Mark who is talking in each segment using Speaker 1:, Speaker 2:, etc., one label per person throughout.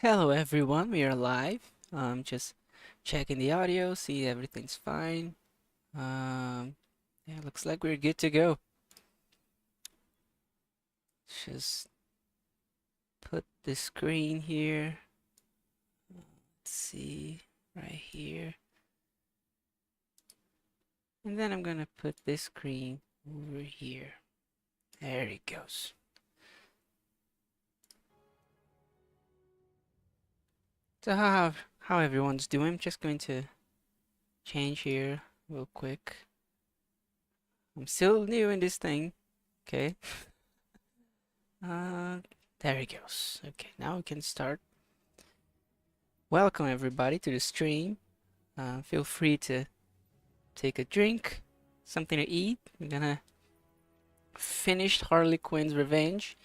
Speaker 1: Hello everyone, we are live. Just checking the audio, see everything's fine. Um, yeah, looks like we're good to go. Just put the screen here. Let's see, right here. And then I'm gonna put this screen over here. There it goes. So how everyone's doing? I'm just going to change here real quick. I'm still new in this thing, okay? Uh, there it goes. Okay, now we can start. Welcome everybody to the stream. Feel free to take a drink, something to eat. We're gonna finish Harley Quinn's Revenge,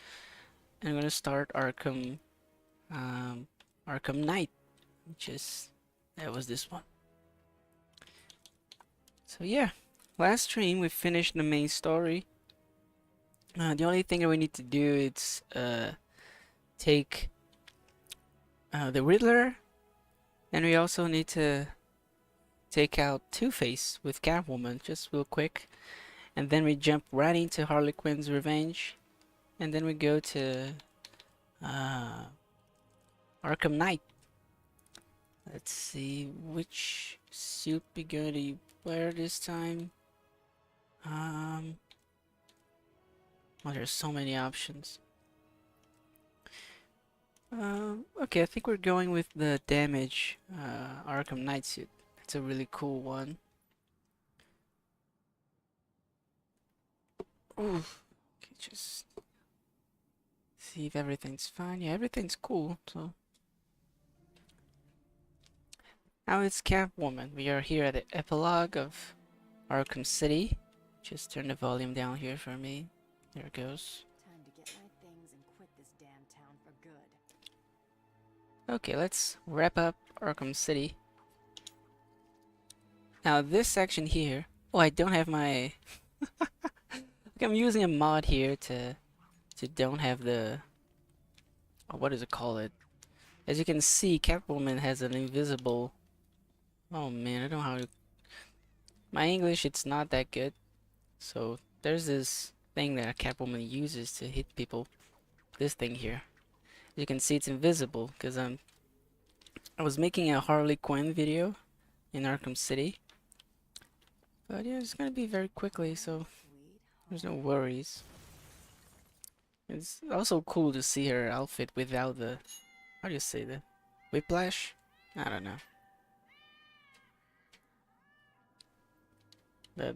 Speaker 1: and I'm gonna start um, Arkham Knight, which is that was this one. So yeah, last stream we finished the main story. The only thing that we need to do is take the Riddler, and we also need to take out Two-Face with Catwoman, just real quick. And then we jump right into Harley Quinn's Revenge. And then we go to uh, Arkham Knight. Let's see which suit we going to wear this time. Oh, there's so many options. Okay, I think we're going with the damage Arkham Knight suit. It's a really cool one. Oof. Okay, just see if everything's fine. Yeah, everything's cool. So now it's Catwoman. We are here at the epilogue of Arkham City. Just turn the volume down here for me. There it goes.
Speaker 2: Time to get my things and quit this damn town for good.
Speaker 1: Okay, let's wrap up Arkham City. Now this section here. Oh, I don't have my. Okay, I'm using a mod here to don't have the. Oh, what does it call it? As you can see, Catwoman has an invisible. Oh man, I don't know how. My English, it's not that good. So there's this thing that a Catwoman uses to hit people. This thing here. You can see it's invisible because I was making a Harley Quinn video in Arkham City. But yeah, it's gonna be very quickly, so there's no worries. It's also cool to see her outfit without the, how do you say that? Whiplash? I don't know. The,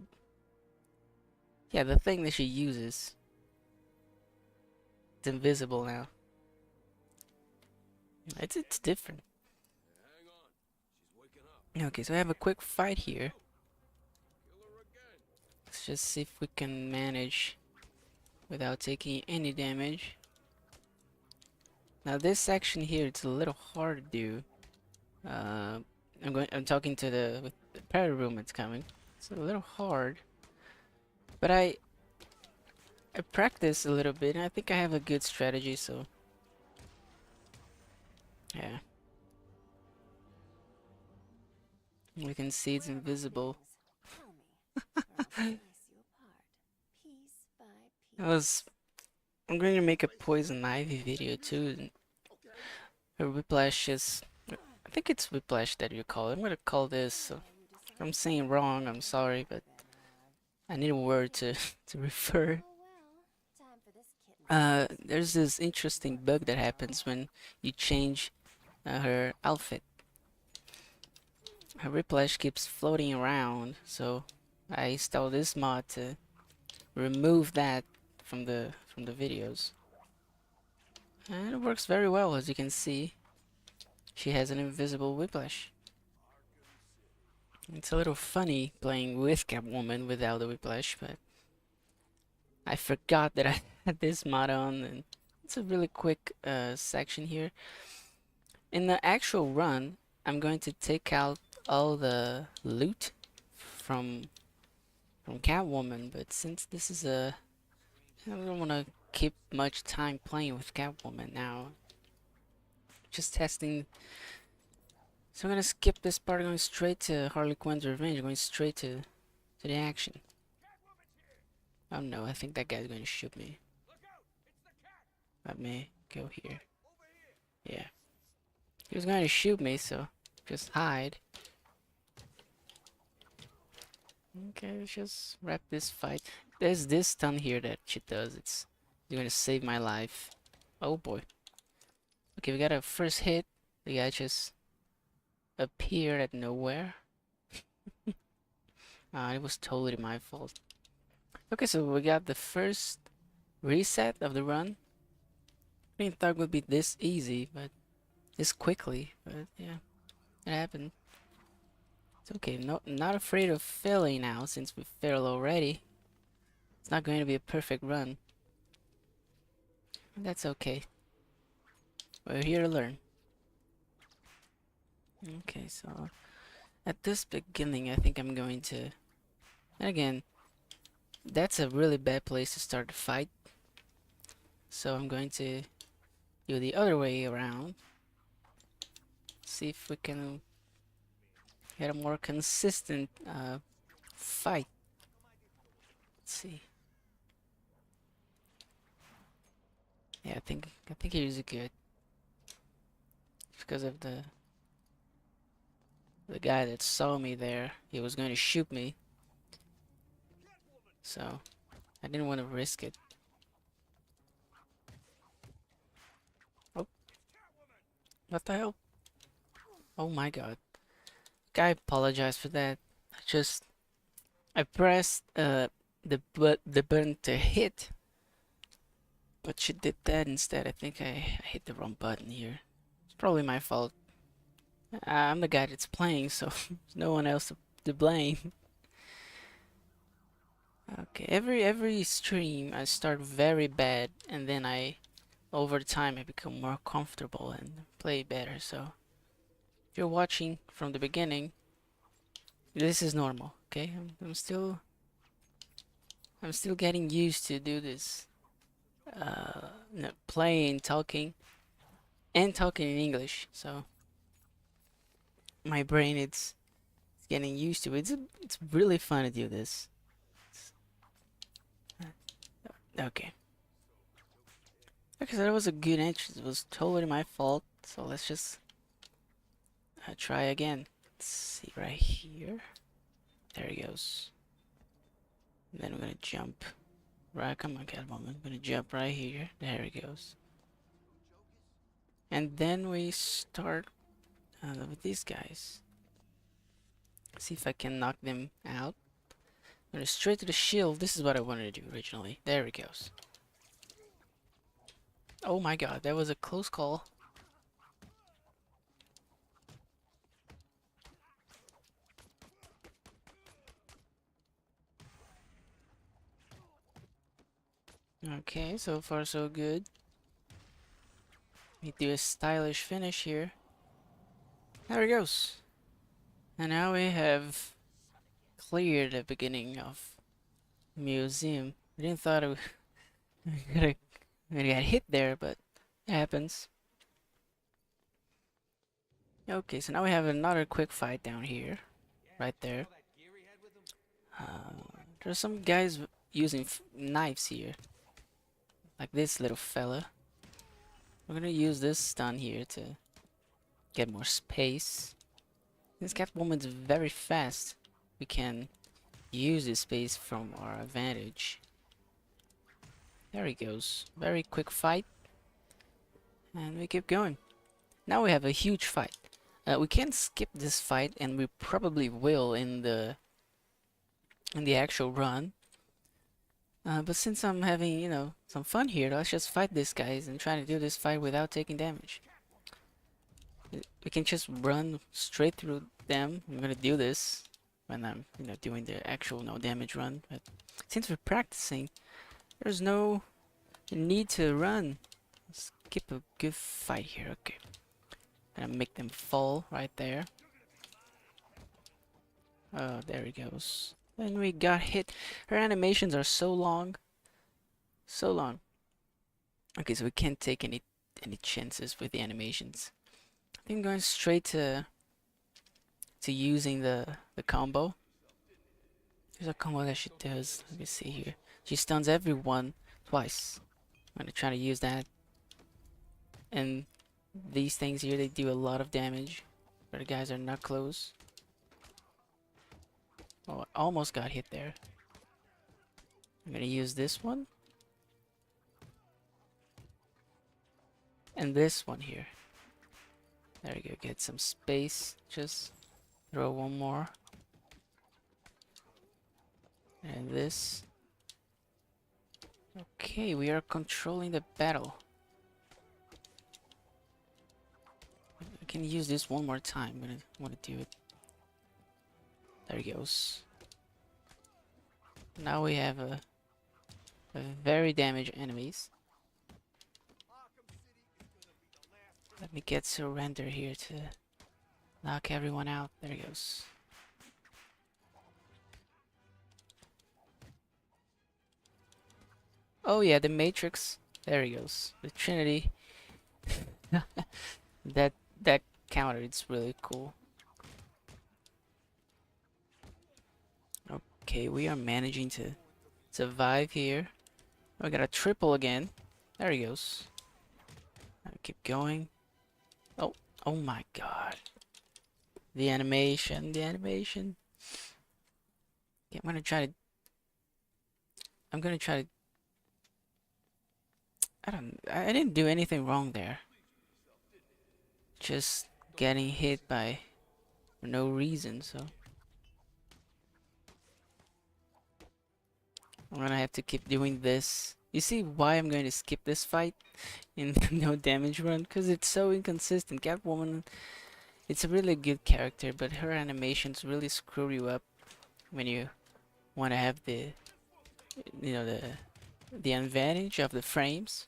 Speaker 1: yeah, the thing that she uses. It's invisible now. It's different. Okay, so I have a quick fight here. Let's just see if we can manage without taking any damage. Now this section here, it's a little hard to do. I'm talking to the repair room. It's coming. It's a little hard, but I practice a little bit, and I think I have a good strategy. So yeah, we can see it's invisible. I was. I'm going to make a poison ivy video too. And her whiplash is. I think it's whiplash that you call it. I'm gonna call this. If I'm saying wrong, I'm sorry, but I need a word to to refer. There's this interesting bug that happens when you change her outfit. Her whiplash keeps floating around, so I installed this mod to remove that from the videos. And it works very well, as you can see. She has an invisible whiplash. It's a little funny playing with Catwoman without the whiplash, but I forgot that I had this mod on, and it's a really quick section here. In the actual run, I'm going to take out all the loot from Catwoman, but since this is a, I don't want to keep much time playing with Catwoman now. just testing. So I'm gonna skip this part, going straight to Harley Quinn's revenge, going straight to the action. Oh no, I think that guy's going to shoot me. Let me go here. Yeah. He was going to shoot me, so just hide. Okay, let's just wrap this fight. There's this stun here that she does. It's going to save my life. Oh boy. Okay, we got a first hit. The guy just appeared at nowhere. It was totally my fault. Okay, so we got the first reset of the run. I didn't thought it would be this easy, but this quickly. But yeah, it happened. It's okay. Not afraid of failing now since we failed already. It's not going to be a perfect run. That's okay. We're here to learn. Okay, so at this beginning, I think I'm going to. And again, that's a really bad place to start the fight. So I'm going to do the other way around. See if we can get a more consistent fight. Let's see. Yeah, I think he's good because of the guy that saw me there. He was going to shoot me, so I didn't want to risk it. Oh, what the hell? Oh my god. I apologize for that. I pressed the button to hit, but she did that instead. I think I hit the wrong button here. It's probably my fault. I'm the guy that's playing, so there's no one else to blame. Okay, every stream I start very bad, and then over time I become more comfortable and play better. So if you're watching from the beginning, this is normal. Okay, I'm still getting used to do this. Playing, talking in English. So my brain it's getting used to it. It's really fun to do this. Okay. Okay, so that was a good entrance. It was totally my fault. So let's just try again. Let's see right here. There he goes. And then we're gonna jump. Right, come on, Catwoman. I'm gonna jump right here. There he goes. And then we start with these guys. See if I can knock them out. I'm gonna straight to the shield. This is what I wanted to do originally. There he goes. Oh my god, that was a close call. Okay, so far so good. We do a stylish finish here. There he goes. And now we have cleared the beginning of museum. I didn't thought I would get hit there, but it happens. Okay, so now we have another quick fight down here, right there. There's some guys using knives here, like this little fella. We're gonna use this stun here to get more space. This Catwoman's very fast. We can use this space from our advantage. There he goes. Very quick fight. And we keep going. Now we have a huge fight. We can skip this fight, and we probably will in the actual run. But since I'm having, some fun here, let's just fight these guys and try to do this fight without taking damage. We can just run straight through them. I'm gonna do this when I'm, doing the actual no damage run. But since we're practicing, there's no need to run. Skip a good fight here. Okay. Gonna make them fall right there. Oh, there he goes. Then we got hit. Her animations are so long. So long. Okay, so we can't take any chances with the animations. think I'm going straight to using the combo. There's a combo that she does. Let me see here. She stuns everyone twice. I'm gonna try to use that. And these things here, they do a lot of damage. But the guys are not close. Oh, I almost got hit there. I'm gonna use this one. And this one here. There we go, get some space. Just throw one more. And this. Okay, we are controlling the battle. I can use this one more time. I want to do it. There he goes. Now we have a very damaged enemies. Let me get surrender here to knock everyone out. There he goes. Oh yeah, the Matrix. There he goes. The Trinity. that counter, it's really cool. Okay, we are managing to survive here. We got a triple again. There he goes. Keep going. Oh my god. The animation. Okay, I'm gonna try to I didn't do anything wrong there. Just getting hit by for no reason, so I'm gonna have to keep doing this. You see why I'm going to skip this fight in no damage run? Because it's so inconsistent. Catwoman, it's a really good character, but her animations really screw you up when you want to have the the advantage of the frames.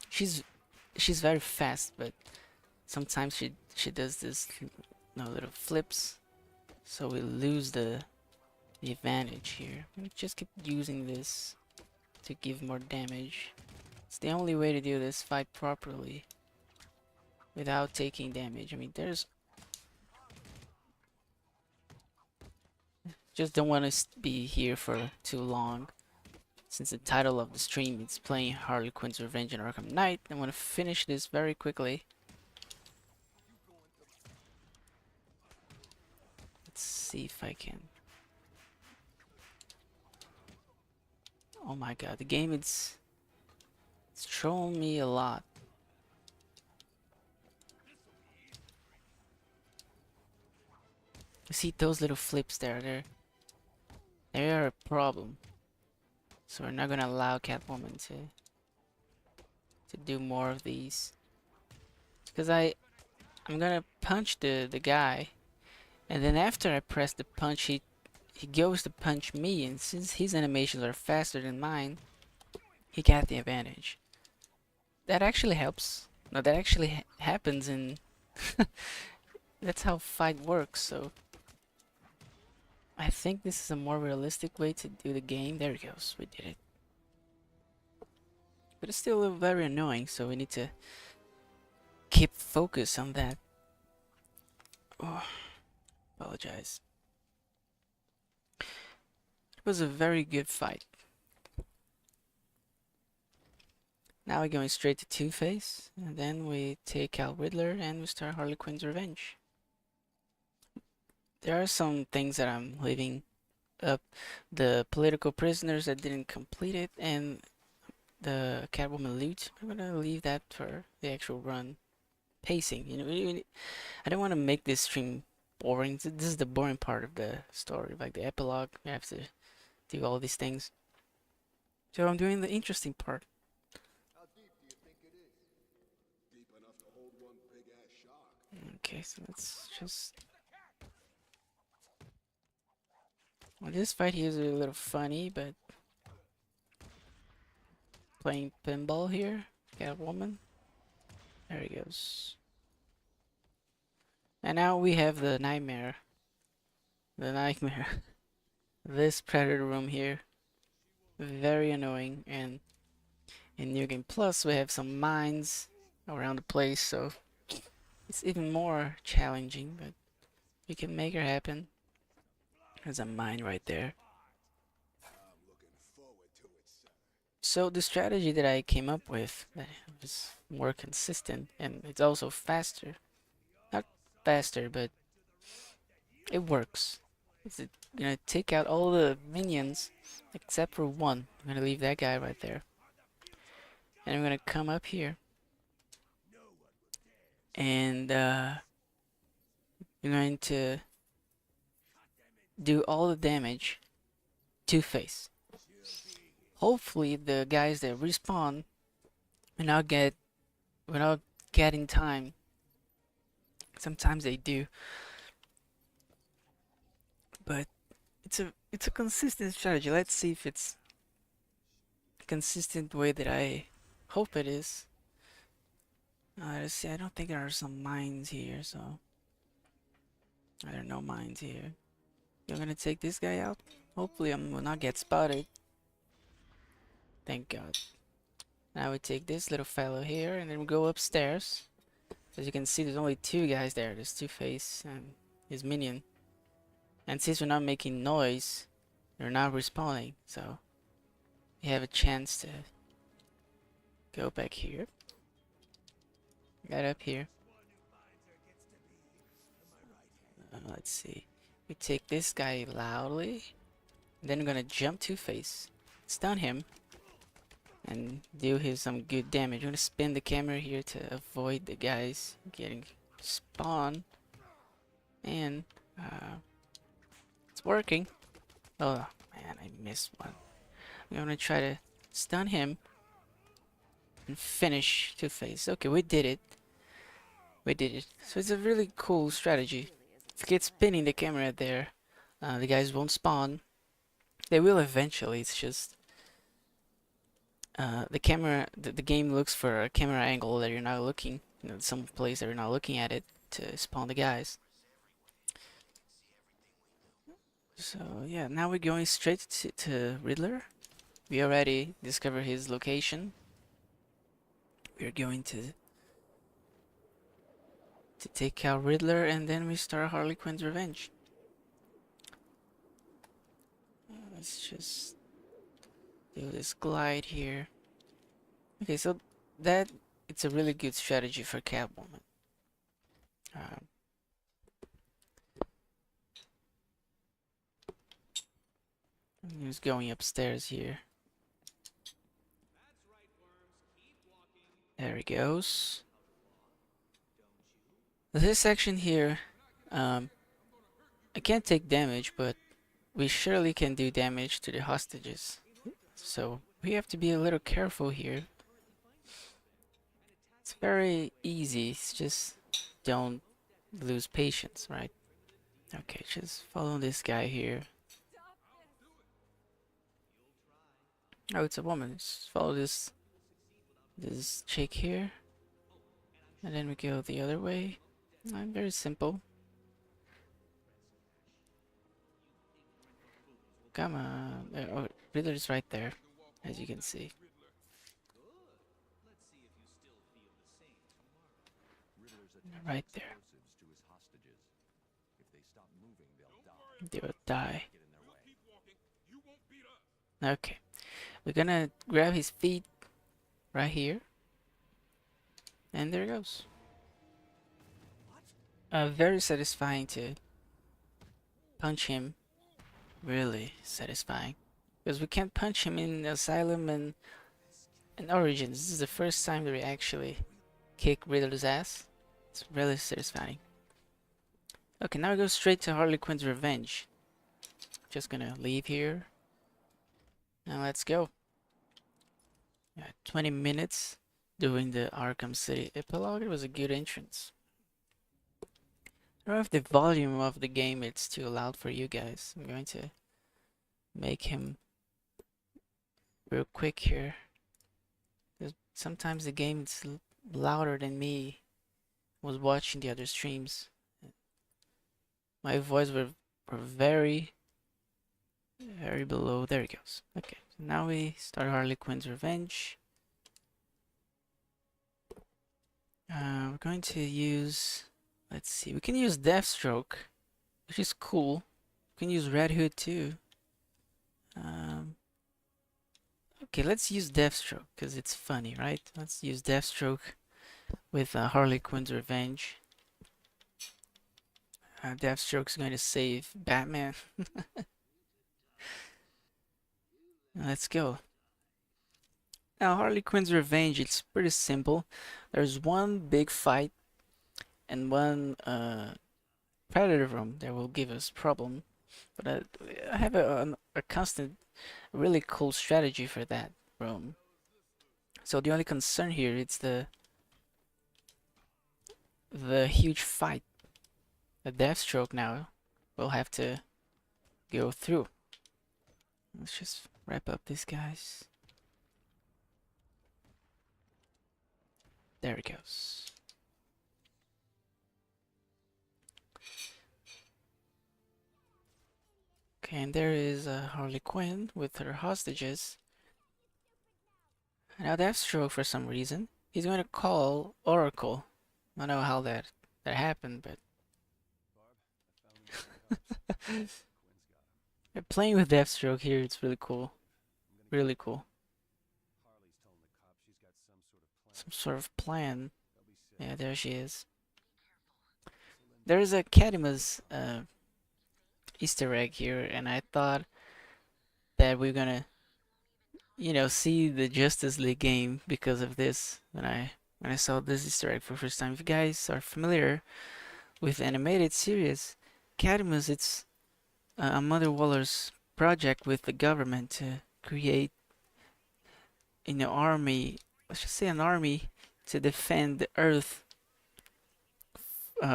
Speaker 1: She's very fast, but sometimes she does this little flips, so we lose the advantage here. I'm gonna just keep using this to give more damage. It's the only way to do this fight properly without taking damage. I mean, just don't want to be here for too long. Since the title of the stream is playing Harley Quinn's Revenge in Arkham Knight, I want to finish this very quickly. Let's see if I can. Oh my god, the game it's showing me a lot. You see those little flips there? They are a problem. So we're not gonna allow Catwoman to do more of these. Because I'm gonna punch the guy, and then after I press the punch, he goes to punch me, and since his animations are faster than mine, he got the advantage. That actually helps. No, that actually happens, and that's how fight works. So I think this is a more realistic way to do the game. There it goes. We did it. But it's still very annoying, so we need to keep focus on that. Oh, apologize. It was a very good fight. Now we're going straight to Two-Face, and then we take out Riddler and we start Harley Quinn's Revenge. There are some things that I'm leaving up. The political prisoners that didn't complete it, and the Catwoman loot. I'm gonna leave that for the actual run. Pacing, you know, I don't want to make this stream boring. This is the boring part of the story, like the epilogue. We have to do all these things. So I'm doing the interesting part.
Speaker 3: How deep do you think it is? Deep enough to hold one big-ass shark.
Speaker 1: Okay, so let's just... Well, this fight here is a little funny, but... Playing pinball here. Catwoman. There he goes. And now we have the nightmare. The nightmare. This predator room here. Very annoying. And in New Game Plus we have some mines around the place, so it's even more challenging, but we can make it happen. There's a mine right there.
Speaker 3: I'm looking forward to it, sir.
Speaker 1: So the strategy that I came up with that is more consistent and it's also faster. Not faster, but it works. Is it gonna take out all the minions except for one. I'm gonna leave that guy right there. And I'm gonna come up here and I'm going to do all the damage to face. Hopefully the guys that respawn will not get in time. Sometimes they do, but it's a consistent strategy. Let's see if it's a consistent way that I hope it is. Let's see. I don't think there are some mines here, so there are no mines here. I'm gonna take this guy out. Hopefully, I will not get spotted. Thank God. Now we take this little fellow here, and then we go upstairs. As you can see, there's only two guys there. There's Two-Face and his minion. And since we're not making noise, they're not respawning, so we have a chance to go back here. Get up here. Let's see. We take this guy loudly. Then we're gonna jump Two-Face, stun him, and do him some good damage. We're gonna spin the camera here to avoid the guys getting spawned. And it's working. Oh man, I missed one. I'm gonna try to stun him and finish Two-Face. Okay, we did it. We did it. So it's a really cool strategy. If you get spinning the camera there, the guys won't spawn. They will eventually. It's just the camera. The game looks for a camera angle that you're not looking. Some place that you're not looking at it to spawn the guys. So yeah, now we're going straight to Riddler. We already discovered his location. We're going to take out Riddler, and then we start Harley Quinn's revenge. Let's just do this glide here. Okay, so that it's a really good strategy for Catwoman. He's going upstairs here. There he goes. This section here, I can't take damage, but we surely can do damage to the hostages. So we have to be a little careful here. It's very easy, it's just don't lose patience, right? Okay, just follow this guy here. Oh, it's a woman. Just follow this chick here. And then we go the other way. Very simple. Come on. Oh, Riddler's right there, as you can see. Right there. They will die. Okay. We're gonna grab his feet right here. And there it goes. Very satisfying to punch him. Really satisfying. Because we can't punch him in Asylum and Origins. This is the first time that we actually kick Riddler's ass. It's really satisfying. Okay, now we go straight to Harley Quinn's revenge. Just gonna leave here. Now let's go. 20 minutes doing the Arkham City epilogue. It was a good entrance. I don't know if the volume of the game it's too loud for you guys. I'm going to make him real quick here. Sometimes the game is louder than me. I was watching the other streams. My voice were very below. There it goes. Okay, so now we start Harley Quinn's revenge. We're going to use, let's see, we can use Deathstroke, which is cool. We can use Red Hood too. Okay, let's use Deathstroke because it's funny, right? Let's use Deathstroke with Harley Quinn's Revenge. Deathstroke's going to save Batman. Let's go. Now, Harley Quinn's Revenge, it's pretty simple. There's one big fight and one Predator room that will give us problem. But I have a constant, really cool strategy for that room. So the only concern here is the huge fight. The Deathstroke now will have to go through. Let's just wrap up these guys. There it goes. Okay, and there is Harley Quinn with her hostages. Now Deathstroke, for some reason, he's going to call Oracle. I don't know how that happened, but playing with Deathstroke here, it's really cool. Really cool. Some sort of plan. Yeah, there she is. There is a Cadmus Easter egg here, and I thought that we're gonna, see the Justice League game because of this. When I saw this Easter egg for the first time. If you guys are familiar with animated series, Cadmus, it's a Mother Waller's project with the government to create an army, let's just say an army to defend the Earth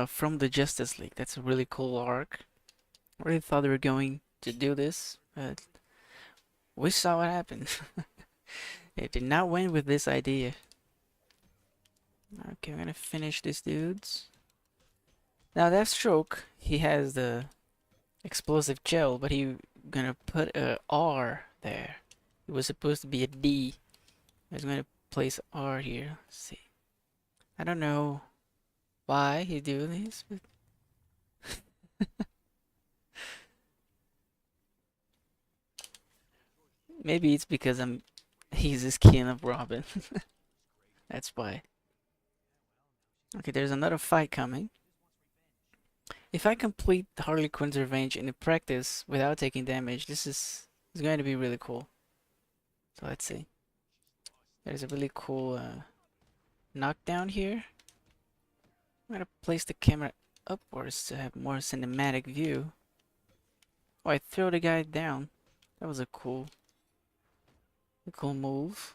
Speaker 1: from the Justice League. That's a really cool arc. I really thought they were going to do this, but we saw what happened. It did not win with this idea. Okay, we're gonna finish these dudes. Now Deathstroke, he has the explosive gel, but he gonna put a R there. It was supposed to be a D. He's gonna place R here. Let's see. I don't know why he do this, but maybe it's because he's a skin of Robin. That's why. Okay, there's another fight coming. If I complete Harley Quinn's Revenge in practice without taking damage, this is going to be really cool. So let's see. There's a really cool knockdown here. I'm gonna place the camera upwards to have more cinematic view. Oh, I throw the guy down. That was a cool move.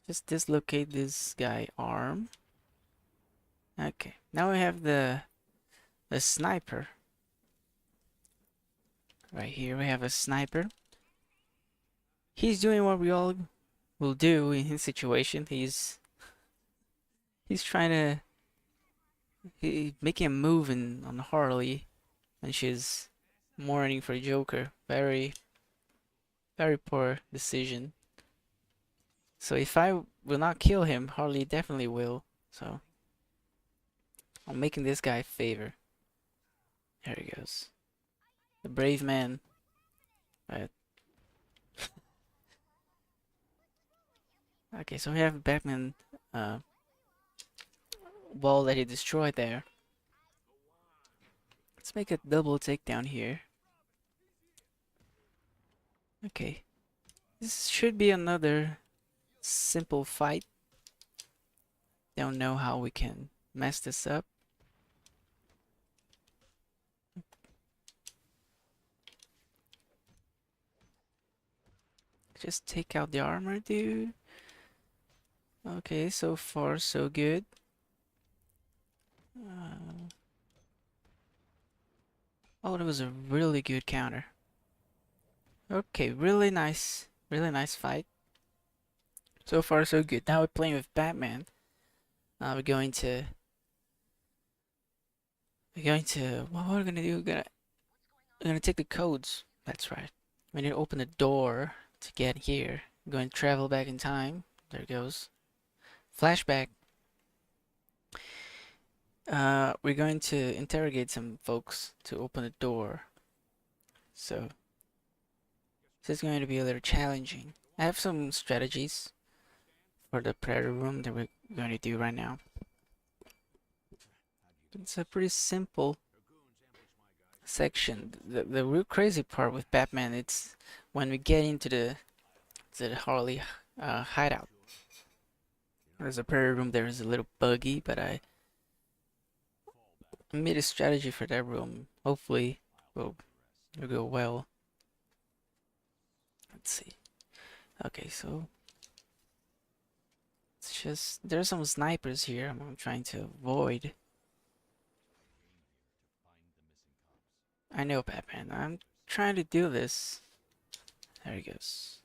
Speaker 1: Just dislocate this guy arm. Okay, now we have the sniper. Right here we have a sniper. He's doing what we all will do in his situation. He's trying to making a move on Harley, and she's mourning for Joker. Very, very poor decision. So if I will not kill him, Harley definitely will. So I'm making this guy a favor. There he goes. The brave man. Right. Okay, so we have Batman wall that he destroyed there. Let's make a double takedown here. Okay. This should be another simple fight. Don't know how we can mess this up. Just take out the armor, dude. Okay, so far so good. Oh, that was a really good counter. Okay, really nice fight. So far so good. Now we're playing with Batman. We're going to what we're gonna do? We're gonna take the codes. That's right. We need to open the door to get here. We're going to travel back in time. There it goes. Flashback. we're going to interrogate some folks to open the door. So this is going to be a little challenging. I have some strategies for the prayer room that we're going to do right now. It's a pretty simple section. The real crazy part with Batman, it's when we get into the Harley hideout. There's a prayer room. There is a little buggy, but I made a strategy for that room. Hopefully, will go well. Let's see. Okay, so it's just there's some snipers here. I'm trying to avoid. I know, Batman. I'm trying to do this. There he goes.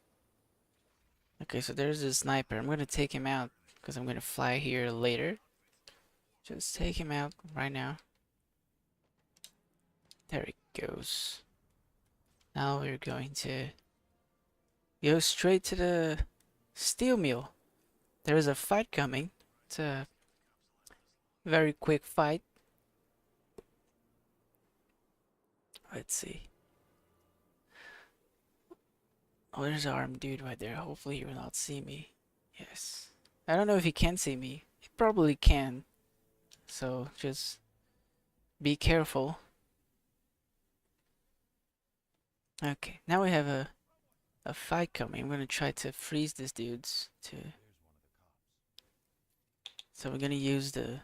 Speaker 1: Okay, so there's a sniper. I'm gonna take him out because I'm gonna fly here later. Just take him out right now. There he goes. Now we're going to go straight to the steel mill. There is a fight coming. It's a very quick fight. Let's see. Oh, there's an armed dude right there. Hopefully he will not see me. Yes. I don't know if he can see me. He probably can. So just be careful. Okay, now we have a fight coming. I'm gonna try to freeze these dudes to. So we're gonna use the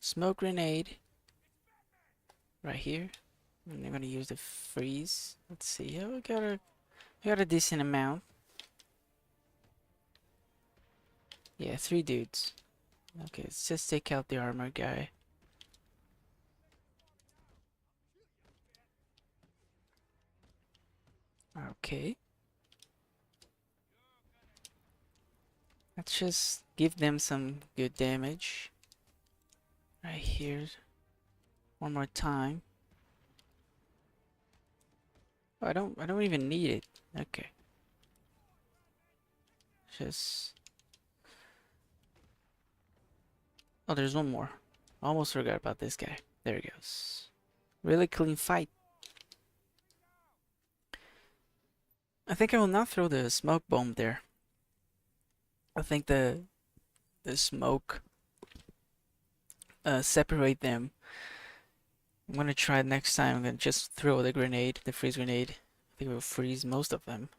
Speaker 1: smoke grenade right here. And I'm gonna use the freeze. Let's see. Yeah, we got a decent amount. Yeah, 3 dudes. Okay, let's just take out the armor guy. Okay. Let's just give them some good damage. Right here. One more time. Oh, I don't even need it. Okay. Just. Oh, there's one more. Almost forgot about this guy. There he goes. Really clean fight. I think I will not throw the smoke bomb there. I think the smoke separate them. I'm gonna try it next time. I'm gonna just throw the grenade, the freeze grenade. I think it will freeze most of them.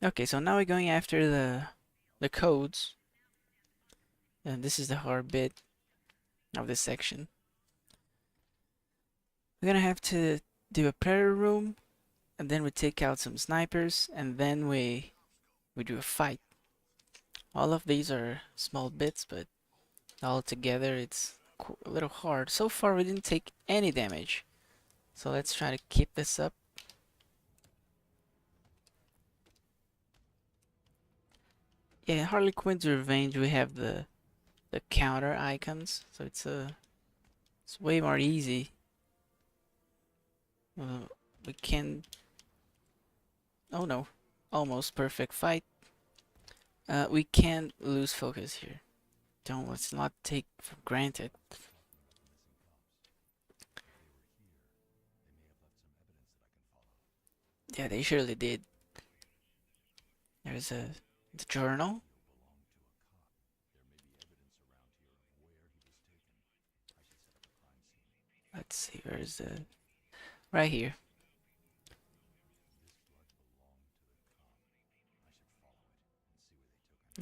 Speaker 1: Okay, so now we're going after the codes. And this is the hard bit of this section. We're gonna have to do a prayer room, and then we take out some snipers, and then we do a fight. All of these are small bits, but all together it's a little hard. So far we didn't take any damage, so let's try to keep this up. Yeah, in Harley Quinn's Revenge we have the counter icons, so it's way more easy. We can. Oh no, almost perfect fight. We can't lose focus here. Let's not take for granted. Yeah, they surely did. There's the journal. Let's see, where's the right here.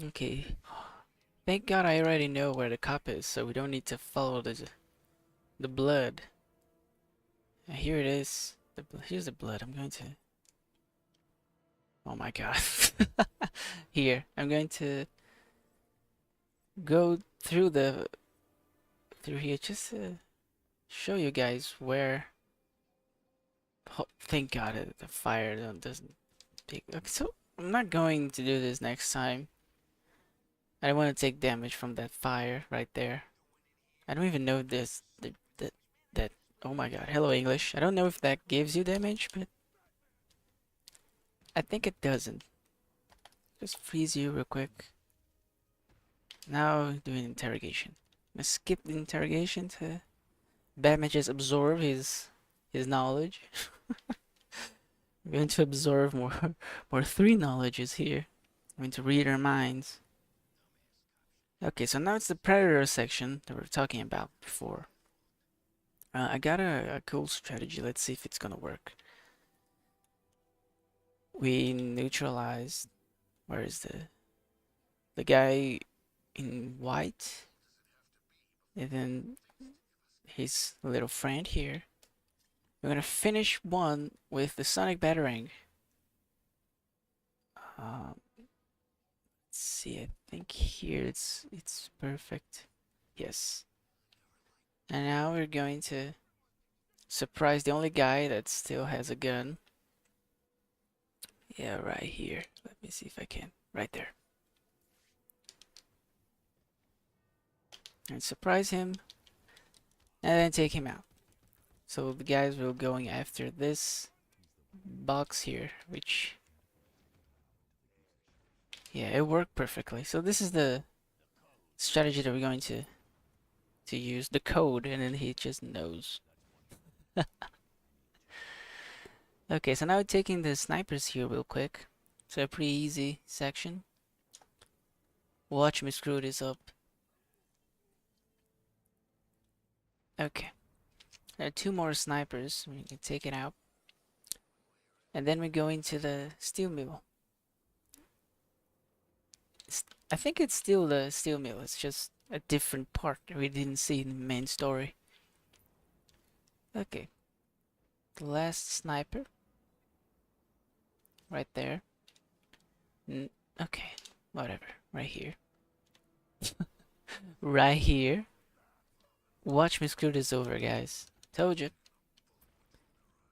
Speaker 1: Okay. Thank God I already know where the cop is, so we don't need to follow the blood. And here it is. Here's the blood. I'm going to. Oh my God. Here, I'm going to go through here just to show you guys where. Oh, thank God the fire doesn't pick. Okay, so I'm not going to do this next time. I don't want to take damage from that fire right there. I don't even know this that oh my God, hello English. I don't know if that gives you damage, but I think it doesn't. Just freeze you real quick. Now doing interrogation. I skip the interrogation to Batman just absorb his knowledge. I'm going to absorb more three knowledges here. I'm going to read our minds. Okay, so now it's the Predator section that we were talking about before. I got a cool strategy. Let's see if it's gonna work. We neutralized. Where is the guy in white? And then his little friend here. We're gonna finish one with the Sonic Batarang. Let's see. I think here it's perfect. Yes. And now we're going to surprise the only guy that still has a gun. Yeah, right here. Let me see if I can. Right there. And surprise him. And then take him out. So the guys will going after this box here, which... yeah, it worked perfectly. So this is the strategy that we're going to use. The code, and then he just knows. Okay, so now we're taking the snipers here real quick. So a pretty easy section. Watch me screw this up. Okay. There are two more snipers. We can take it out. And then we go into the steel mill. I think it's still the steel mill. It's just a different part that we didn't see in the main story. Okay. The last sniper. Right there. Okay. Whatever. Right here. Right here. Watch me screw this over, guys. Told you.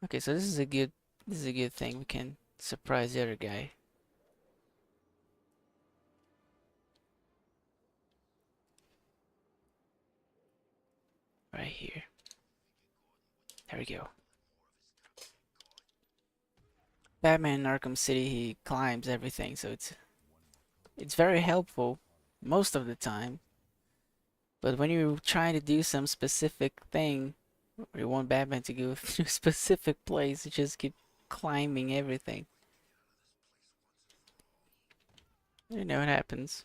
Speaker 1: Okay, so this is a good thing. We can surprise the other guy. Right here. There we go. Batman in Arkham City, he climbs everything, so it's very helpful most of the time. But when you're trying to do some specific thing, or you want Batman to go to a specific place, you just keep climbing everything. You know what happens.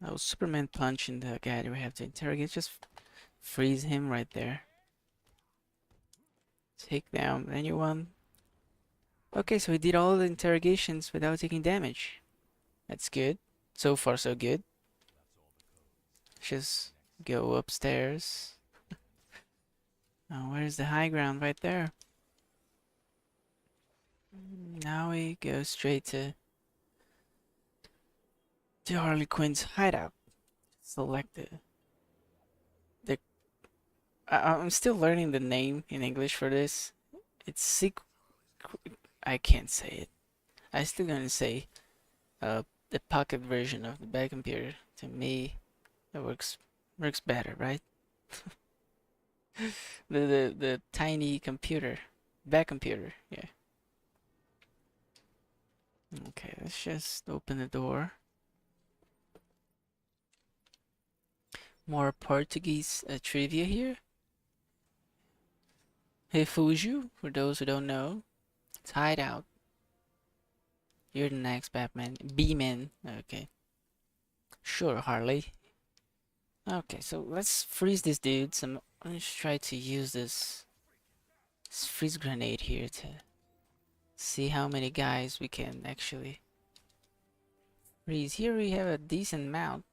Speaker 1: Oh, Superman punching the guy that we have to interrogate. Just freeze him right there. Take down anyone. Okay, so we did all the interrogations without taking damage. That's good. So far, so good. Just go upstairs. Oh, where's the high ground? Right there. Now we go straight to Harley Quinn's hideout. Select I'm still learning the name in English for this. It's I can't say it. I still gonna say the pocket version of the back computer. To me, it works better, right? the tiny computer, back computer, yeah. Okay, let's just open the door. More Portuguese trivia here. Refúgio, for those who don't know, it's hideout. You're the next Batman. B-Man. Okay. Sure, Harley. Okay, so let's freeze this dude. Let's try to use this freeze grenade here to see how many guys we can actually freeze. Here we have a decent amount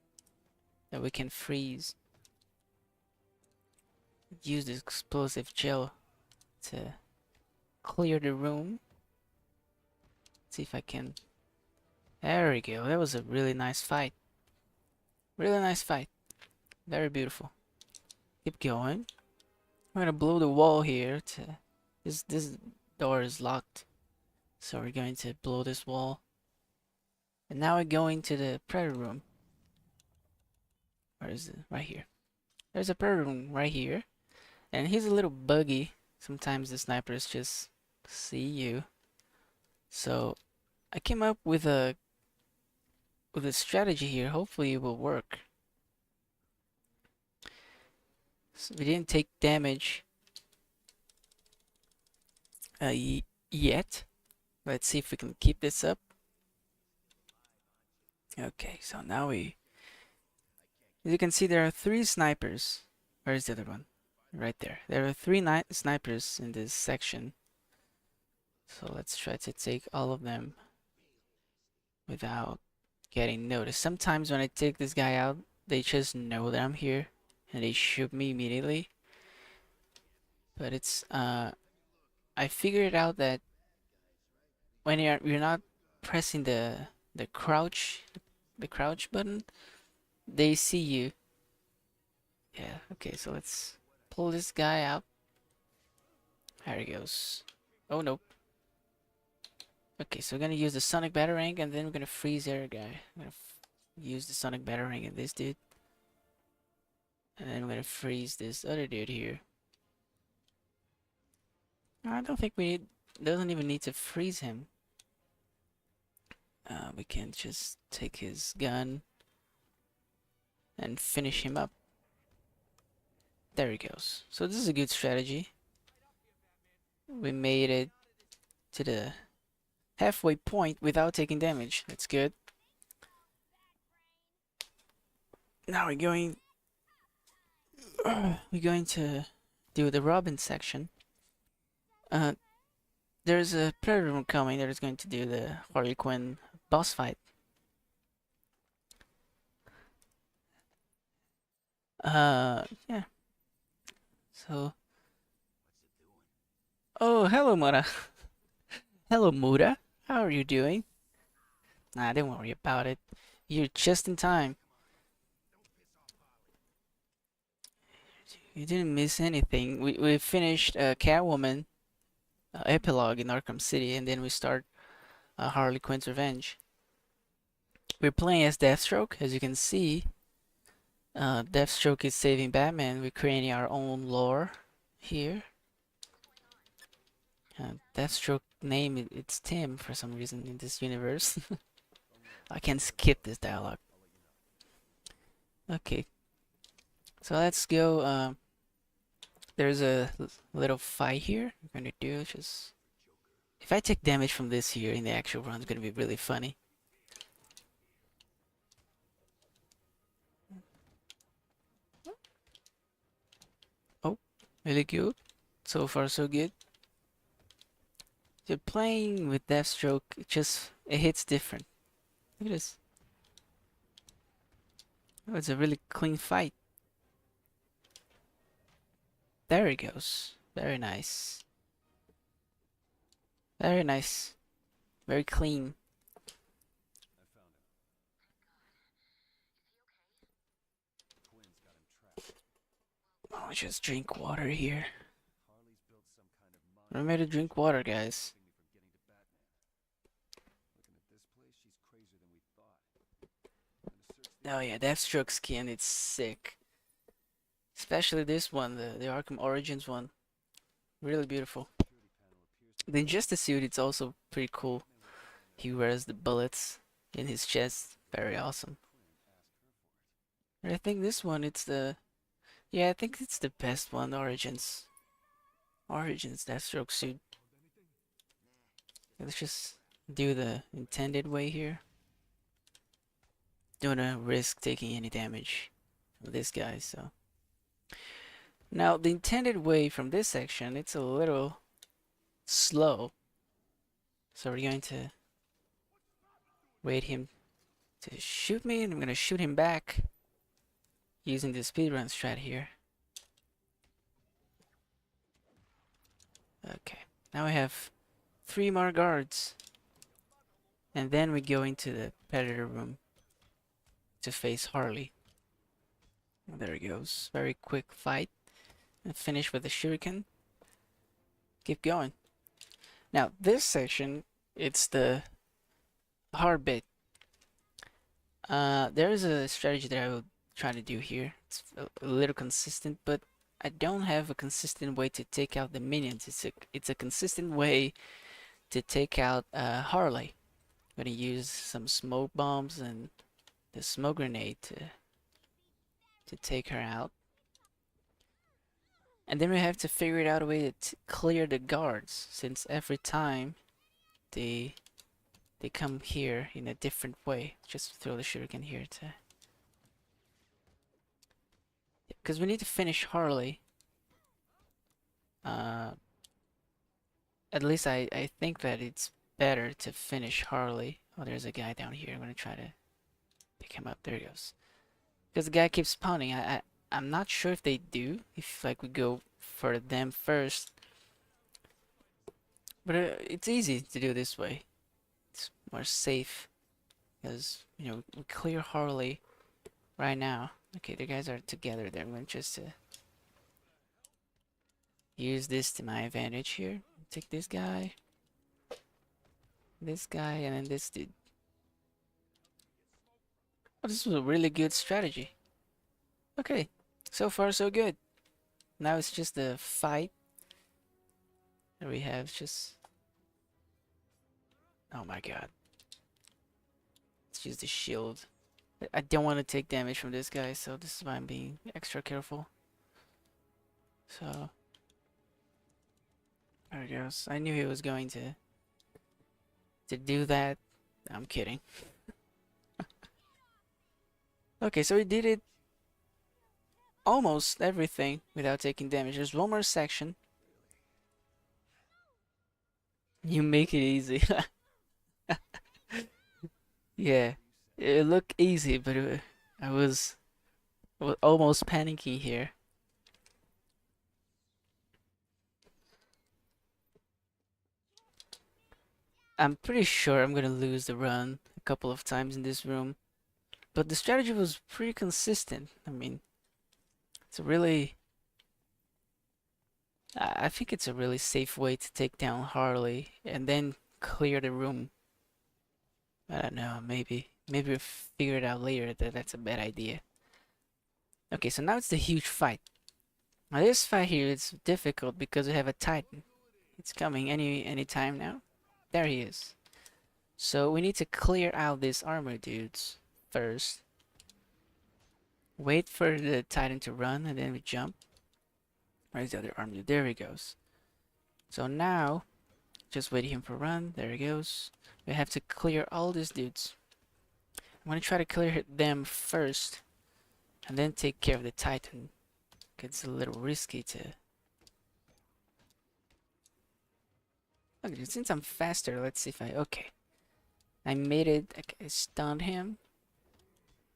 Speaker 1: that we can freeze. Use this explosive gel to clear the room. See if I can. There we go. That was a really nice fight. Really nice fight. Very beautiful. Keep going. We're gonna blow the wall here to this door is locked. So we're going to blow this wall. And now we're going to the prayer room. Where is it? Right here. There's a prayer room right here. And he's a little buggy. Sometimes the snipers just see you. So I came up with a strategy here. Hopefully it will work. So we didn't take damage yet. Let's see if we can keep this up. Okay, so now as you can see, there are 3 snipers. Where is the other one? Right there. There are 3 snipers in this section. So let's try to take all of them without getting noticed. Sometimes when I take this guy out, they just know that I'm here and they shoot me immediately. But it's I figured out that when you're not pressing the crouch button, they see you. Yeah, okay, so let's pull this guy out. There he goes. Oh no. Okay, so we're gonna use the sonic batarang and then we're gonna freeze their guy. I'm gonna use the sonic batarang at this dude. And then we're gonna freeze this other dude here. I don't think doesn't even need to freeze him. We can just take his gun and finish him up. There he goes. So this is a good strategy. We made it to the halfway point without taking damage. That's good. Now we're going to do the Robin section. There's a Predator coming that is going to do the Harley Quinn boss fight. Yeah. So. Oh, hello, Mura. Hello, Mura. How are you doing? Nah, don't worry about it. You're just in time. You didn't miss anything. We finished Catwoman epilogue in Arkham City, and then we start Harley Quinn's Revenge. We're playing as Deathstroke, as you can see. Deathstroke is saving Batman. We're creating our own lore here. Deathstroke name, it's Tim for some reason in this universe. I can skip this dialogue. Okay. So let's go. There's a little fight here. We're gonna do just... If I take damage from this here in the actual run, it's gonna be really funny. Oh, really good. So far, so good. You're playing with Deathstroke, it hits different. Look at this. Oh, it's a really clean fight. There he goes. Very nice. Very nice. Very clean. Oh, just drink water here. Remember to drink water, guys. Oh yeah, Deathstroke skin, it's sick. Especially this one, the Arkham Origins one. Really beautiful. The Injustice suit, it's also pretty cool. He wears the bullets in his chest. Very awesome. And I think this one, it's the... Yeah, I think it's the best one, Origins. Origins Deathstroke suit. Let's just do the intended way here. Don't wanna risk taking any damage from this guy, so... Now, the intended way from this section, it's a little slow. So we're going to wait him to shoot me, and I'm gonna shoot him back using the speedrun strat here. Okay, now we have 3 more guards. And then we go into the Predator room to face Harley. There he goes. Very quick fight. And finish with the shuriken. Keep going. Now, this section, it's the hard bit. There is a strategy that I will try to do here. It's a little consistent, but I don't have a consistent way to take out the minions. It's a consistent way to take out Harley. I'm gonna use some smoke bombs and the smoke grenade to take her out. And then we have to figure out a way to clear the guards, since every time they come here in a different way. Just throw the shuriken here to, because we need to finish Harley. At least I think that it's better to finish Harley. Oh, there's a guy down here. I'm gonna try to pick him up. There he goes. Because the guy keeps spawning. I'm not sure if they do. If like we go for them first. But it's easy to do this way. It's more safe. Because, you know, we clear Harley right now. Okay, the guys are together there. I'm going just to use this to my advantage here. Take this guy, and then this dude. Oh, this was a really good strategy. Okay, so far so good. Now it's just the fight. And we have just... Oh my god. Let's use the shield. I don't want to take damage from this guy, so this is why I'm being extra careful. So... There he goes. I knew he was going to do that. I'm kidding. Okay, so he did it almost everything without taking damage. There's one more section. You make it easy. Yeah, it looked easy, but I was almost panicking here. I'm pretty sure I'm gonna lose the run a couple of times in this room, but the strategy was pretty consistent. I mean, it's a really... I think it's a really safe way to take down Harley and then clear the room. I don't know, maybe we'll figure it out later that that's a bad idea. Okay, so now it's the huge fight. Now this fight here is difficult because we have a Titan. It's coming any time now. There he is. So we need to clear out these armor dudes first. Wait for the Titan to run and then we jump. Where's the other armor dude? There he goes. So now, just wait him for run. There he goes. We have to clear all these dudes. I'm gonna try to clear them first and then take care of the Titan. It's a little risky to... Okay, since I'm faster, let's see if I... Okay. I made it. I stunned him.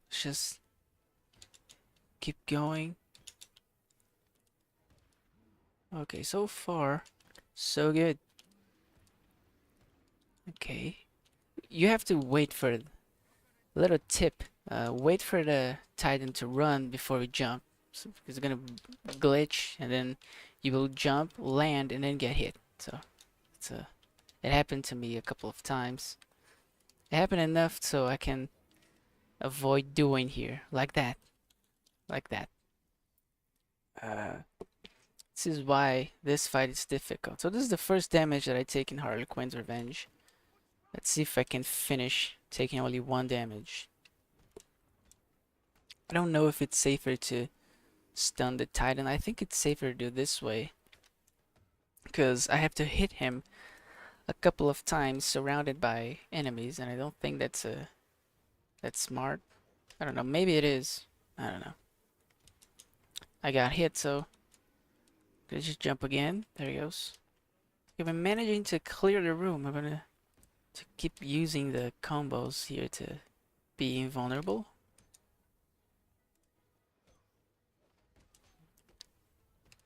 Speaker 1: Let's just keep going. Okay, so far, so good. Okay. You have to wait for... Little tip. Wait for the Titan to run before we jump. So it's gonna glitch and then you will jump, land, and then get hit. So it happened to me a couple of times. It happened enough so I can avoid doing here. Like that. Like that. This is why this fight is difficult. So this is the first damage that I take in Harley Quinn's Revenge. Let's see if I can finish taking only one damage. I don't know if it's safer to stun the Titan. I think it's safer to do this way, because I have to hit him a couple of times surrounded by enemies, and I don't think that's smart. I don't know, maybe it is. I don't know. I got hit, so let's just jump again. There he goes. If I'm managing to clear the room, I'm gonna keep using the combos here to be invulnerable.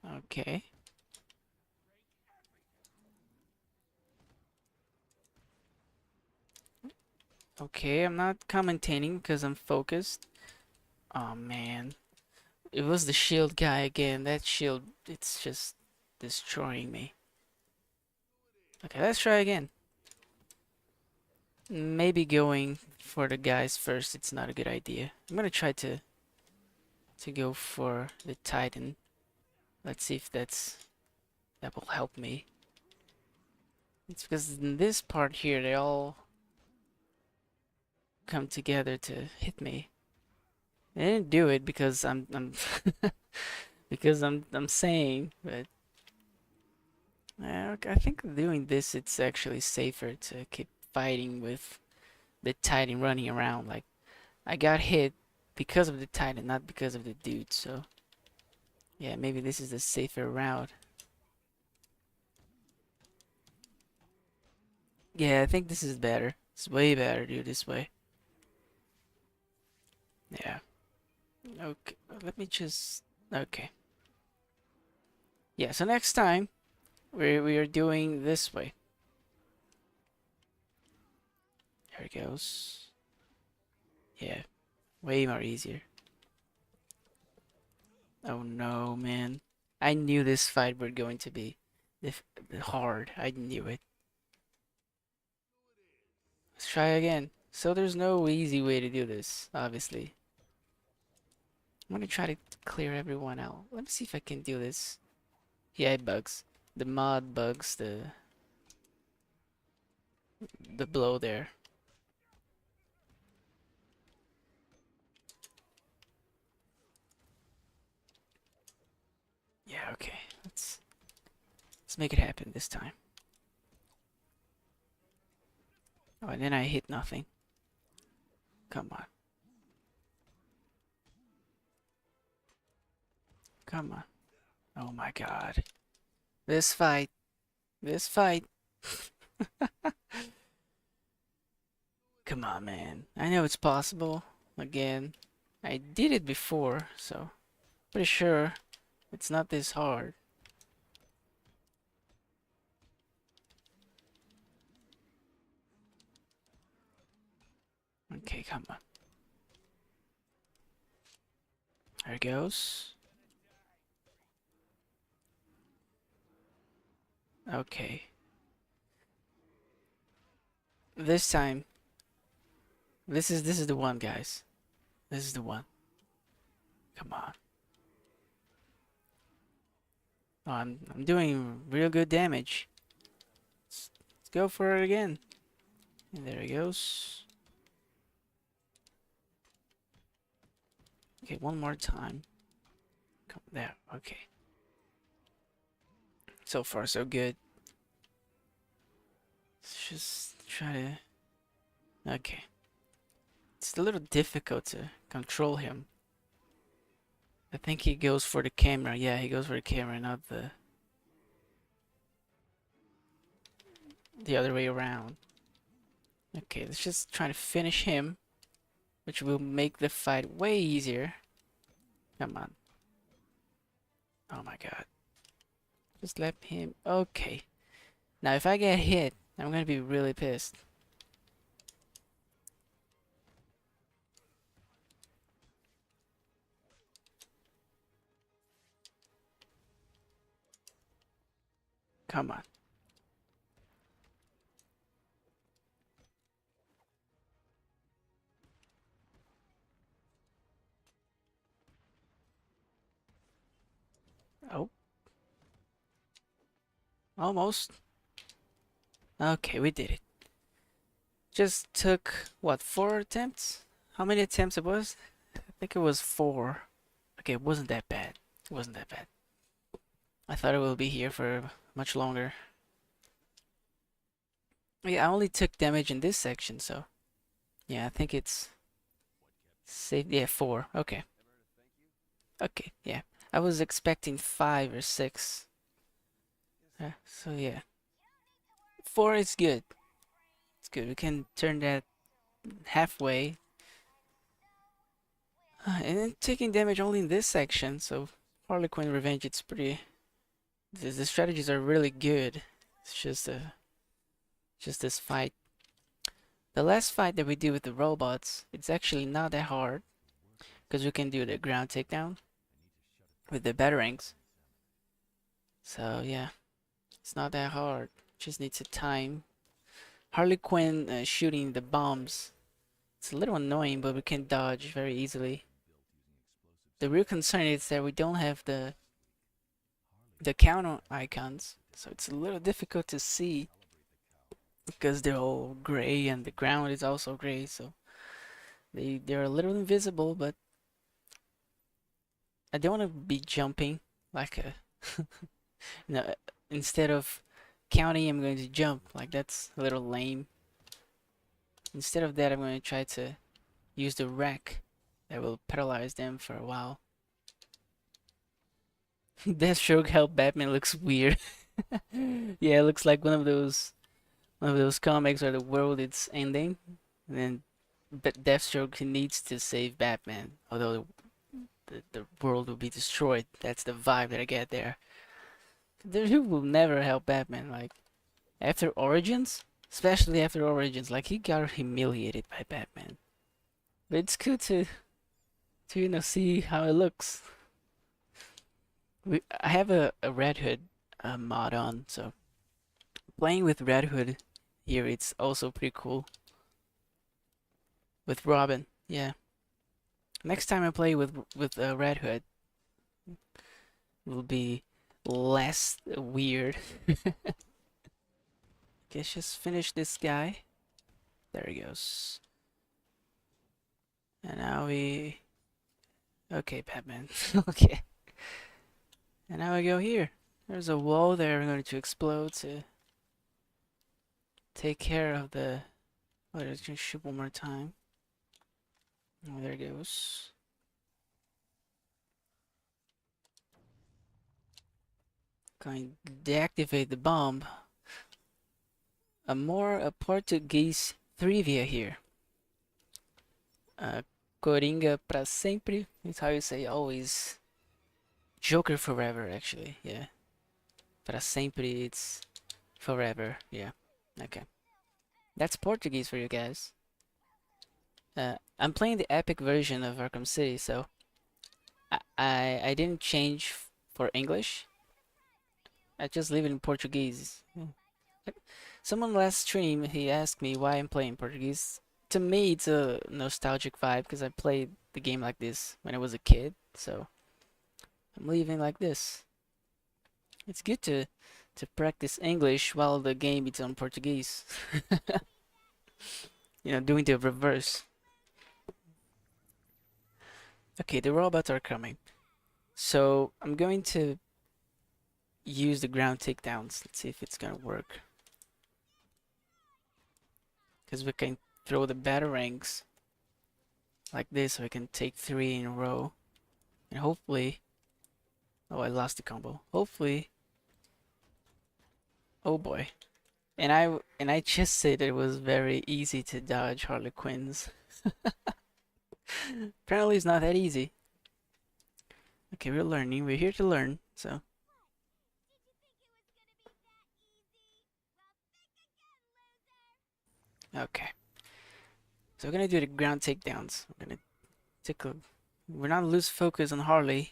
Speaker 1: Okay. Okay, I'm not commentating because I'm focused. Oh man. It was the shield guy again. That shield, it's just destroying me. Okay, let's try again. Maybe going for the guys first, it's not a good idea. I'm gonna try to go for the Titan. Let's see if that will help me. It's because in this part here, they all come together to hit me. I didn't do it because I'm because I'm saying, but I think doing this it's actually safer to keep fighting with the Titan running around. Like I got hit because of the Titan, not because of the dude. So yeah, maybe this is the safer route. Yeah, I think this is better. It's way better, dude, this way. Yeah. Okay, let me just. Okay. Yeah, so next time we are doing this way. There it goes. Yeah, way more easier. Oh no, man. I knew this fight was going to be hard. I knew it. Let's try again. So there's no easy way to do this, obviously. I'm gonna try to clear everyone out. Let me see if I can do this. Yeah, it bugs. The mod bugs the blow there. Yeah, okay. Let's make it happen this time. Oh, and then I hit nothing. Come on. Come on. Oh my god. This fight. This fight. Come on, man. I know it's possible. Again, I did it before, so pretty sure it's not this hard. Okay, come on. There it goes. Okay. This time, this is the one, guys. This is the one. Come on. Oh, I'm doing real good damage. Let's go for it again. And there he goes. Okay, one more time. Come there. Okay. So far, so good. Let's just try to. Okay. It's a little difficult to control him. I think he goes for the camera. Yeah, he goes for the camera, not the other way around. Okay, let's just try to finish him, which will make the fight way easier. Come on. Oh my god. Just let him. Okay. Now, if I get hit, I'm gonna be really pissed. Come on. Oh, almost. Okay, we did it. Just took, what, 4 attempts? How many attempts it was? I think it was 4. Okay, it wasn't that bad. It wasn't that bad. I thought it will be here for much longer. Yeah, I only took damage in this section, so yeah, I think it's safe. Yeah, 4. Okay. Okay, yeah. I was expecting 5 or 6. So yeah. 4 is good. It's good. We can turn that halfway. And then taking damage only in this section, so Harley Quinn Revenge, it's pretty. The strategies are really good. It's just this fight. The last fight that we did with the robots, it's actually not that hard because we can do the ground takedown with the batarangs. So yeah, it's not that hard. Just needs a time. Harley Quinn shooting the bombs. It's a little annoying, but we can dodge very easily. The real concern is that we don't have the counter icons, so it's a little difficult to see because they're all gray and the ground is also gray, so they're a little invisible, but I don't want to be jumping like a no, instead of counting, I'm going to jump. Like that's a little lame. Instead of that, I'm going to try to use the rack that will paralyze them for a while. Deathstroke help Batman looks weird. Yeah, it looks like one of those comics where the world is ending, and then Deathstroke needs to save Batman, although the world will be destroyed. That's the vibe that I get there. He will never help Batman. Like after Origins, especially after Origins, like he got humiliated by Batman. But it's good to see how it looks. I have a Red Hood mod on, so playing with Red Hood here, it's also pretty cool. With Robin, yeah. Next time I play with Red Hood, will be less weird. Okay, let's just finish this guy. There he goes. And now we... Okay, Batman. Okay. And now we go here. There's a wall there we're going to explode to take care of the... Oh, let's just shoot one more time. Oh, there it goes. Going to deactivate the bomb. A Portuguese trivia here. Coringa pra sempre is how you say always. Joker forever, actually. Yeah. Para sempre, it's forever. Yeah. Okay. That's Portuguese for you guys. I'm playing the epic version of Arkham City, so I didn't change for English. I just leave it in Portuguese. Someone last stream, he asked me why I'm playing Portuguese. To me, it's a nostalgic vibe because I played the game like this when I was a kid, so I'm leaving like this. It's good to practice English while the game is on Portuguese. You know, doing the reverse. Okay, the robots are coming. So I'm going to use the ground takedowns. Let's see if it's gonna work. Because we can throw the batarangs like this, so I can take 3 in a row. And hopefully... Oh, I lost the combo. Hopefully... Oh boy. And I just said it was very easy to dodge Harley Quinns. Apparently it's not that easy. Okay, we're learning. We're here to learn, so... Okay. So we're gonna do the ground takedowns. We're not lose focus on Harley.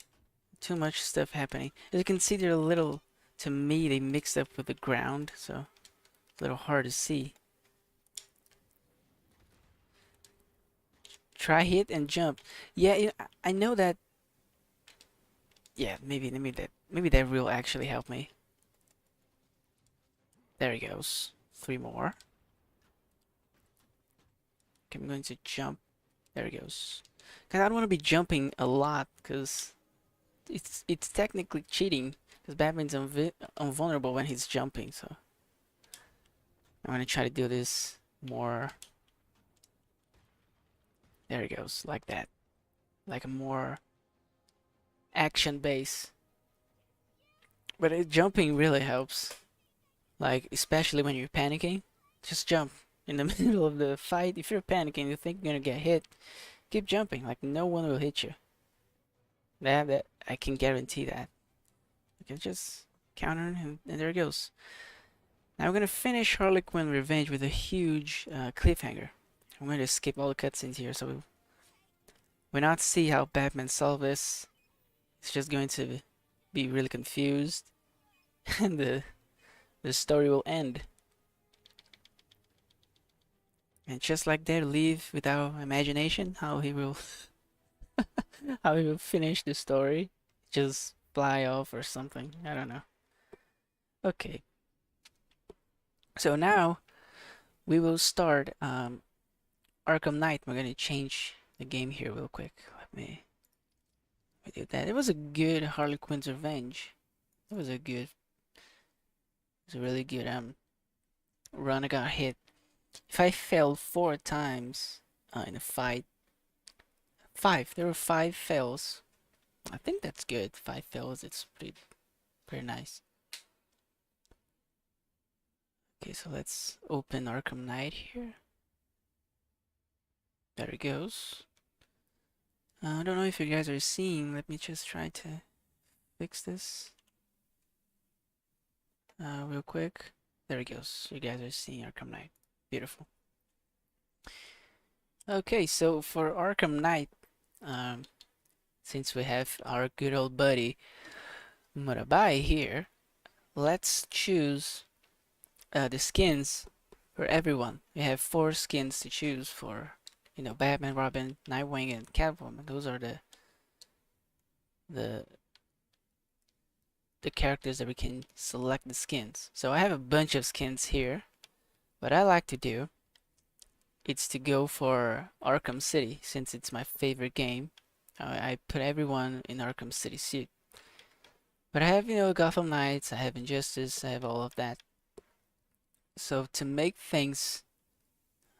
Speaker 1: Too much stuff happening. As you can see, they're a little... To me, they mixed up with the ground, so... It's a little hard to see. Try hit and jump. Yeah, I know that... Yeah, maybe that will actually help me. There he goes. 3 more. Okay, I'm going to jump. There he goes. Because I don't want to be jumping a lot, because it's technically cheating. Because Batman's invulnerable when he's jumping, so... I'm going to try to do this more... There he goes, like that. Like a more action base. But jumping really helps. Like, especially when you're panicking. Just jump in the middle of the fight. If you're panicking, you think you're gonna get hit, keep jumping. Like, no one will hit you. That I can guarantee that. You can just counter and there it goes. Now we're gonna finish Harley Quinn Revenge with a huge cliffhanger. I'm going to skip all the cutscenes here, so we'll not see how Batman solved this. It's just going to be really confused, and the story will end. And just like that, leave without imagination how he will how he will finish the story. Just fly off or something. I don't know. Okay. So now we will start Arkham Knight. We're gonna change the game here real quick. Let me We did that. It was a good Harley Quinn's Revenge. It was a good, it was a really good run. I got hit. If I failed 4 times in a fight, there were 5 fails. I think that's good. 5 fails, it's pretty nice. Okay, so let's open Arkham Knight here. There it goes. I don't know if you guys are seeing. Let me just try to fix this real quick. There it goes. You guys are seeing Arkham Knight. Beautiful. Okay, so for Arkham Knight, since we have our good old buddy Murabai here, let's choose the skins for everyone. We have 4 skins to choose for, you know, Batman, Robin, Nightwing, and Catwoman. Those are the characters that we can select the skins. So I have a bunch of skins here. What I like to do is to go for Arkham City, since it's my favorite game. I put everyone in Arkham City suit. But I have, you know, Gotham Knights, I have Injustice, I have all of that. So to make things,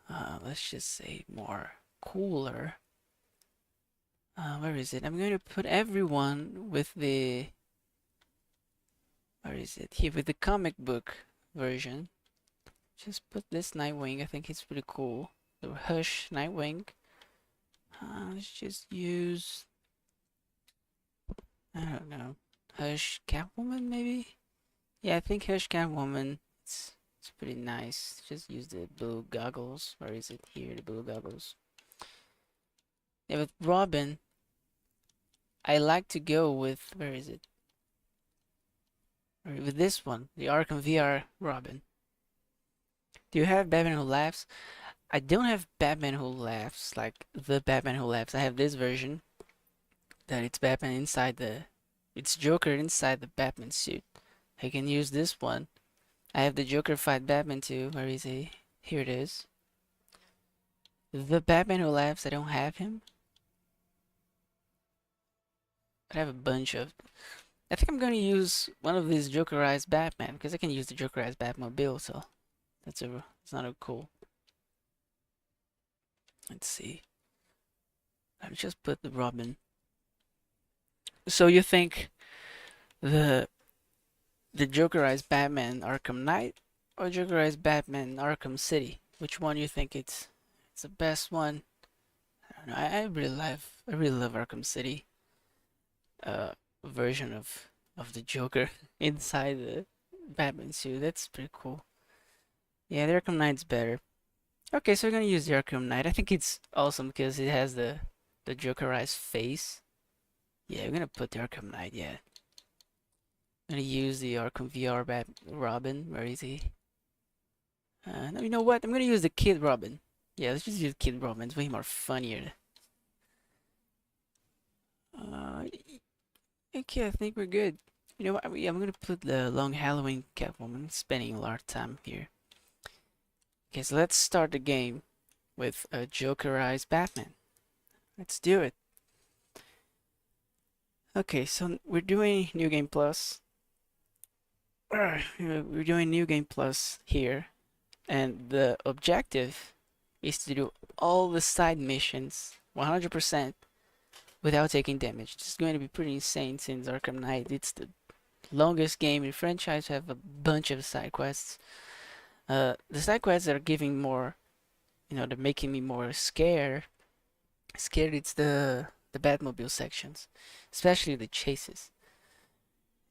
Speaker 1: let's just say more cooler, where is it? I'm going to put everyone with the, where is it? Here, with the comic book version. Just put this Nightwing, I think it's pretty cool. The Hush Nightwing. Let's just use, I don't know, Hush Catwoman maybe? Yeah, I think Hush Catwoman, it's pretty nice. Just use the blue goggles. Where is it? Here, the blue goggles. Yeah, with Robin, I like to go with, where is it? With this one, the Arkham VR Robin. Do you have Batman Who Laughs? I don't have Batman Who Laughs, like the Batman Who Laughs. I have this version that it's Batman inside it's Joker inside the Batman suit. I can use this one. I have the Joker fight Batman too. Where is he? Here it is. The Batman Who Laughs, I don't have him. I have a bunch of. I think I'm going to use one of these Jokerized Batman, because I can use the Jokerized Batmobile, so it's not a cool. Let's see. I'll just put the Robin. So you think the Jokerized Batman Arkham Knight or Jokerized Batman Arkham City? Which one you think it's the best one? I don't know. I really love Arkham City version of the Joker inside the Batman suit. That's pretty cool. Yeah, the Arkham Knight's better. Okay, so we're gonna use the Arkham Knight. I think it's awesome because it has the Jokerized face. Yeah, we're gonna put the Arkham Knight. Yeah, I'm gonna use the Arkham VR Robin. Where is he? No, you know what? I'm gonna use the Kid Robin. Yeah, let's just use Kid Robin. It's way more funnier. Okay, I think we're good. You know what? Yeah, I'm gonna put the Long Halloween Catwoman. Spending a lot of time here. Okay, so let's start the game with a Jokerized Batman. Let's do it. Okay, so we're doing New Game Plus. We're doing New Game Plus here, and the objective is to do all the side missions 100% without taking damage. This is going to be pretty insane since Arkham Knight, it's the longest game in the franchise. Have a bunch of side quests. The side quests are giving more, you know, they're making me more scared. It's the Batmobile sections, especially the chases.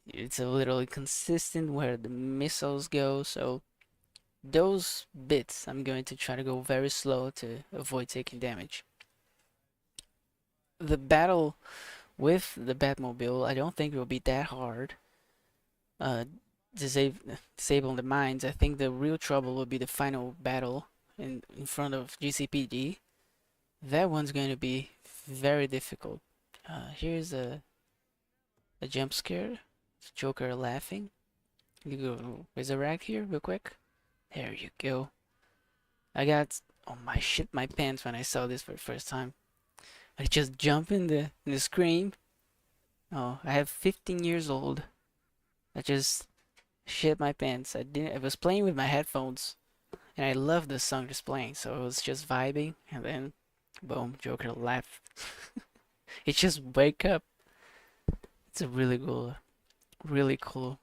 Speaker 1: It's a little inconsistent where the missiles go, so those bits I'm going to try to go very slow to avoid taking damage. The battle with the Batmobile, I don't think it will be that hard. Disabling the mines, I think the real trouble will be the final battle in front of GCPD. That one's going to be very difficult. Here's a jump scare. Joker laughing. You go resurrect here real quick. There you go. I got, oh my shit my pants when I saw this for the first time. I just jump in the screen. Oh, I have 15 years old. I just shit my pants. I was playing with my headphones and I loved the song just playing, so it was just vibing and then boom, Joker left. It just wake up. It's a really cool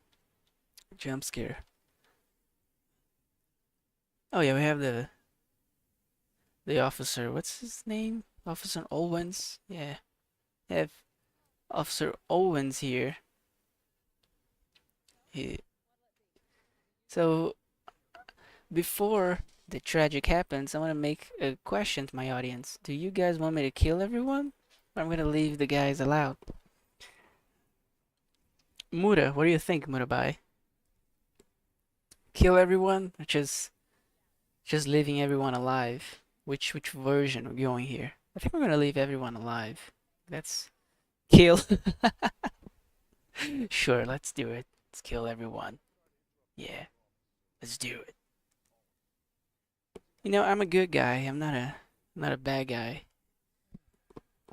Speaker 1: jump scare. Oh yeah, we have the officer. What's his name? Officer Owens. Yeah, we have Officer Owens here. He, so before the tragic happens, I want to make a question to my audience. Do you guys want me to kill everyone? Or I'm gonna leave the guys allowed. Muda, what do you think, Murabai? Kill everyone, or just leaving everyone alive? Which version are we going here? I think we're gonna leave everyone alive. That's kill. Sure, let's do it. Let's kill everyone. Yeah, let's do it. You know, I'm a good guy. I'm not a bad guy.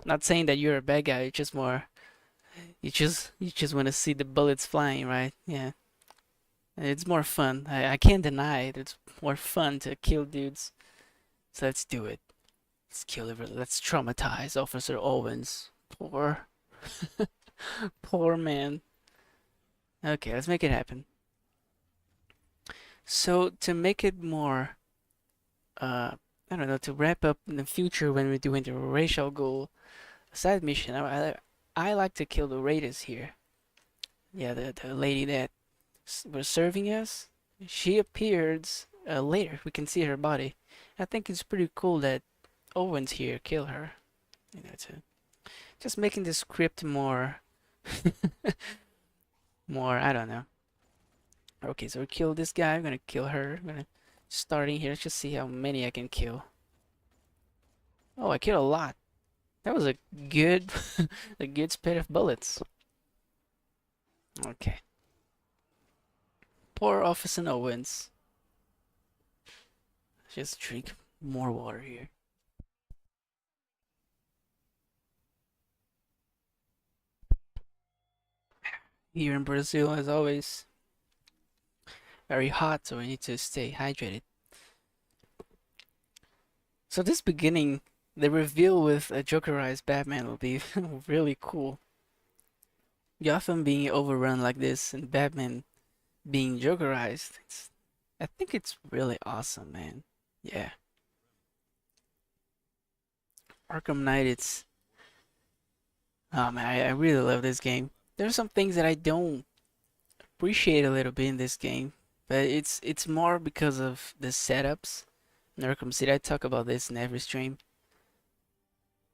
Speaker 1: Not saying that you're a bad guy. It's just more you just want to see the bullets flying, right? Yeah. It's more fun. I can't deny it. It's more fun to kill dudes. So let's do it. Let's kill everyone. Let's traumatize Officer Owens. Poor poor man. Okay, let's make it happen. So to make it more I don't know, to wrap up in the future when we're doing the racial goal side mission, I like to kill the raiders here. Yeah, the lady that was serving us, she appeared later. We can see her body. I think it's pretty cool that Owens here kill her. You know, to just making the script more, more. I don't know. Okay, so we kill this guy. I'm gonna kill her. I'm gonna starting here. Let's just see how many I can kill. Oh, I killed a lot. That was a good, a good spit of bullets. Okay. Poor Officer Owens. Just drink more water here. Here in Brazil, as always, very hot, so we need to stay hydrated. So this beginning, the reveal with a Jokerized Batman will be really cool. Gotham being overrun like this and Batman being Jokerized, I think it's really awesome, man. Yeah. Arkham Knight, oh man, I really love this game. There's some things that I don't appreciate a little bit in this game, but it's more because of the setups in Arkham City. I talk about this in every stream.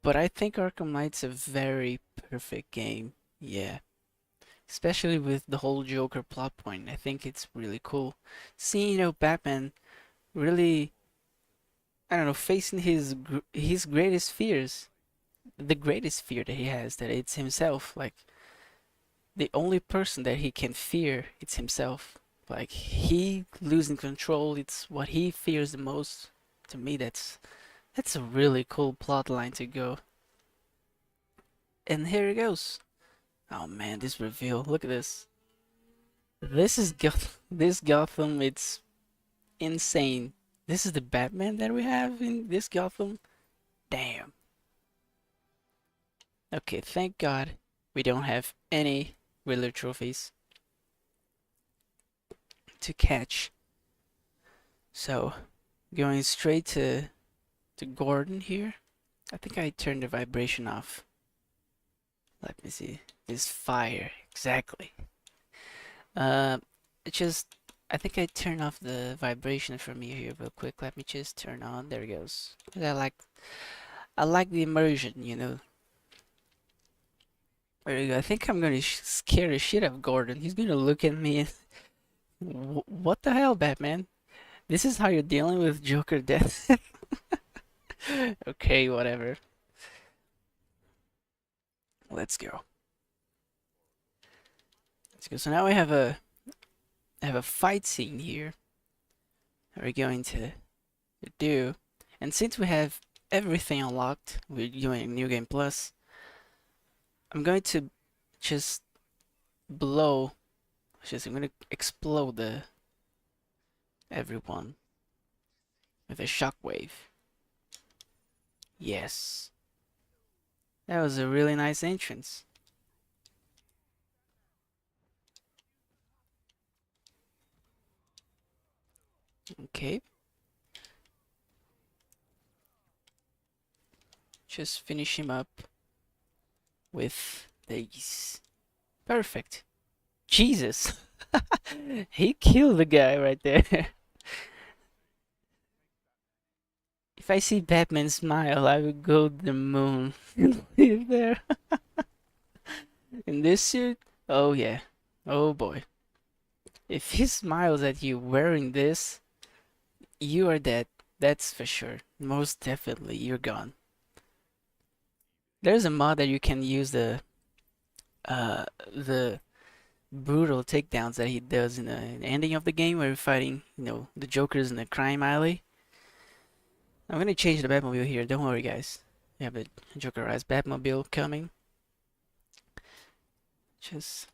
Speaker 1: But I think Arkham Knight's a very perfect game. Yeah. Especially with the whole Joker plot point. I think it's really cool. Seeing, you know, Batman really, I don't know, facing his greatest fears. The greatest fear that he has, that it's himself. Like, the only person that he can fear, it's himself. Like, he losing control, it's what he fears the most. To me, that's a really cool plot line to go. And here it goes. Oh man, this reveal. Look at this. This is this Gotham, it's insane. This is the Batman that we have in this Gotham. Damn. Okay, thank God we don't have any Riddler trophies to catch. So, going straight to Gordon here. I think I turned the vibration off. Let me see. This fire, exactly. It just, I think I turned off the vibration for me here real quick. Let me just turn on. There it goes. I like the immersion, you know. There you go. I think I'm gonna scare the shit out of Gordon. He's gonna look at me and, what the hell, Batman? This is how you're dealing with Joker death? Okay, whatever. Let's go. Let's go. So now we have a fight scene here that we're going to do. And since we have everything unlocked, we're doing New Game Plus, I'm going to just blow. I'm gonna explode everyone with a shockwave. Yes, that was a really nice entrance. Okay, just finish him up with these. Perfect. Jesus, he killed the guy right there. If I see Batman smile, I would go to the moon and live there. In this suit? Oh yeah. Oh boy. If he smiles at you wearing this, you are dead. That's for sure. Most definitely, you're gone. There's a mod that you can use the brutal takedowns that he does in the ending of the game where you're fighting, the Jokers in the crime alley. I'm gonna change the Batmobile here. Don't worry, guys. We have a Jokerized Batmobile coming. Just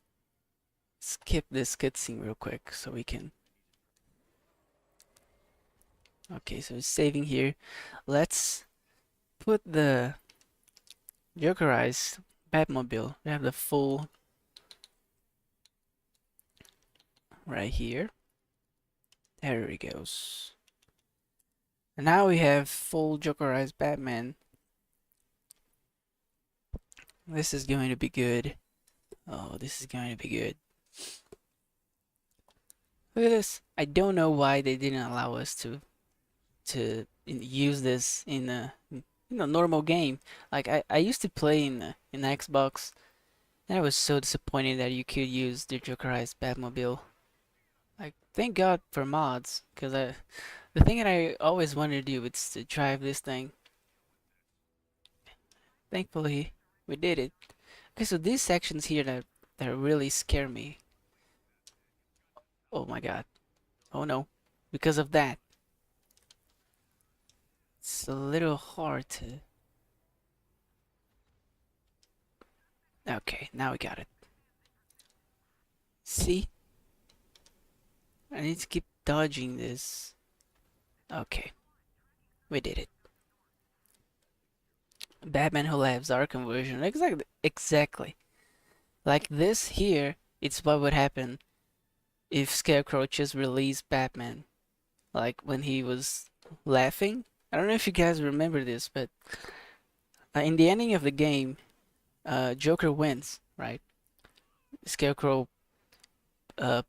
Speaker 1: skip this cutscene real quick so we can. Okay, so it's saving here. Let's put the Jokerized Batmobile. We have the full right here. There he goes. And now we have full Jokerized Batman. This is going to be good. Oh, this is going to be good. Look at this. I don't know why they didn't allow us to use this in a normal game. Like I used to play in Xbox, and I was so disappointed that you could use the Jokerized Batmobile. Like thank God for mods, because the thing that I always wanted to do is to drive this thing. Thankfully, we did it. Okay, so these sections here that really scare me. Oh my God. Oh no. Because of that. It's a little hard to. Okay, now we got it. See? I need to keep dodging this. Okay, we did it. Batman Who Laughs Arkham version. Exactly. Exactly. Like this here, it's what would happen if Scarecrow just released Batman. Like when he was laughing. I don't know if you guys remember this, but in the ending of the game, Joker wins, right? Scarecrow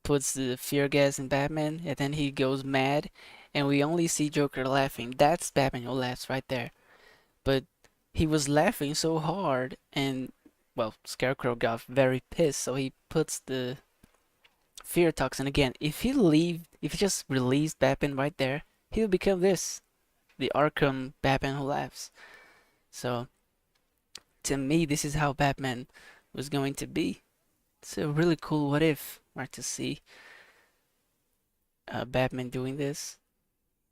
Speaker 1: puts the fear gas in Batman, and then he goes mad, and we only see Joker laughing. That's Batman Who Laughs right there. But he was laughing so hard, and well, Scarecrow got very pissed, so he puts the fear toxin again. If he just released Batman right there, he'll become this, the Arkham Batman Who Laughs. So to me, this is how Batman was going to be. It's a really cool what if, right, to see Batman doing this.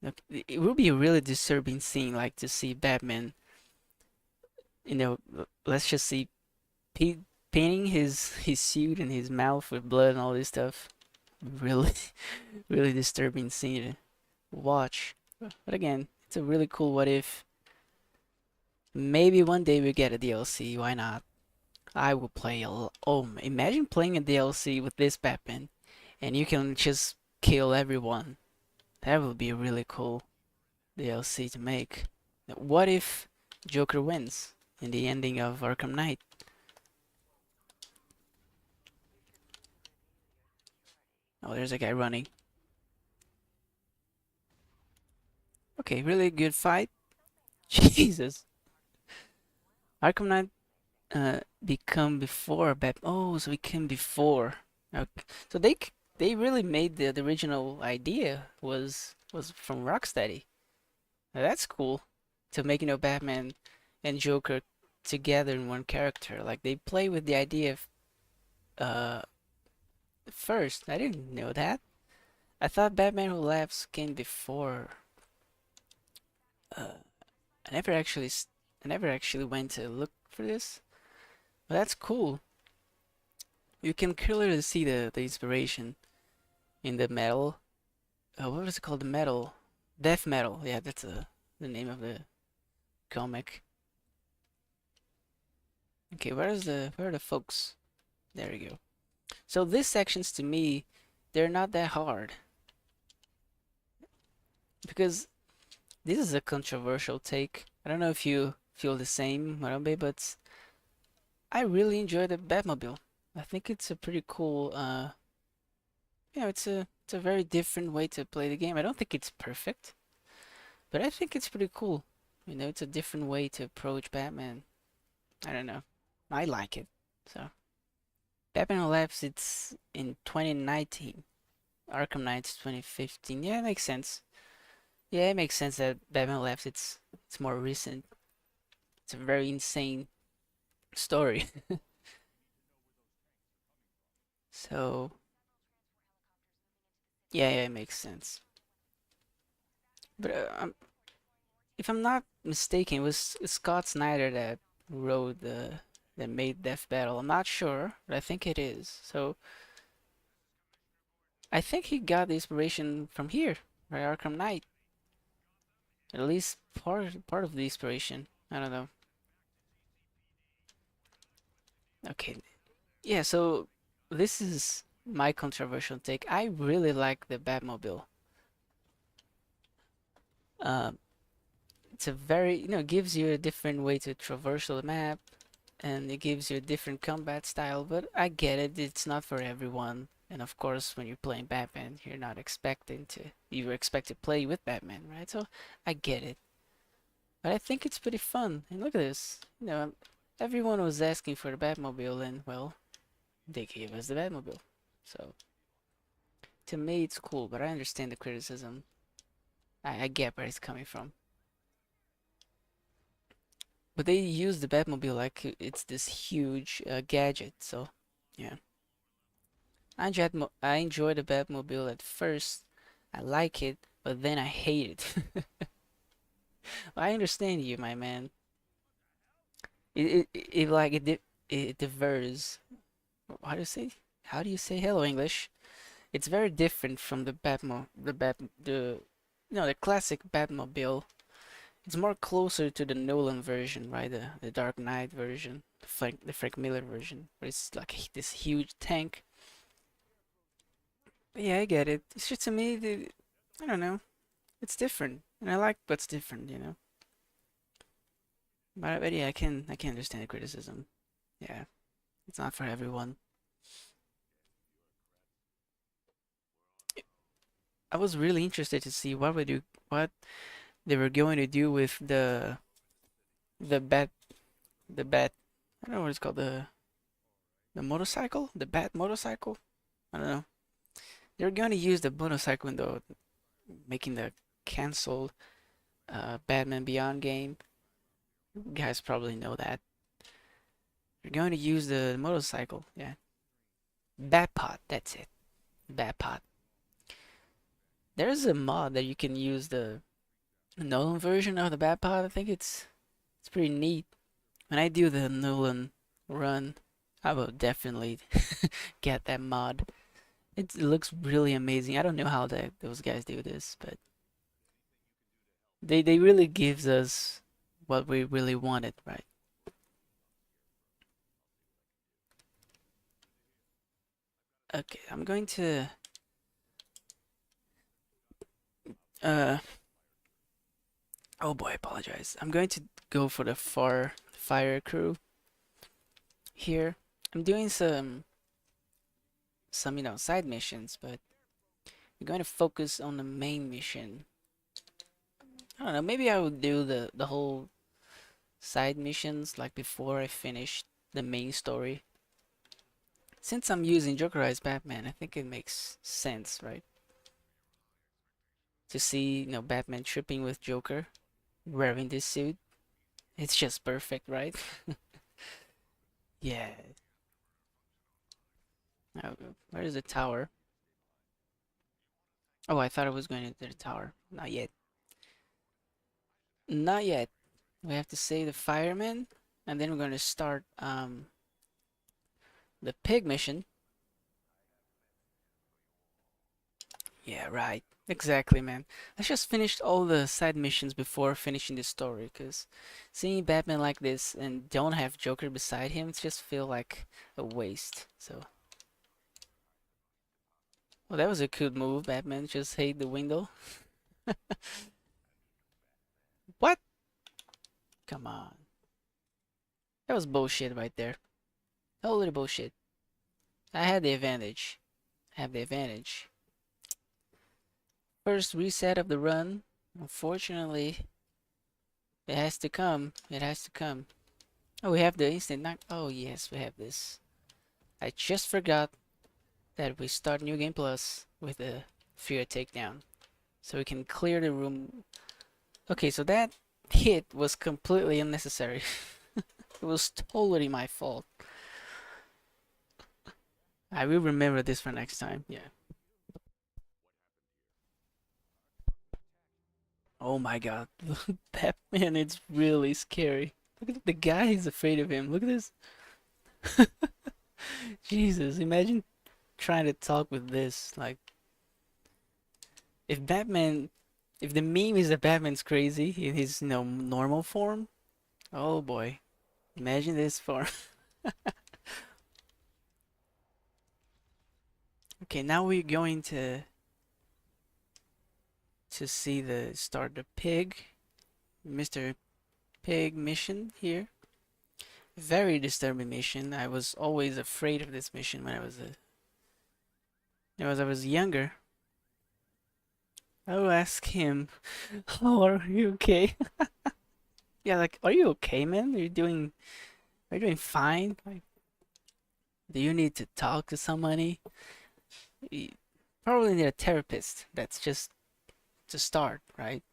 Speaker 1: Look, it would be a really disturbing scene, like to see Batman, let's just see painting his suit and his mouth with blood and all this stuff. Really, really disturbing scene to watch. But again, it's a really cool what if. Maybe one day we get a DLC. Why not? I will play a lot. Oh, imagine playing a DLC with this Batman, and you can just kill everyone. That would be a really cool DLC to make. What if Joker wins in the ending of Arkham Knight? Oh, there's a guy running. Okay, really good fight. Jesus. Arkham Knight become before Bat. Oh, so it came before. Okay. So they really made the original idea was from Rocksteady. Now that's cool to make Batman and Joker together in one character. Like they play with the idea of uh first. I didn't know that. I thought Batman Who Laughs came before. Uh, I never actually I never actually went to look for this. But that's cool. You can clearly see the inspiration in the metal. What was it called? The metal, death metal. Yeah, that's the name of the comic. Okay, where are the folks? There you go. So these sections to me, they're not that hard because this is a controversial take. I don't know if you feel the same, Marabe, but I really enjoy the Batmobile. I think it's a pretty cool, it's a very different way to play the game. I don't think it's perfect, but I think it's pretty cool. It's a different way to approach Batman. I don't know. I like it. So, Batman Labs, it's in 2019. Arkham Knight's 2015. Yeah, it makes sense. Yeah, it makes sense that Batman Labs, it's more recent. It's a very insane story. So, yeah, it makes sense. But if I'm not mistaken, it was Scott Snyder that wrote that made Death Battle. I'm not sure, but I think it is. So I think he got the inspiration from here, by Arkham Knight. At least part of the inspiration. I don't know. Okay, yeah. So this is my controversial take. I really like the Batmobile. Um, it's a very, gives you a different way to traverse the map, and it gives you a different combat style, but I get it, it's not for everyone. And of course, when you're playing Batman, you expect to play with Batman, right? So I get it. But I think it's pretty fun. And look at this. Everyone was asking for the Batmobile, and well, they gave us the Batmobile. So to me, it's cool, but I understand the criticism. I get where it's coming from. But they use the Batmobile like it's this huge gadget, so yeah. I enjoy the Batmobile at first. I like it, but then I hate it. I understand you, my man. It like it differs. How do you say? How do you say hello English? It's very different from the classic Batmobile. It's more closer to the Nolan version, right? The Dark Knight version, the Frank Miller version, where it's like this huge tank. But yeah, I get it. It's just to me, I don't know. It's different, and I like what's different. But yeah, I can understand the criticism. Yeah, it's not for everyone. I was really interested to see what they were going to do with the bat the bat. I don't know what it's called, the motorcycle, the bat motorcycle. I don't know. They're going to use the motorcycle in making the canceled Batman Beyond game. You guys probably know that. They're going to use the motorcycle. Yeah, Batpod. That's it. Batpod. There's a mod that you can use the Nolan version of the Batpod. I think it's pretty neat. When I do the Nolan run, I will definitely get that mod. It looks really amazing. I don't know how those guys do this, but they really gives us what we really wanted, right? Okay, I'm going to uh oh boy, I apologize. I'm going to go for the fire crew here. I'm doing some side missions, but we're going to focus on the main mission. I don't know, maybe I would do the whole side missions like before I finish the main story. Since I'm using Jokerized Batman, I think it makes sense, right? To see, Batman tripping with Joker wearing this suit. It's just perfect, right? Yeah. Where is the tower? Oh, I thought I was going into the tower. Not yet. Not yet. We have to say the fireman, and then we're going to start the pig mission. Yeah, right. Exactly, man. I just finished all the side missions before finishing the story, because seeing Batman like this and don't have Joker beside him, it just feel like a waste. So, well, that was a good move, Batman. Just hate the window. What? Come on. That was bullshit right there. Totally bullshit. I had the advantage. I have the advantage. First reset of the run. Unfortunately, it has to come. It has to come. Oh, we have the instant knock. Oh, yes, we have this. I just forgot that we start New Game Plus with a Fear takedown. So we can clear the room. Okay, so that hit was completely unnecessary. It was totally my fault. I will remember this for next time. Yeah. Oh my god. Batman, it's really scary. Look at the guy, he's afraid of him. Look at this. Jesus, imagine trying to talk with this. Like, if Batman, if the meme is that Batman's crazy in his, normal form, oh boy. Imagine this form. Okay, now we're going to see the start the pig, Mr. Pig mission here. Very disturbing mission. I was always afraid of this mission when I was younger. I would ask him, "Oh, are you okay?" Yeah, like, are you okay, man? Are you doing fine? Like, do you need to talk to somebody? You probably need a therapist. That's just to start, right?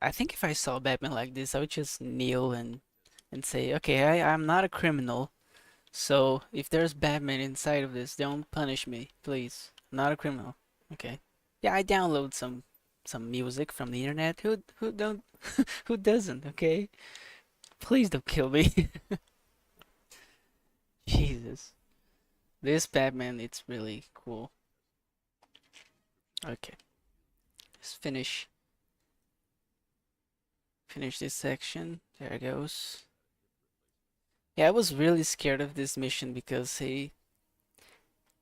Speaker 1: I think if I saw Batman like this, I would just kneel and say, okay, I'm not a criminal, so if there's Batman inside of this, don't punish me, please. I'm not a criminal. Okay. Yeah, I download some music from the internet. Who don't who doesn't, okay? Please don't kill me. Jesus. This Batman, it's really cool. Okay. Let's finish this section. There it goes. Yeah, I was really scared of this mission because he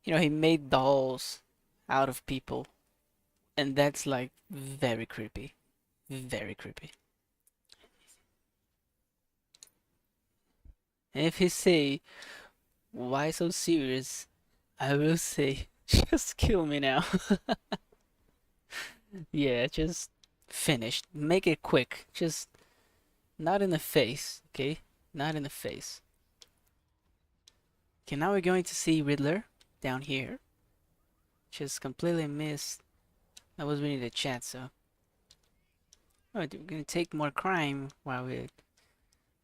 Speaker 1: made dolls out of people, and that's like very creepy. Very creepy. And if he say, why so serious? I will say, just kill me now. Yeah, just finish. Make it quick. Just not in the face, okay? Not in the face. Okay, now we're going to see Riddler down here. Just completely missed. I was reading the chat, so. Oh, we're gonna take more crime while we're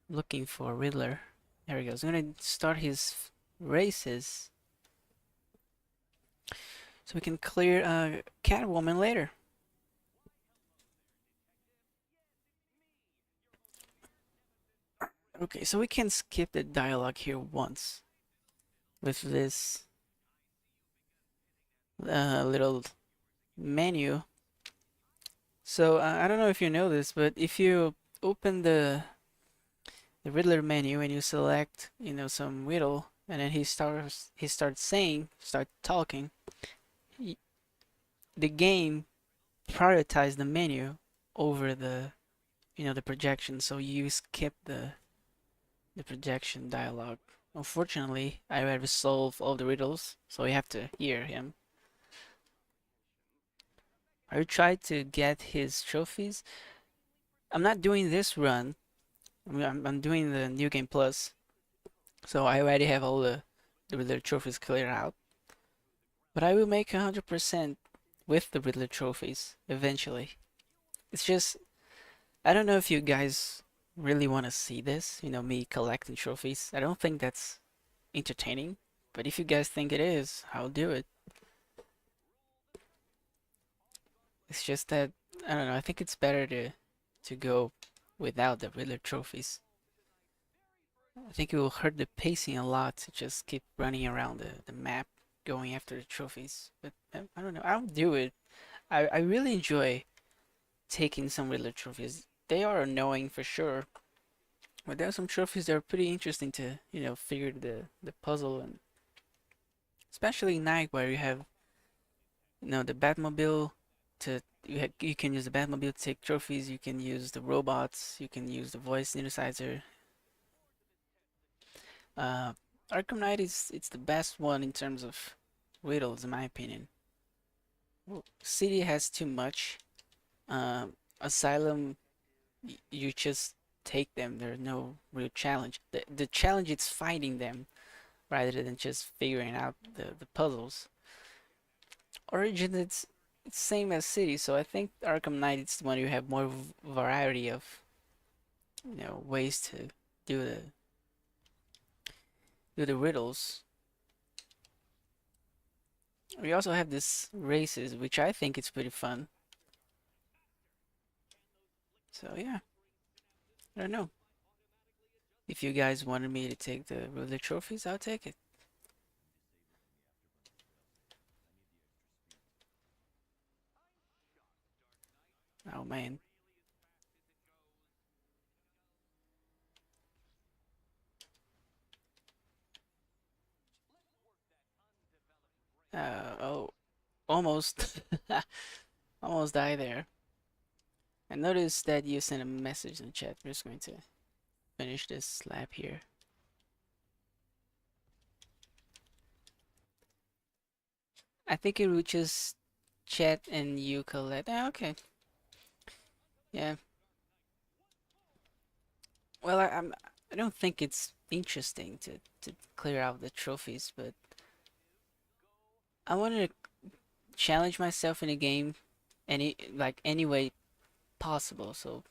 Speaker 1: looking for Riddler. There he goes. I'm gonna start his races so we can clear Catwoman later. Okay, so we can skip the dialogue here once with this little menu. So I don't know if you know this, but if you open the Riddler menu and you select, some riddle, and then he starts talking, the game prioritizes the menu over the projection, so you skip the projection dialogue. Unfortunately, I had to solve all the riddles, so you have to hear him. I tried to get his trophies. I'm not doing this run. I'm doing the New Game Plus, so I already have all the Riddler trophies cleared out. But I will make 100% with the Riddler trophies eventually. It's just, I don't know if you guys really want to see this, me collecting trophies. I don't think that's entertaining, but if you guys think it is, I'll do it. It's just that, I don't know, I think it's better to go without the Riddler trophies. I think it will hurt the pacing a lot to just keep running around the map going after the trophies. But I don't know. I'll do it. I really enjoy taking some Riddler trophies. They are annoying for sure, but there are some trophies that are pretty interesting to, figure the puzzle, and especially Night where you have, the Batmobile to you can use the Batmobile to take trophies, you can use the robots, you can use the voice synthesizer. Uh, Arkham Knight is it's the best one in terms of riddles, in my opinion. City has too much. Asylum, you just take them. There's no real challenge. The challenge is fighting them rather than just figuring out the puzzles. Origin, it's same as City, so I think Arkham Knight is the one you have more variety of ways to do the riddles. We also have this races, which I think it's pretty fun. So yeah, I don't know. If you guys wanted me to take the Riddler trophies, I'll take it. Oh man. Oh, almost. Almost died there. I noticed that you sent a message in the chat. We're just going to finish this lap here. I think it would just chat and you collect. Ah, okay. Yeah. Well, I don't think it's interesting to clear out the trophies, but I wanted to challenge myself in a game any way possible. So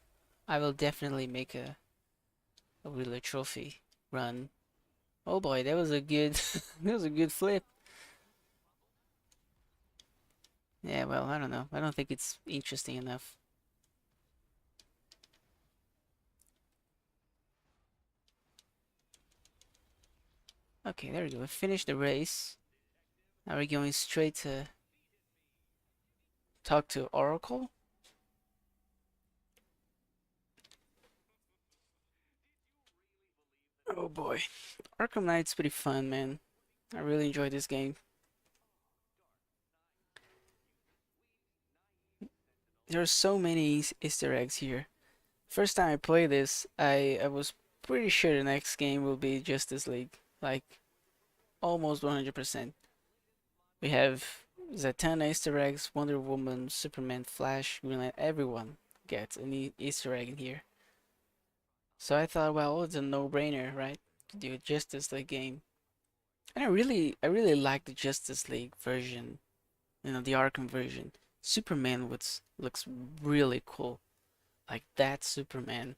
Speaker 1: I will definitely make a Wheeler trophy run. Oh boy, that was a good that was a good flip. Yeah, well, I don't know. I don't think it's interesting enough. Okay, there we go. We finished the race. Now we're going straight to talk to Oracle. Oh boy. Arkham Knight's pretty fun, man. I really enjoy this game. There are so many Easter eggs here. First time I played this, I was pretty sure the next game will be Justice League. Like, almost 100%. We have Zatanna Easter eggs, Wonder Woman, Superman, Flash, Green Lantern, everyone gets an Easter egg in here. So I thought, well, it's a no-brainer, right? To do a Justice League game. And I really like the Justice League version, the Arkham version. Superman looks really cool. Like that Superman.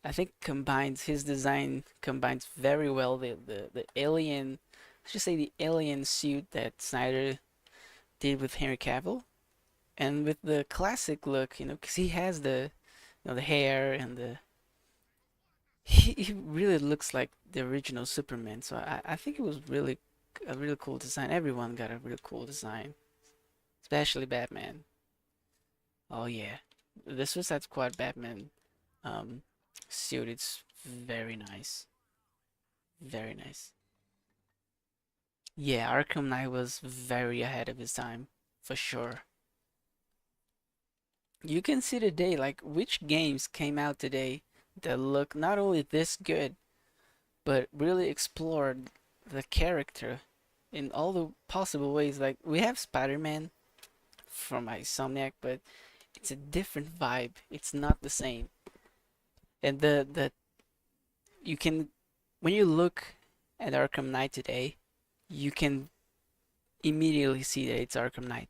Speaker 1: I think combines his design combines very well the alien, let's just say the alien suit that Snyder did with Henry Cavill, and with the classic look, because he has the hair and he really looks like the original Superman. So I think it was really a really cool design. Everyone got a really cool design, especially Batman. Oh yeah, the Suicide Squad Batman um suit. It's very nice, very nice. Yeah, Arkham Knight was very ahead of his time, for sure. You can see today, like, which games came out today that look not only this good, but really explored the character in all the possible ways. Like, we have Spider-Man from Insomniac, but it's a different vibe. It's not the same. And the you can when you look at Arkham Knight today, you can immediately see that it's Arkham Knight.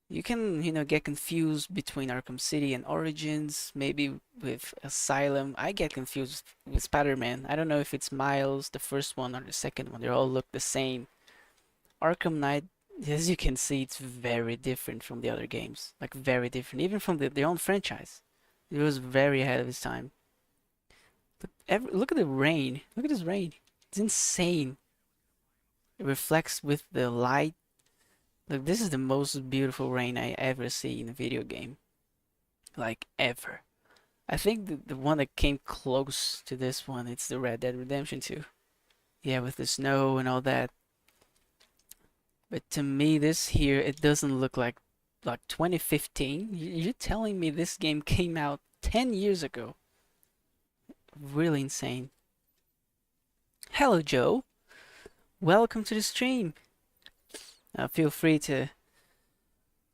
Speaker 1: You can, get confused between Arkham City and Origins, maybe with Asylum. I get confused with Spider-Man. I don't know if it's Miles, the first one, or the second one. They all look the same. Arkham Knight, as you can see, it's very different from the other games. Like, very different. Even from their own franchise. It was very ahead of its time. Look at the rain. Look at this rain. It's insane. It reflects with the light. Look, this is the most beautiful rain I ever see in a video game. Like ever. I think the one that came close to this one, it's the Red Dead Redemption 2. Yeah, with the snow and all that. But to me, this here, it doesn't look like 2015. You're telling me this game came out 10 years ago. Really insane. Hello, Joe. Welcome to the stream. Feel free to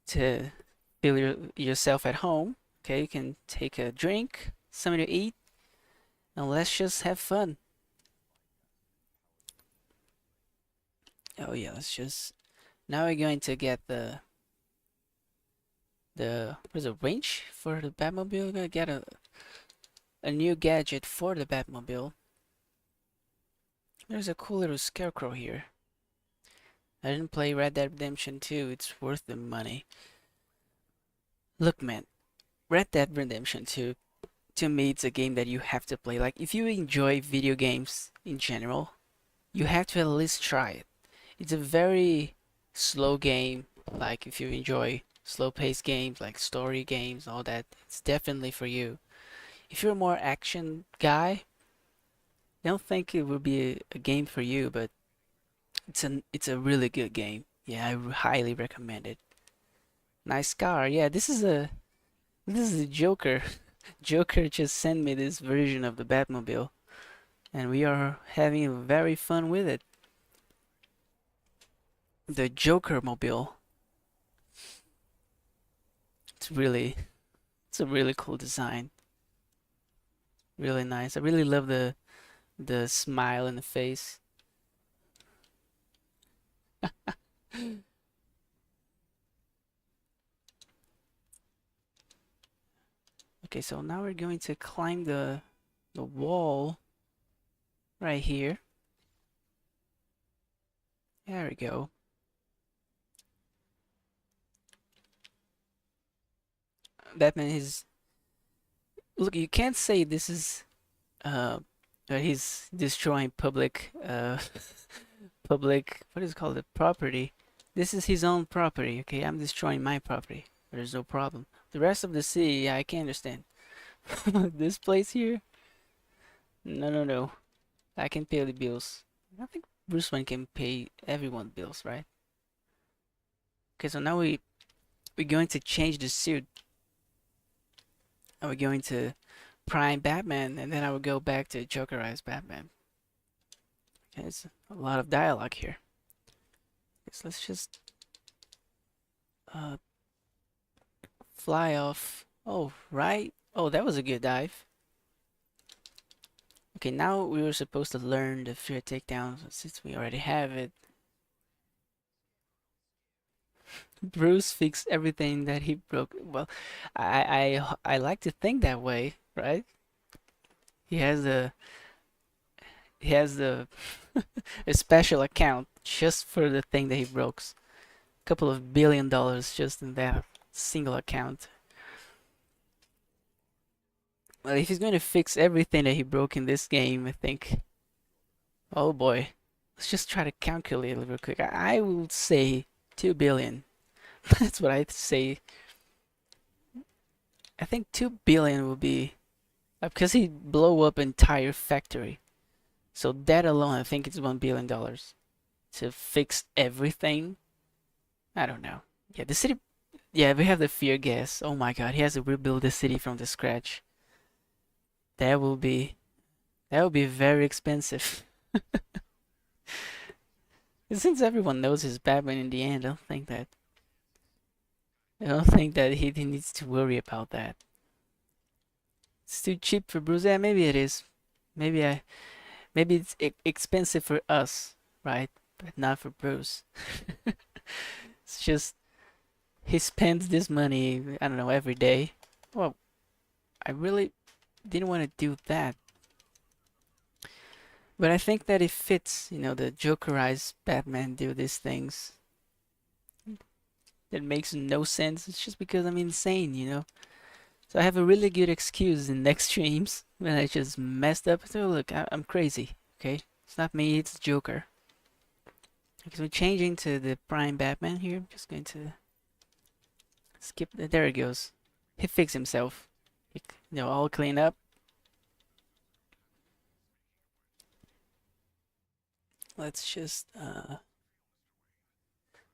Speaker 1: feel yourself at home. Okay, you can take a drink, something to eat, and let's just have fun. Oh yeah, let's just. Now we're going to get the what is it, winch for the Batmobile. We're gonna get a new gadget for the Batmobile. There's a cool little scarecrow here. I didn't play Red Dead Redemption 2. It's worth the money. Look, man, Red Dead Redemption 2, to me, it's a game that you have to play. Like, if you enjoy video games in general, you have to at least try it. It's a very slow game. Like, if you enjoy slow-paced games, like story games, all that, it's definitely for you. If you're a more action guy, I don't think it would be a game for you, but it's a really good game. Yeah, I highly recommend it. Nice car. Yeah, this is the Joker. Joker just sent me this version of the Batmobile, and we are having very fun with it. The Joker mobile. It's a really cool design. Really nice. I really love the smile in the face. Okay, so now we're going to climb the wall right here. There we go. Batman is. Look, you can't say this is that he's destroying public public, what is it called, the property. This is his own property. Okay, I'm destroying my property. There's no problem. The rest of the city, yeah, I can understand. This place here, no, I can pay the bills. I think Bruce Wayne can pay everyone's bills, right? Okay, so now we're going to change the suit. And we're going to prime Batman, and then I will go back to Jokerized Batman. Okay, it's a lot of dialogue here. So let's just fly off. Oh, right. Oh, that was a good dive. Okay, now we were supposed to learn the fear takedown since we already have it. Bruce fixed everything that he broke. Well, I like to think that way, right? He has a a special account just for the thing that he broke. A couple of $1 billion just in that single account. Well, if he's going to fix everything that he broke in this game, I think, oh boy, let's just try to calculate it real quick. I will say 2 billion. That's what I'd say. I think 2 billion will be because he blew up entire factory. So that alone, I think it's $1 billion to fix everything. I don't know. Yeah, the city. Yeah, we have the fear gas. Oh my God, he has to rebuild the city from the scratch. That will be very expensive. Since everyone knows he's Batman in the end, I don't think that he needs to worry about that. It's too cheap for Bruce. Yeah, maybe it is. Maybe it's expensive for us, right? But not for Bruce. It's just he spends this money, I don't know, every day. Well, I really didn't want to do that. But I think that it fits, the Jokerized Batman do these things. It makes no sense. It's just because I'm insane. So I have a really good excuse in next streams when I just messed up. So look, I'm crazy. Okay, it's not me. It's Joker. Because we're changing to the Prime Batman here. I'm just going to skip. There it goes. He fixed himself. All cleaned up. Let's just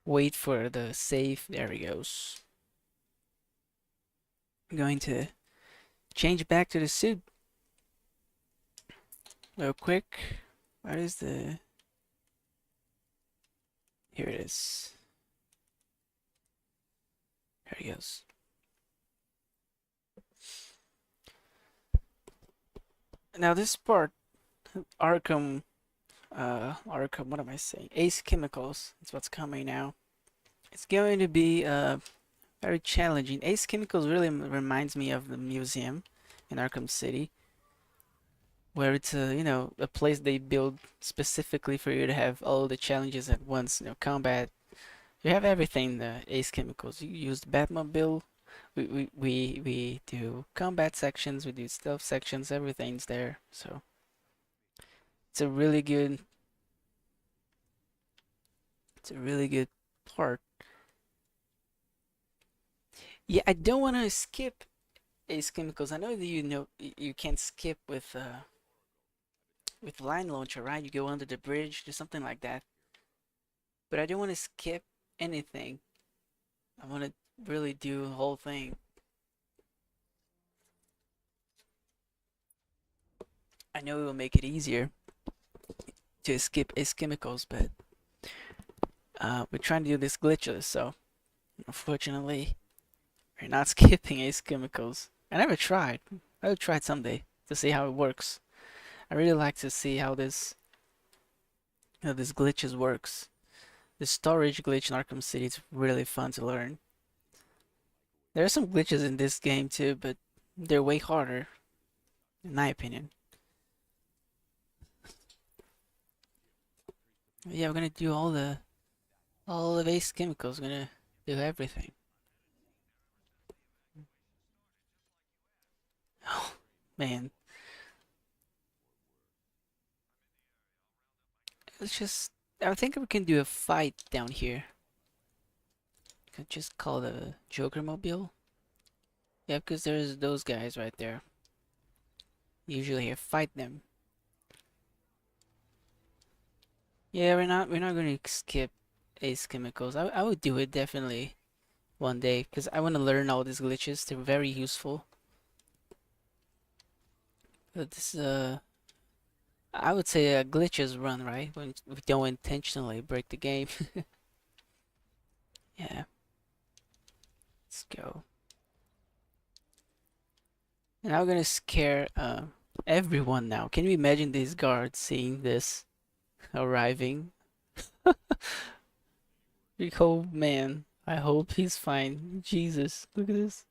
Speaker 1: wait for the save. There he goes. I'm going to change back to the suit real quick. What is the... Here it is. There he goes. Now this part, Arkham, what am I saying? Ace Chemicals. That's what's coming now. It's going to be very challenging. Ace Chemicals really reminds me of the museum in Arkham City, where it's a place they build specifically for you to have all the challenges at once. Combat. You have everything. The Ace Chemicals. You use the Batmobile. We do combat sections. We do stealth sections. Everything's there. So it's a really good. It's a really good part. Yeah, I don't want to skip Ace Chemicals. I know that you can't skip with line launcher, right? You go under the bridge, do something like that. But I don't want to skip anything. I want to really do the whole thing. I know it will make it easier to skip Ace Chemicals, but we're trying to do this glitchless, so unfortunately we're not skipping Ace Chemicals. I never tried. I will try it someday to see how it works. I really like to see how this this glitches works. The storage glitch in Arkham City is really fun to learn. There are some glitches in this game too, but they're way harder, in my opinion. Yeah, we're gonna do all of Ace Chemicals. We're gonna do everything. Oh man, let's just. I think we can do a fight down here. Could just call the Joker Mobile. Yeah, because there's those guys right there. Usually here, fight them. Yeah, we're not gonna skip Ace Chemicals. I would do it definitely one day because I want to learn all these glitches. They're very useful. But this I would say a glitches run, right? When we don't intentionally break the game. Yeah. Let's go. And I'm gonna scare everyone now. Can you imagine these guards seeing this arriving? Oh man, I hope he's fine. Jesus, look at this.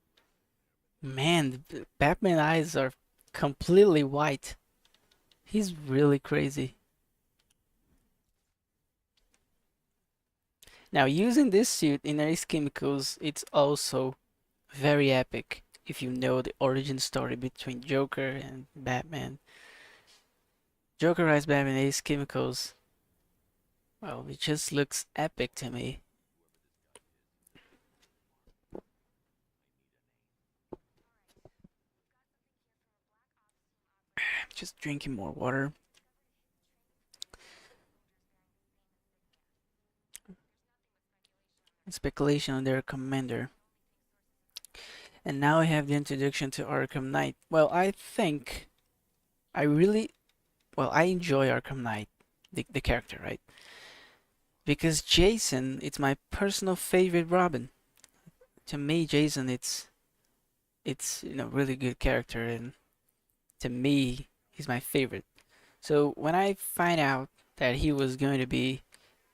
Speaker 1: Man, the Batman eyes are completely white. He's really crazy. Now, using this suit in Ace Chemicals, it's also very epic if you know the origin story between Joker and Batman. Joker Rise Batman Ace Chemicals. Well, it just looks epic to me. Just drinking more water. Speculation on their commander. And now we have the introduction to Arkham Knight. Well, I think I really, I enjoy Arkham Knight, the character, right? Because Jason, it's my personal favorite Robin. To me, Jason, it's really good character, and to me, he's my favorite. So when I find out that he was going to be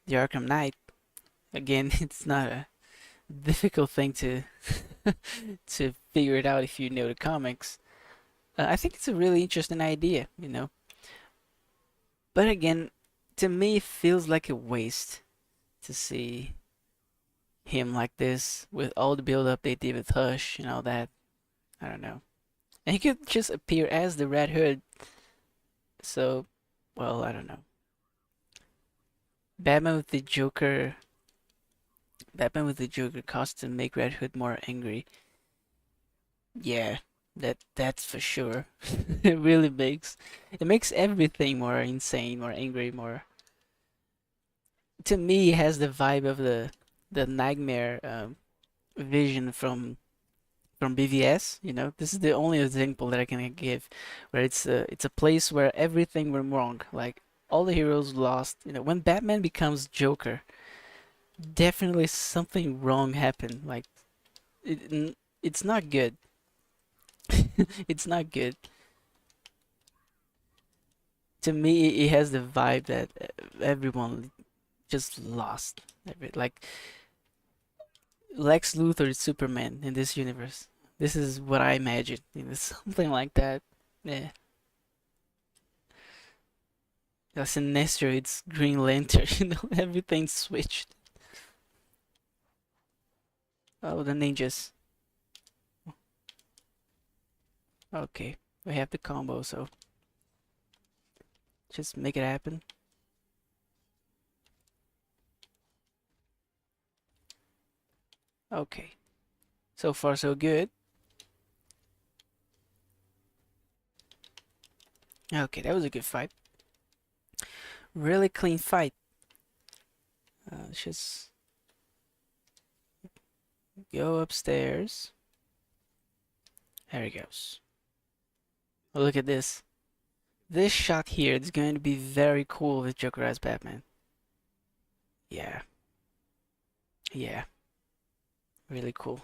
Speaker 1: the Arkham Knight, again, it's not a difficult thing to to figure it out if you know the comics. I think it's a really interesting idea, But again, to me, it feels like a waste to see him like this with all the build up they did with Hush and all that. I don't know. And he could just appear as the Red Hood. So, well, I don't know. Batman with the Joker. Batman with the Joker costume make Red Hood more angry. Yeah, that's for sure. It really makes everything more insane, more angry, more. To me, it has the vibe of the nightmare vision from BVS. You know, this is the only example that I can give, where it's a place where everything went wrong. Like all the heroes lost. You know, when Batman becomes Joker, definitely something wrong happened. Like it's not good. It's not good. To me, it has the vibe that everyone just lost. Like Lex Luthor is Superman in this universe. This is what I imagine. You know, something like that. Yeah. Sinestro, it's Green Lantern. You know, everything switched. Oh, the ninjas. Okay, we have the combo, so just make it happen. Okay, so far so good. Okay, that was a good fight. Really clean fight. Let's just go upstairs. There he goes. Oh, look at this. This shot here is going to be very cool with Joker as Batman. Yeah. Yeah. Really cool.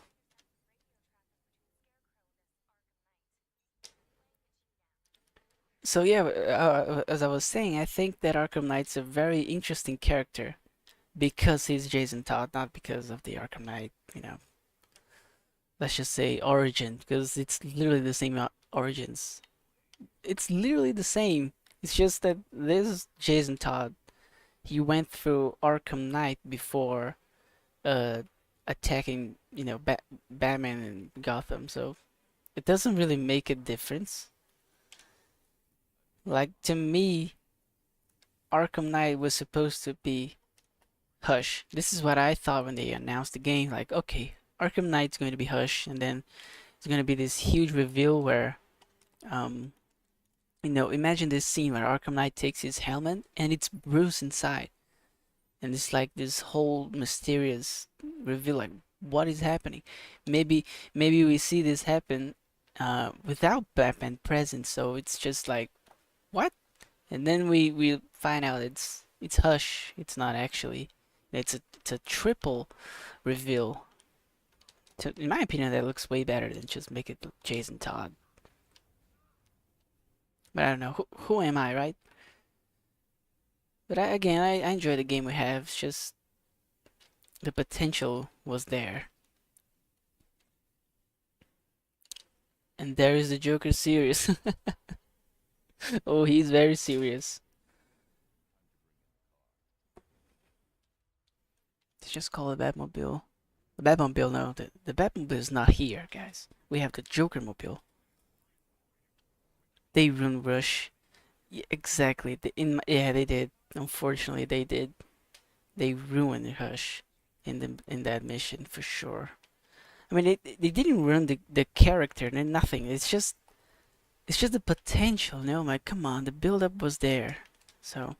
Speaker 1: So yeah, as I was saying, I think that Arkham Knight's a very interesting character because he's Jason Todd, not because of the Arkham Knight, you know, let's just say origin, because it's literally the same origins. It's literally the same. It's just that this Jason Todd, he went through Arkham Knight before uh attacking, you know, Batman and Gotham, so it doesn't really make a difference. Like to me, Arkham Knight was supposed to be Hush. This is what I thought when they announced the game. Like, okay, Arkham Knight's going to be Hush, and then it's going to be this huge reveal where, um, you know, imagine this scene where Arkham Knight takes his helmet and it's Bruce inside, and it's like this whole mysterious reveal. Like, what is happening? Maybe we see this happen without Batman present, so it's just like, what? And then we find out it's Hush. It's not actually. It's a triple reveal. In my opinion, that looks way better than just make it Jason Todd. But I don't know. Who am I, right? But again, I enjoy the game we have. It's just the potential was there. And there is the Joker serious. Oh, he's very serious. Let's just call it Batmobile. The Batmobile, no, the Batmobile is not here, guys. We have the Joker mobile. They ruined Rush. Yeah, exactly. Yeah, they did. Unfortunately, they did. They ruined Hush in that mission for sure. I mean, they didn't ruin the character. Nothing. It's just the potential. No, like come on, the build up was there. So,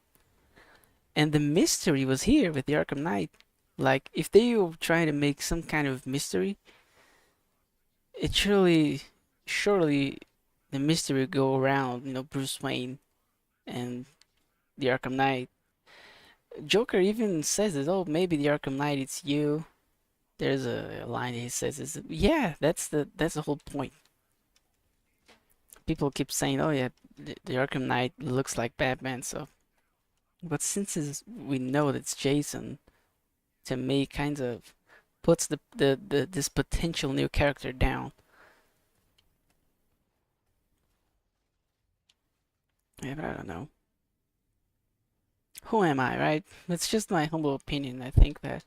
Speaker 1: and the mystery was here with the Arkham Knight. Like if they were trying to make some kind of mystery, it surely the mystery would go around. You know, Bruce Wayne and the Arkham Knight. Joker even says it. Oh, maybe the Arkham Knight, it's you. There's a line he says is yeah, that's the whole point. People keep saying, oh yeah, the Arkham Knight looks like Batman, so but since we know that it's Jason, to me kind of puts the this potential new character down. Yeah, but I don't know. Who am I, right? It's just my humble opinion. I think that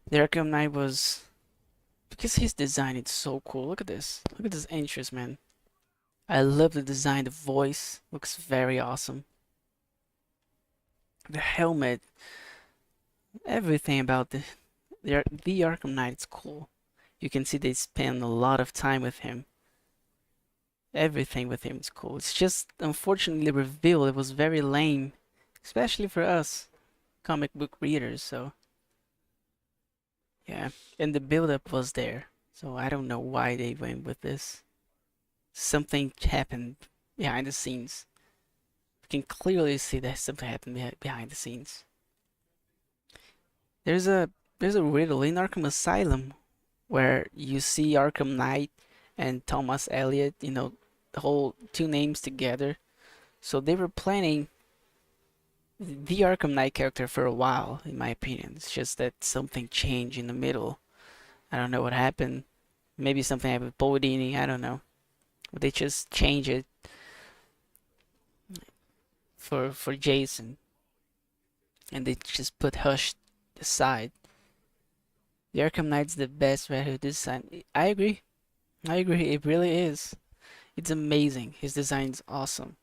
Speaker 1: the Arkham Knight was Because his design is so cool. Look at this. Look at this entrance, man. I love the design. The voice looks very awesome. The helmet, everything about the Arkham Knight is cool. You can see they spend a lot of time with him. Everything with him is cool. It's just unfortunately revealed it was very lame, especially for us comic book readers. So yeah, and the build-up was there. So I don't know why they went with this. Something happened behind the scenes. You can clearly see that something happened behind the scenes. There's a riddle in Arkham Asylum where you see Arkham Knight and Thomas Elliot, you know, the whole two names together. So they were planning the Arkham Knight character for a while, in my opinion. It's just that something changed in the middle. I don't know what happened. Maybe something happened with Paul Dini, I don't know. But they just changed it for Jason. And they just put Hush aside. The Arkham Knight's the best Red Hood design. I agree. I agree. It really is. It's amazing. His design's awesome.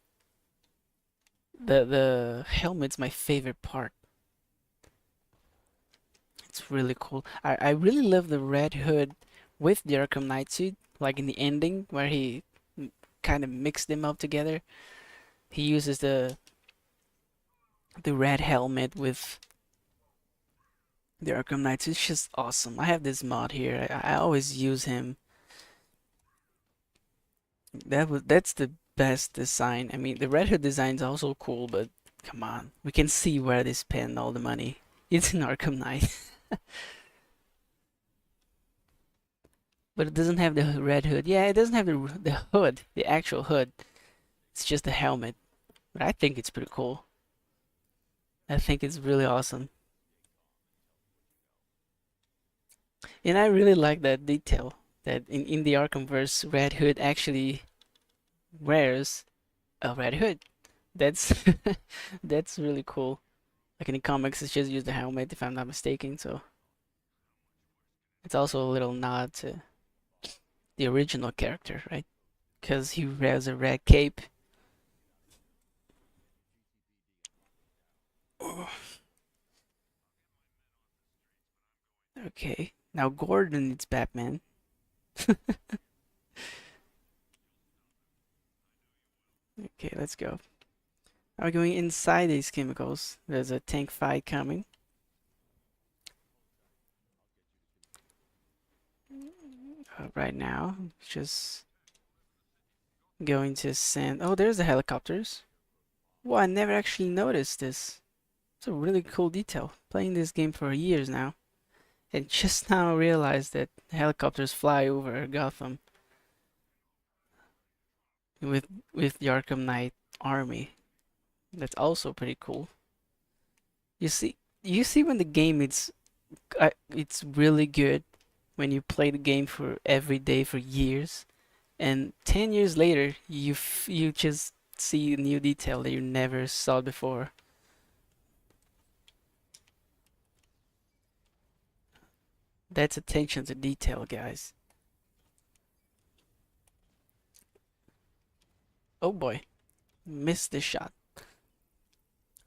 Speaker 1: The helmet's my favorite part. It's really cool. I really love the Red Hood with the Arkham Knight suit, like in the ending where he kind of mixed them up together. He uses the red helmet with the Arkham Knight. It's just awesome. I have this mod here. I always use him. That's the best design. I mean, the Red Hood design is also cool, but come on, we can see where they spend all the money. It's in Arkham Knight. But it doesn't have the red hood. Yeah, it doesn't have the hood, the actual hood. It's just the helmet. But I think it's pretty cool. I think it's really awesome. And I really like that detail that in the Arkhamverse, Red Hood actually wears a red hood. That's that's really cool. Like in the comics, it's just use the helmet if I'm not mistaken. So it's also a little nod to the original character, right? Because he wears a red cape. Okay, now Gordon needs Batman. Okay, let's go. Are we going inside these chemicals? There's a tank fight coming. Right now, just going to send. Oh, there's the helicopters. Wow, I never actually noticed this. It's a really cool detail. Playing this game for years now, and just now realized that helicopters fly over Gotham with the Arkham Knight army. That's also pretty cool. You see when the game it's really good when you play the game for every day for years, and 10 years later you just see a new detail that you never saw before. That's attention to detail, guys. Oh boy, missed the shot.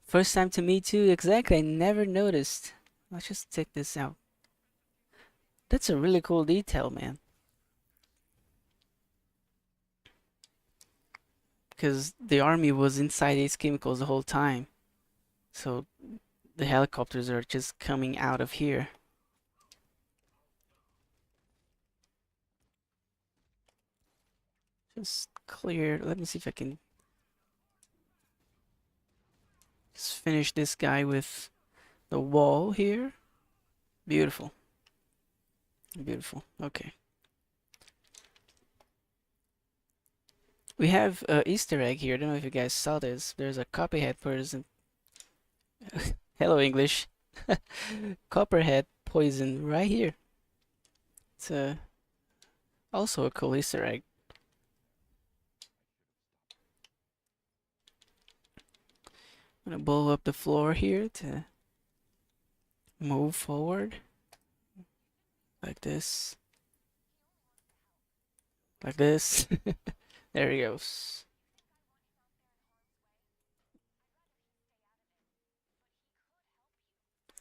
Speaker 1: First time to me too, exactly. I never noticed. Let's just check this out. That's a really cool detail, man. Because the army was inside these chemicals the whole time. So the helicopters are just coming out of here. Just clear. Let me see if I can just finish this guy with the wall here. Beautiful. Beautiful. Okay. We have a Easter egg here. I don't know if you guys saw this. There's a copyhead person. Hello, English. Copperhead poison right here. It's also a cool Easter egg. I'm gonna blow up the floor here to move forward like this. like this. There he goes.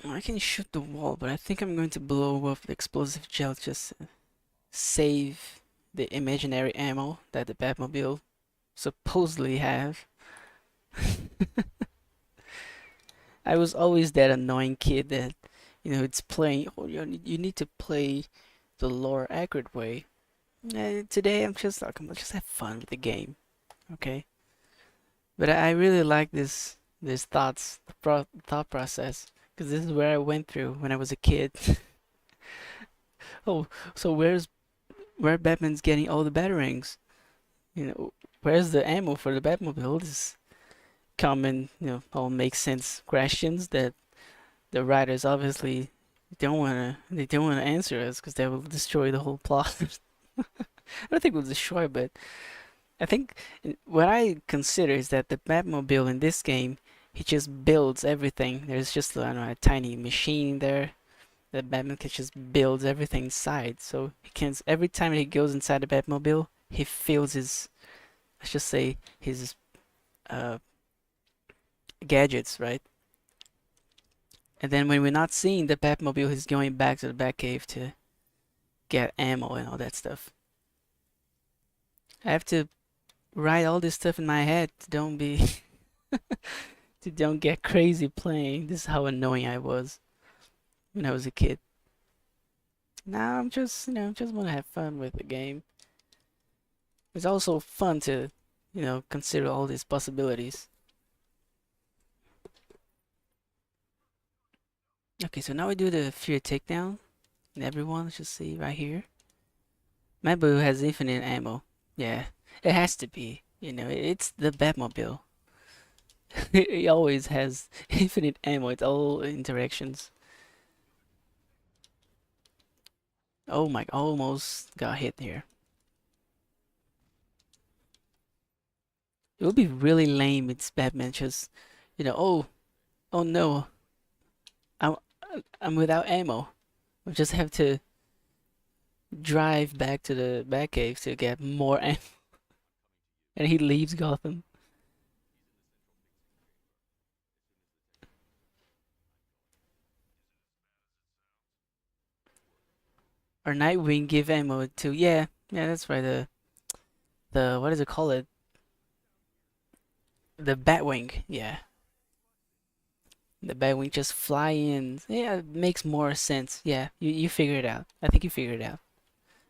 Speaker 1: I can shoot the wall, but I think I'm going to blow up the explosive gel just to save the imaginary ammo that the Batmobile supposedly have. I was always that annoying kid that, it's playing. Oh, you need to play the lore accurate way. Today I'm just like, I'm just have fun with the game, okay? But I really like this thought process because this is where I went through when I was a kid. Oh, so where Batman's getting all the batarangs? Where's the ammo for the Batmobile? This common, all makes sense questions that the writers obviously don't wanna answer us because they will destroy the whole plot. I don't think we'll destroy, but I think what I consider is that the Batmobile in this game, he just builds everything. There's just, I don't know, a tiny machine there that Batman can just build everything inside. So he can, every time he goes inside the Batmobile, he feels his, let's just say, his uh, gadgets, right? And then when we're not seeing the Batmobile, he's going back to the Batcave to get ammo and all that stuff. I have to write all this stuff in my head to don't be to don't get crazy playing. This is how annoying I was when I was a kid. Now I'm just, just want to have fun with the game. It's also fun to, consider all these possibilities. Okay, so now we do the fear takedown. And everyone should see right here. My boo has infinite ammo. Yeah, it has to be. It's the Batmobile. It always has infinite ammo. It's all interactions. Oh my, almost got hit here. It would be really lame. It's Batman just, oh no, I'm I'm without ammo. I just have to drive back to the Batcave to get more ammo, and he leaves Gotham. Or Nightwing give ammo to, yeah, that's right. The what does it call it? The Batwing, yeah. The Batwing just fly in. Yeah, it makes more sense. Yeah, you figure it out. I think you figured it out.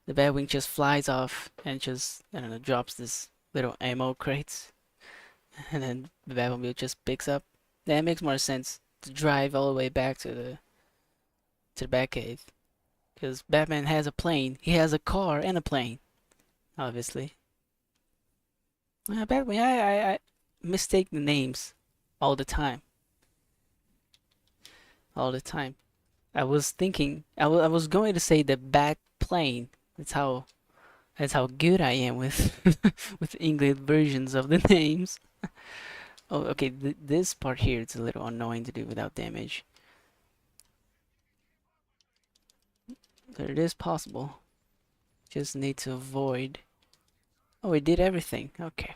Speaker 1: The Batwing just flies off and just, I don't know, drops this little ammo crates, and then the Batmobile just picks up. That makes more sense to drive all the way back to the Batcave, because Batman has a plane. He has a car and a plane, obviously. Batman, I mistake the names all the time. All the time. I was thinking, I was going to say the Bat plane. That's how good I am with with English versions of the names. Oh, okay. This part here it's a little annoying to do without damage. But it is possible. Just need to avoid. Oh, we did everything. Okay.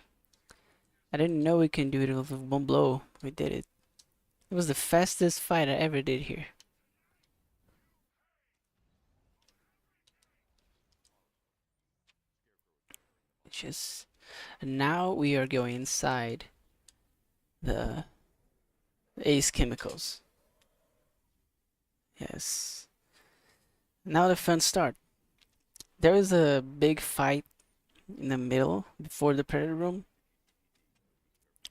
Speaker 1: I didn't know we can do it with one blow. We did it. It was the fastest fight I ever did here. Just now we are going inside the Ace Chemicals. Yes. Now the fun start. There is a big fight in the middle before the Predator Room.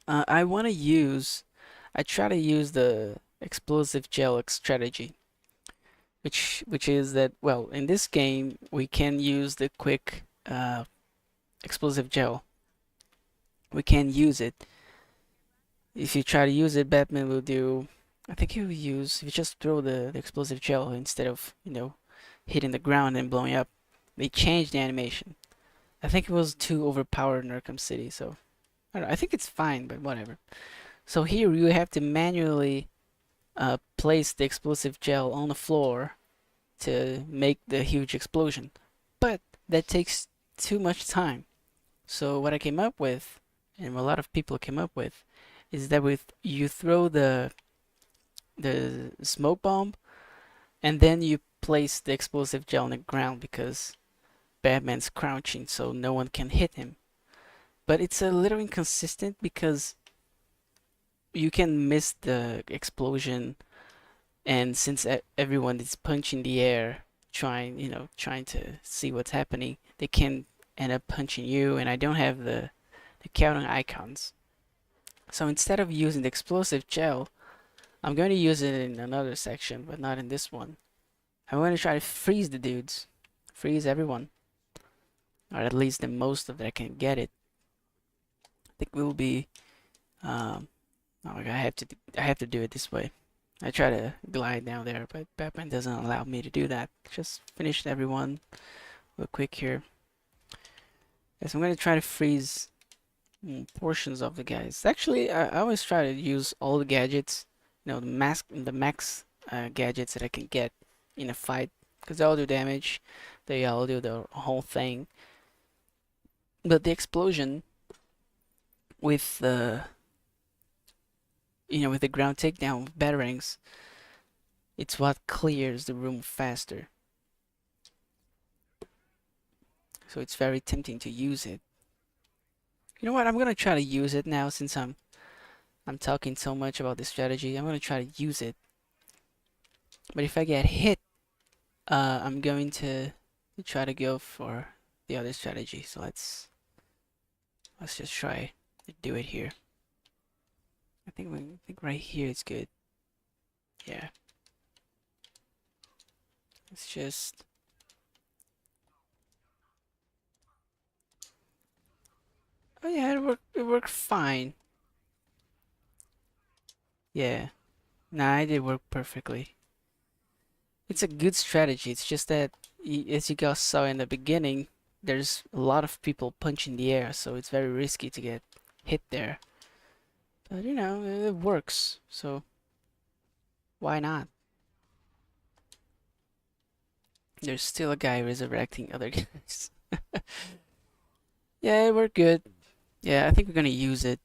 Speaker 1: I want to use. I try to use the explosive gel strategy, which is that, well, in this game we can use the quick explosive gel. We can use it. If you try to use it, Batman will do. I think he will use. If you just throw the explosive gel instead of hitting the ground and blowing up. They changed the animation. I think it was too overpowered in Arkham City, so I don't know. I think it's fine, but whatever. So here you have to manually place the explosive gel on the floor to make the huge explosion. But that takes too much time. So what I came up with, and a lot of people came up with, is that with you throw the smoke bomb, and then you place the explosive gel on the ground because Batman's crouching, so no one can hit him. But it's a little inconsistent because you can miss the explosion, and since everyone is punching the air, trying to see what's happening, they can end up punching you, and I don't have the counting icons. So instead of using the explosive gel, I'm going to use it in another section, but not in this one. I'm going to try to freeze the dudes, freeze everyone, or at least the most of that I can get it. I think we'll be. Oh, I have to do it this way. I try to glide down there, but Batman doesn't allow me to do that. Just finished everyone real quick here. Yes, I'm gonna try to freeze portions of the guys. Actually, I always try to use all the gadgets, the max gadgets that I can get in a fight, because they all do damage. They all do the whole thing. But the explosion with the with the ground takedown with batarangs, it's what clears the room faster. So it's very tempting to use it. You know what? I'm gonna try to use it now since I'm talking so much about this strategy. I'm gonna try to use it. But if I get hit, I'm going to try to go for the other strategy. So let's just try to do it here. I think right here is good. Yeah. It's just. Oh yeah, it worked fine. Yeah. Nah, it did work perfectly. It's a good strategy. It's just that, as you guys saw in the beginning, there's a lot of people punching the air, so it's very risky to get hit there. But it works, so why not? There's still a guy resurrecting other guys. Yeah, it worked good. Yeah, I think we're gonna use it.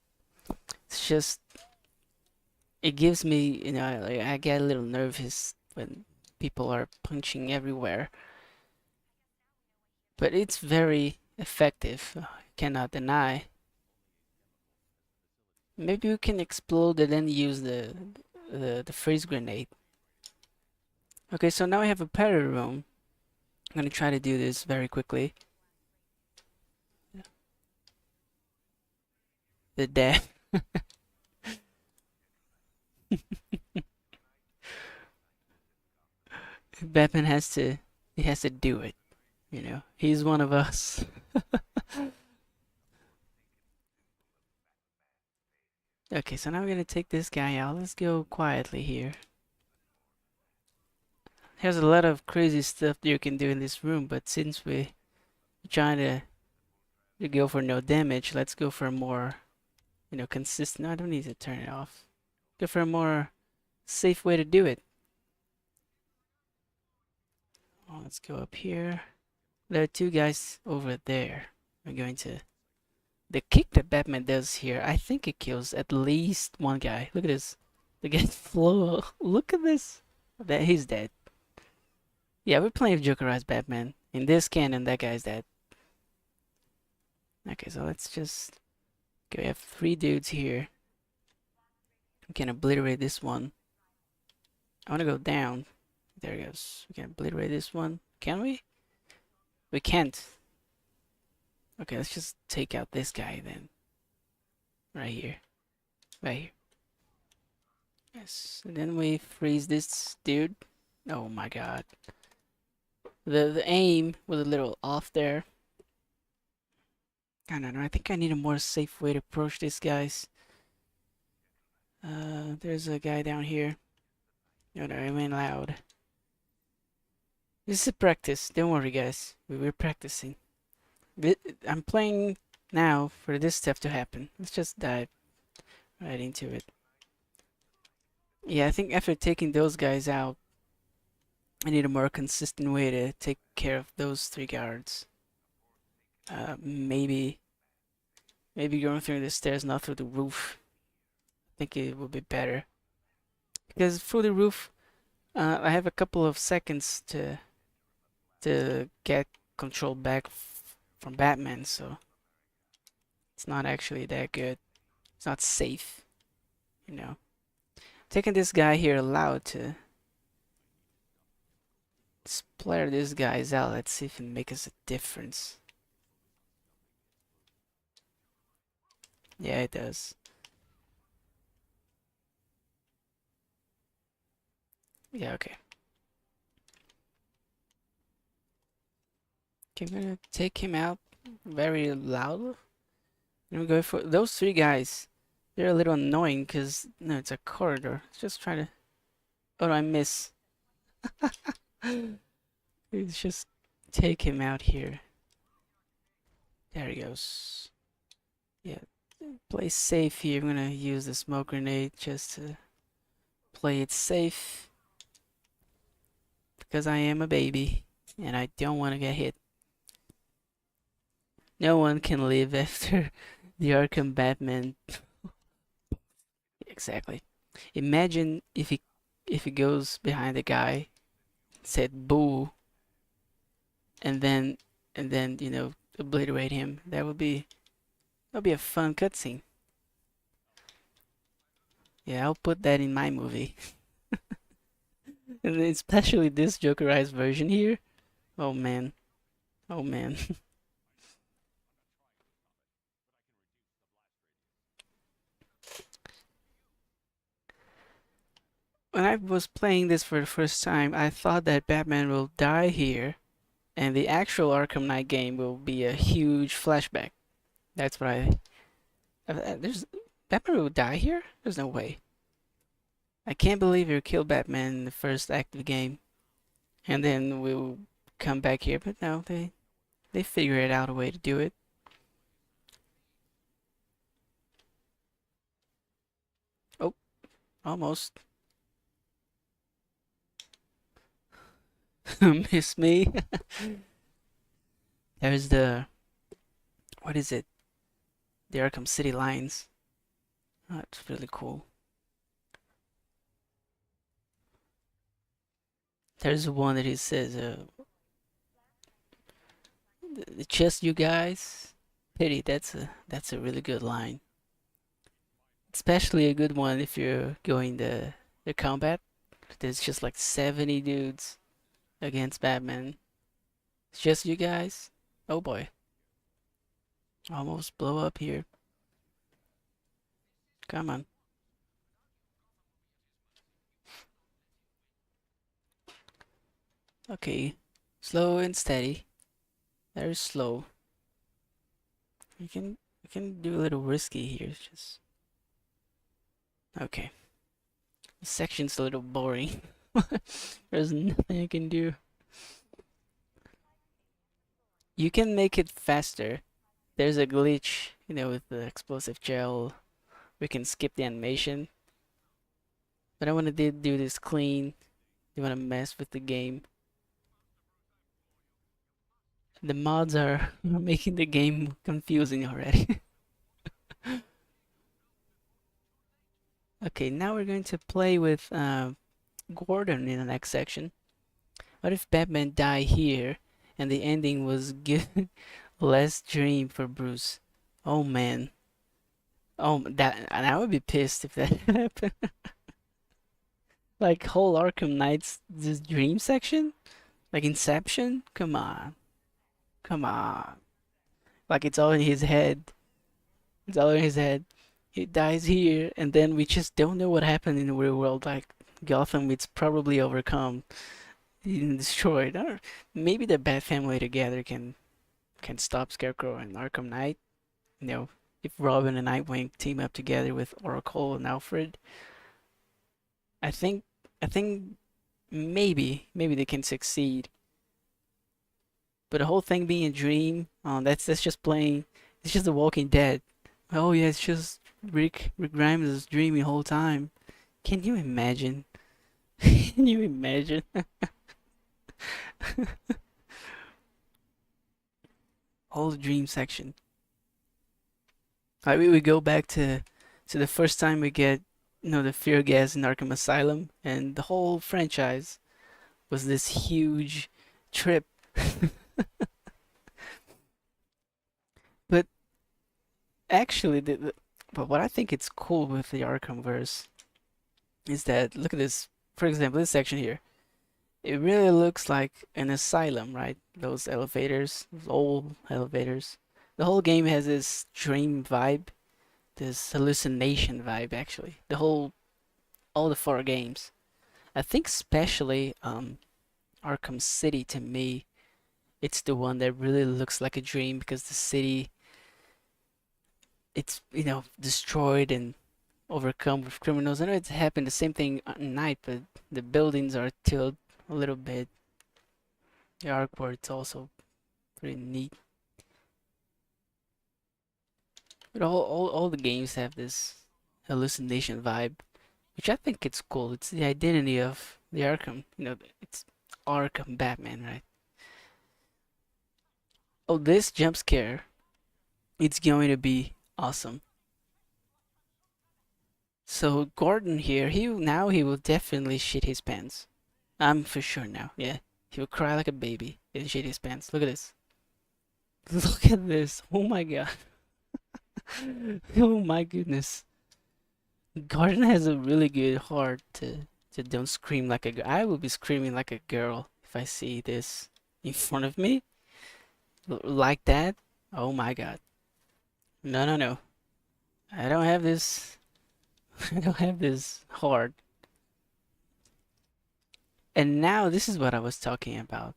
Speaker 1: It's just, it gives me, like, I get a little nervous when people are punching everywhere. But it's very effective, cannot deny. Maybe we can explode and then use the freeze grenade. Okay, so now I have a parry room. I'm gonna try to do this very quickly. The death. Batman he has to do it. He's one of us. Okay, so now we're gonna take this guy out. Let's go quietly here. There's a lot of crazy stuff that you can do in this room, but since we're trying to go for no damage, let's go for a more, consistent. No, I don't need to turn it off. Go for a more safe way to do it. Oh, let's go up here. There are two guys over there. We're going to. The kick that Batman does here, I think it kills at least one guy. Look at this. The guy flow. Look at this. That he's dead. Yeah, we're playing Jokerized Batman. In this canon, that guy's dead. Okay, so let's just. Okay, we have 3 dudes here. We can obliterate this one. I want to go down. There it goes. We can obliterate this one. Can we? We can't. Okay, let's just take out this guy then. Right here. Right here. Yes. And then we freeze this dude. Oh my god. The aim was a little off there. I don't know. I think I need a more safe way to approach these guys. There's a guy down here. No, I mean loud. This is a practice. Don't worry, guys. We're practicing. I'm playing now for this stuff to happen. Let's just dive right into it. Yeah, I think after taking those guys out, I need a more consistent way to take care of those 3 guards. Maybe going through the stairs, not through the roof. I think it would be better because through the roof, I have a couple of seconds to get control back from Batman, so it's not actually that good. It's not safe, you know. Taking this guy here allowed to splatter these guys out. Let's see if it makes a difference. Yeah, it does. Yeah, okay. Okay, I'm gonna take him out very loud. I'm going for those three guys. They're a little annoying because no, it's a corridor. Let's just try to. Oh, I miss. Let's just take him out here. There he goes. Yeah, play safe here. I'm gonna use the smoke grenade just to play it safe because I am a baby and I don't want to get hit. No one can live after the Arkham Batman. Exactly. Imagine if he goes behind the guy, said boo, and then you know obliterate him. That'd be a fun cutscene. Yeah, I'll put that in my movie. And especially this Jokerized version here. Oh man. Oh man. When I was playing this for the first time, I thought that Batman will die here, and the actual Arkham Knight game will be a huge flashback. That's what there's Batman will die here? There's no way. I can't believe you killed Batman in the first act of the game, and then we'll come back here. But no, they figured out a way to do it. Oh, almost. Miss me. There's the what is it? The Arkham City lines. Oh, that's really cool. There's one that he says, "Just you guys." Pity. That's a really good line. Especially a good one if you're going the combat. There's just like 70 dudes against Batman. It's just you guys. Oh boy. Almost blow up here. Come on. Okay. Slow and steady. Very slow. You can do a little risky here. Just okay. This section's a little boring. There's nothing I can do. You can make it faster. There's a glitch, you know, with the explosive gel. We can skip the animation. But I want to do this clean. You want to mess with the game. The mods are making the game confusing already. Okay, now we're going to play with Gordon in the next section. What if Batman died here and the ending was good? Less dream for Bruce. Oh man. Oh, that I would be pissed if that happened. Like whole Arkham Knight's this dream section? Like Inception? Come on. Come on. Like it's all in his head. It's all in his head. He dies here and then we just don't know what happened in the real world. Like Gotham it's probably overcome and destroyed. Or maybe the Bat family together can stop Scarecrow and Arkham Knight. You know, if Robin and Nightwing team up together with Oracle and Alfred, I think I think maybe they can succeed. But the whole thing being a dream, that's just playing. It's just The Walking Dead. Oh yeah, it's just Rick Grimes is dreaming the whole time. Can you imagine? Can you imagine? All the dream section. Like we go back to the first time we get, the fear gas in Arkham Asylum, and the whole franchise was this huge trip. But actually, but what I think it's cool with the Arkham verse is that, look at this. For example, this section here. It really looks like an asylum, right? Those elevators, those old elevators. The whole game has this dream vibe, this hallucination vibe, actually. All the four games. I think especially Arkham City, to me, it's the one that really looks like a dream, because the city, it's, destroyed and overcome with criminals. I know it's happened the same thing at night, but the buildings are tilted a little bit. The artwork's also pretty neat. But all the games have this hallucination vibe, which I think it's cool. It's the identity of the Arkham. It's Arkham Batman, right? Oh, this jump scare, it's going to be awesome. So Gordon here, he will definitely shit his pants. I'm for sure now. Yeah, he will cry like a baby and shit his pants. Look at this. Look at this. Oh my god. Oh my goodness. Gordon has a really good heart to don't scream like a girl. I will be screaming like a girl if I see this in front of me. Like that. Oh my god. No, no, no. I don't have this. I don't have this heart. And now this is what I was talking about.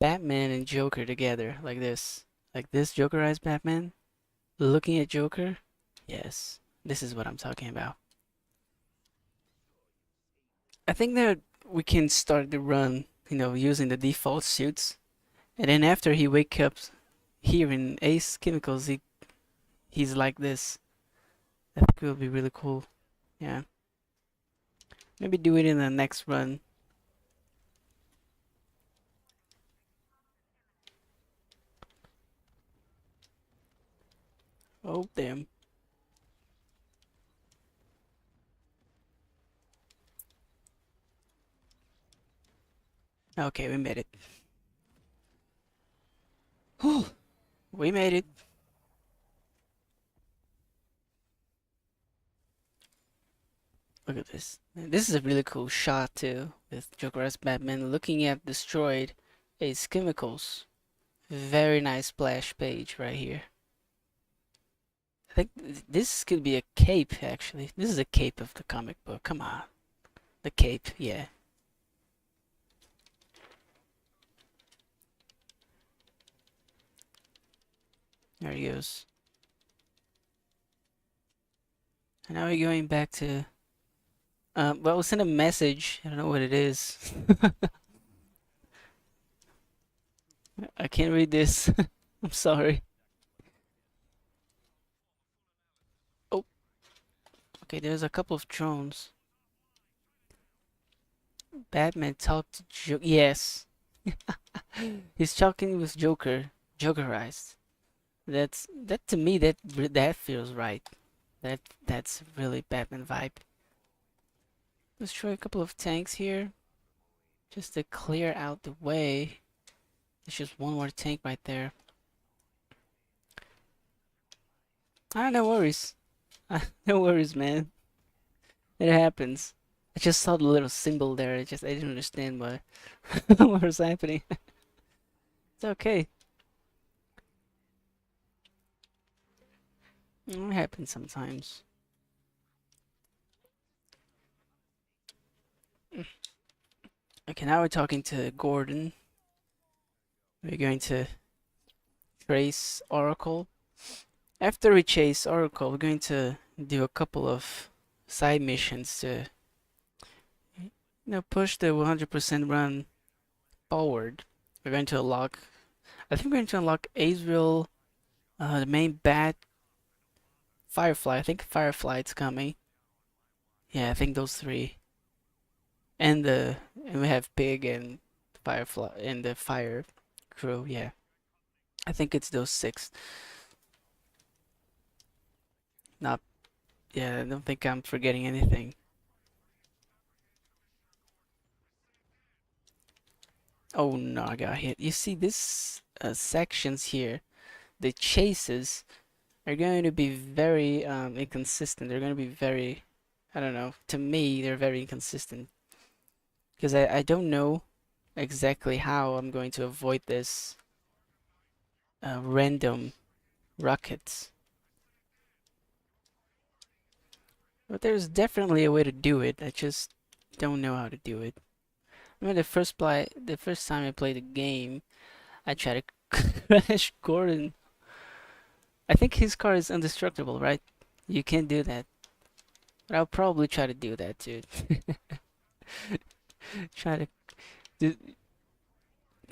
Speaker 1: Batman and Joker together, like this. Like this Jokerized Batman. Looking at Joker. Yes, this is what I'm talking about. I think that we can start the run, using the default suits. And then after he wakes up here in Ace Chemicals, he's like this. I think it will be really cool. Yeah. Maybe do it in the next run. Oh, damn. Okay, we made it. Oh, we made it. Look at this. This is a really cool shot too, with Joker as Batman looking at destroyed Ace Chemicals. Very nice splash page right here. I think this could be a cape, actually. This is a cape of the comic book. Come on. The cape, yeah. There he goes. And now we're going back to... well, we'll send a message. I don't know what it is. I can't read this. I'm sorry. Oh. Okay, there's a couple of drones. Batman talked to Joker. Yes. He's talking with Joker. Jokerized. That to me, that feels right. That's really Batman vibe. Let's try a couple of tanks here, just to clear out the way. There's just one more tank right there. No worries. No worries, man. It happens. I just saw the little symbol there. I didn't understand what what was happening. It's okay. It happens sometimes. Okay, now we're talking to Gordon. We're going to trace Oracle. After we chase Oracle, we're going to do a couple of side missions to, push the 100% run forward. We're going to unlock, I think we're going to unlock Azrael, the main bat, Firefly. I think Firefly's coming. Yeah, I think those three. And we have Pig and Firefly and the Fire crew. Yeah. I think it's those six. Not, yeah, I don't think I'm forgetting anything. Oh no, I got hit. You see, this sections here, the chases are going to be very inconsistent. They're going to be very, I don't know, to me, they're very inconsistent. Because I don't know exactly how I'm going to avoid this random rockets. But there's definitely a way to do it. I just don't know how to do it. I remember the first time I played the game, I tried to crash Gordon. I think his car is indestructible, right? You can't do that. But I'll probably try to do that too. Try to do,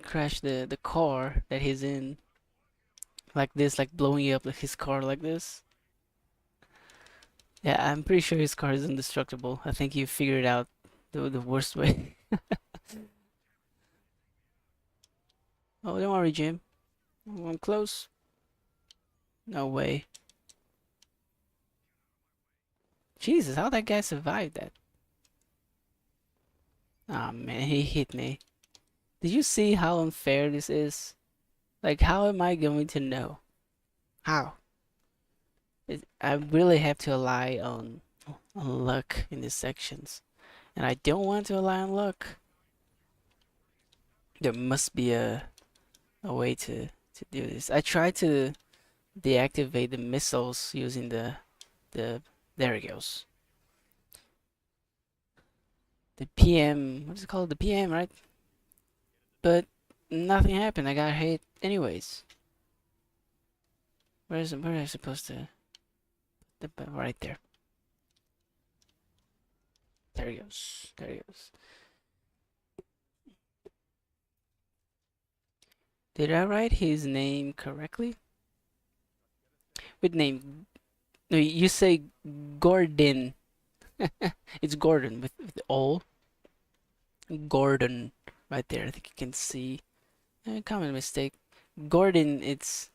Speaker 1: crash the car that he's in like this, like blowing up his car like this. Yeah, I'm pretty sure his car is indestructible. I think you figured out the worst way. Oh, don't worry, Jim. I'm close. No way. Jesus, how that guy survived that? Ah, man, he hit me. Did you see how unfair this is? Like, how am I going to know? How? I really have to rely on luck in these sections. And I don't want to rely on luck. There must be a way to do this. I tried to deactivate the missiles using the there it goes. The PM, what is it called? The PM, right? But nothing happened. I got hit anyways. Where am I supposed to? Right there. There he goes. There he goes. Did I write his name correctly? With name? No, you say Gordon. It's Gordon with all. Gordon, right there. I think you can see. Common mistake. Gordon. It's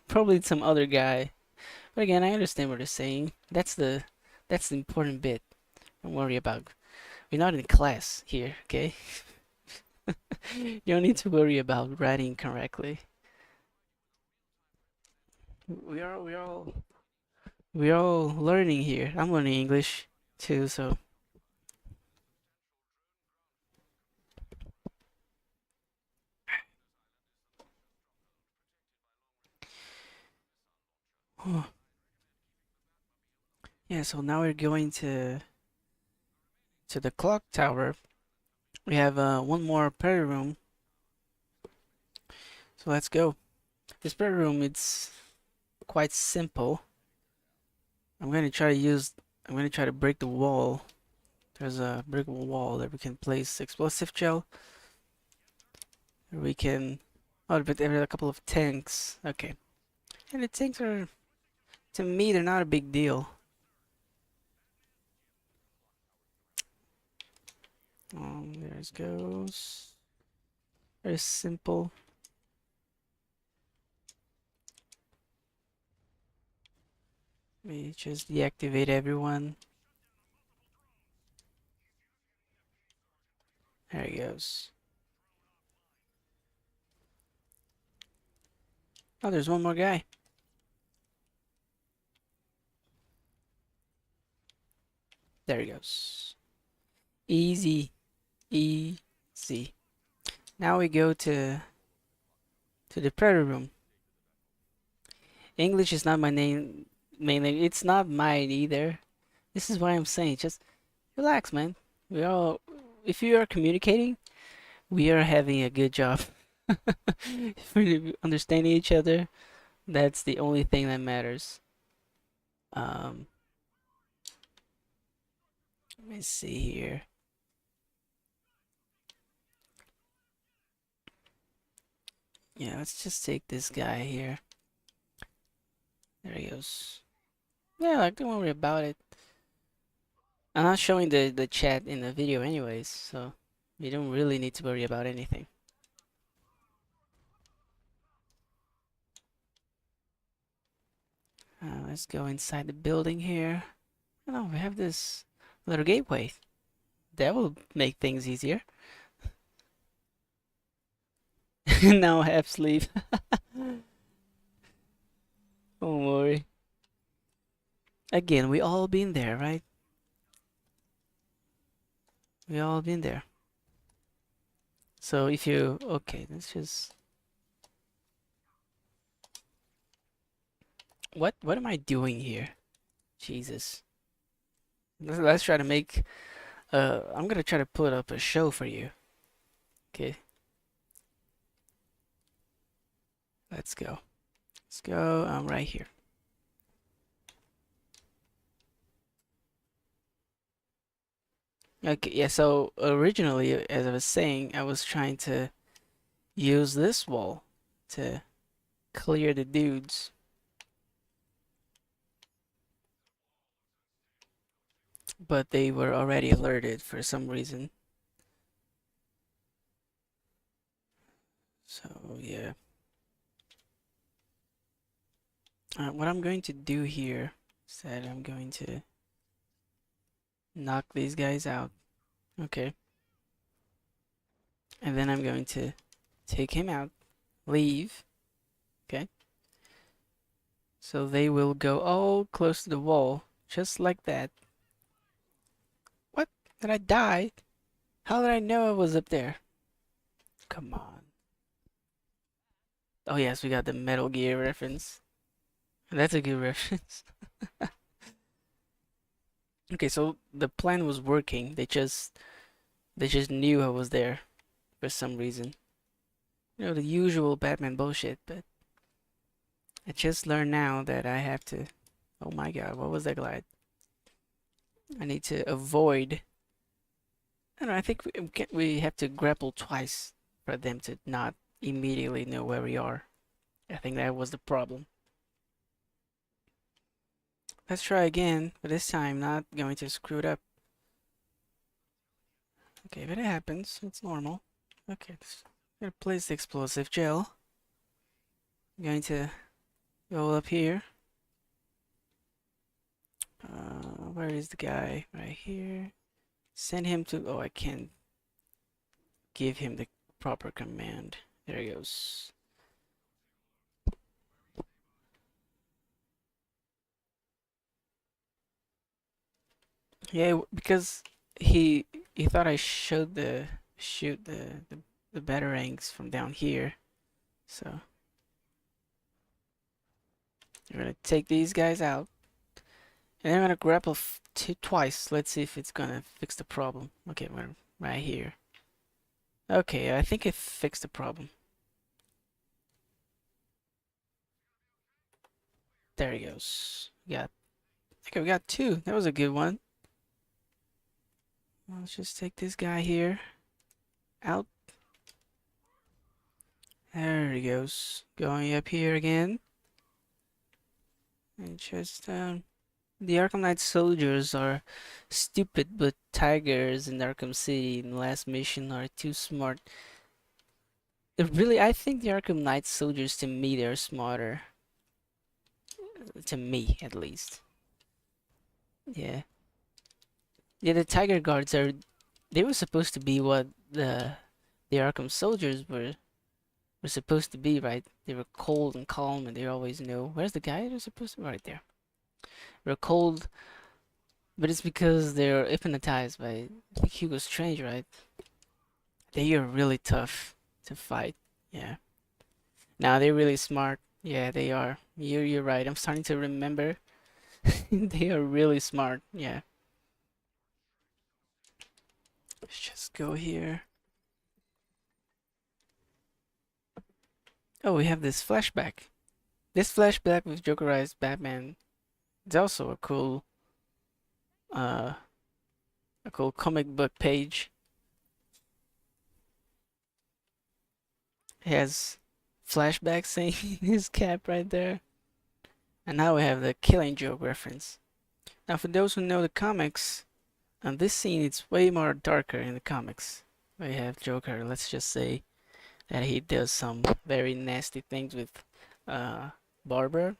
Speaker 1: probably some other guy. But again, I understand what they're saying. That's the important bit. Don't worry about. We're not in class here, okay? You don't need to worry about writing correctly. We are all learning here. I'm learning English too, so yeah. So now we're going to the clock tower. We have one more prayer room. So let's go. This prayer room, it's quite simple. I'm gonna try to use. I'm gonna try to break the wall. There's a brick wall that we can place explosive gel. We can. Oh, but there are a couple of tanks. Okay, and the tanks are, to me, they're not a big deal. There it goes. Very simple. We just deactivate everyone. There he goes. Oh, there's one more guy. There he goes. Easy. Easy. Now we go to the prayer room. English is not my main language. It's not mine either. This is what I'm saying. Just relax, man. We all, if you are communicating, we are having a good job. If we're understanding each other, that's the only thing that matters. Um, Let me see here. Yeah, let's just take this guy here. There he goes. Yeah, like, don't worry about it. I'm not showing the chat in the video anyways, so you don't really need to worry about anything. Let's go inside the building here. Oh, we have this little gateway. That will make things easier. Now half sleep. Don't worry. Again, we all been there, right? We all been there. So if you... Okay, let's just... What am I doing here? Jesus. Let's try to make... I'm gonna try to put up a show for you. Okay. Let's go. Let's go. I'm right here. Okay, yeah, so originally, as I was saying, I was trying to use this wall to clear the dudes. But they were already alerted for some reason. So, yeah. What I'm going to do here is that I'm going to knock these guys out. Okay. And then I'm going to take him out, leave. Okay. So they will go all close to the wall, just like that. What? Did I die? How did I know I was up there? Come on. Oh yes, we got the Metal Gear reference. That's a good reference. Okay, so the plan was working. They just knew I was there for some reason. You know, the usual Batman bullshit, but I just learned now that I have to... Oh my god, what was that glide? I need to avoid... I don't know, I think we have to grapple twice for them to not immediately know where we are. I think that was the problem. Let's try again, but this time not going to screw it up. Okay, but it happens. It's normal. Okay, I'm gonna place the explosive gel. I'm going to go up here. Where is the guy? Right here. Send him to... Oh, I can't give him the proper command. There he goes. Yeah, because he thought I showed the shoot the batarangs from down here. So we're gonna take these guys out. And I'm gonna grapple twice. Let's see if it's gonna fix the problem. Okay, we're right here. Okay, I think it fixed the problem. There he goes. Okay, we got two. That was a good one. Let's just take this guy here out. There he goes. Going up here again. And just the Arkham Knight soldiers are stupid, but tigers in Arkham City in the last mission are too smart. Really, I think the Arkham Knight soldiers, to me, they're smarter. To me, at least. Yeah. Yeah, the Tiger Guards are... They were supposed to be what the Arkham soldiers were supposed to be, right? They were cold and calm, and they always know... Where's the guy they're supposed to be? Right there. They're cold, but it's because they're hypnotized by, I think, Hugo Strange, right? They are really tough to fight. Yeah. Now they're really smart. Yeah, they are. You're right. I'm starting to remember. They are really smart. Yeah. Let's just go here. Oh, we have this flashback. This flashback with Jokerized Batman is also a cool comic book page. It has flashback saying his cap right there. And now we have the Killing Joke reference. Now for those who know the comics, on this scene it's way more darker in the comics. We have Joker, let's just say that he does some very nasty things with Barbara.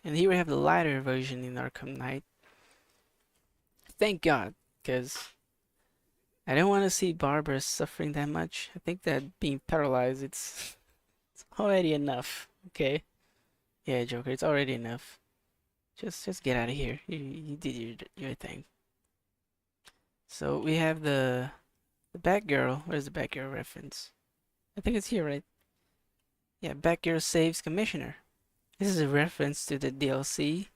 Speaker 1: And here we have the lighter version in Arkham Knight. Thank God, because I don't want to see Barbara suffering that much. I think that being paralyzed, it's already enough. Okay? Yeah, Joker, it's already enough. Just get out of here. You did your thing. So we have the Batgirl. Where's the Batgirl reference? I think it's here, right? Yeah, Batgirl saves Commissioner. This is a reference to the DLC.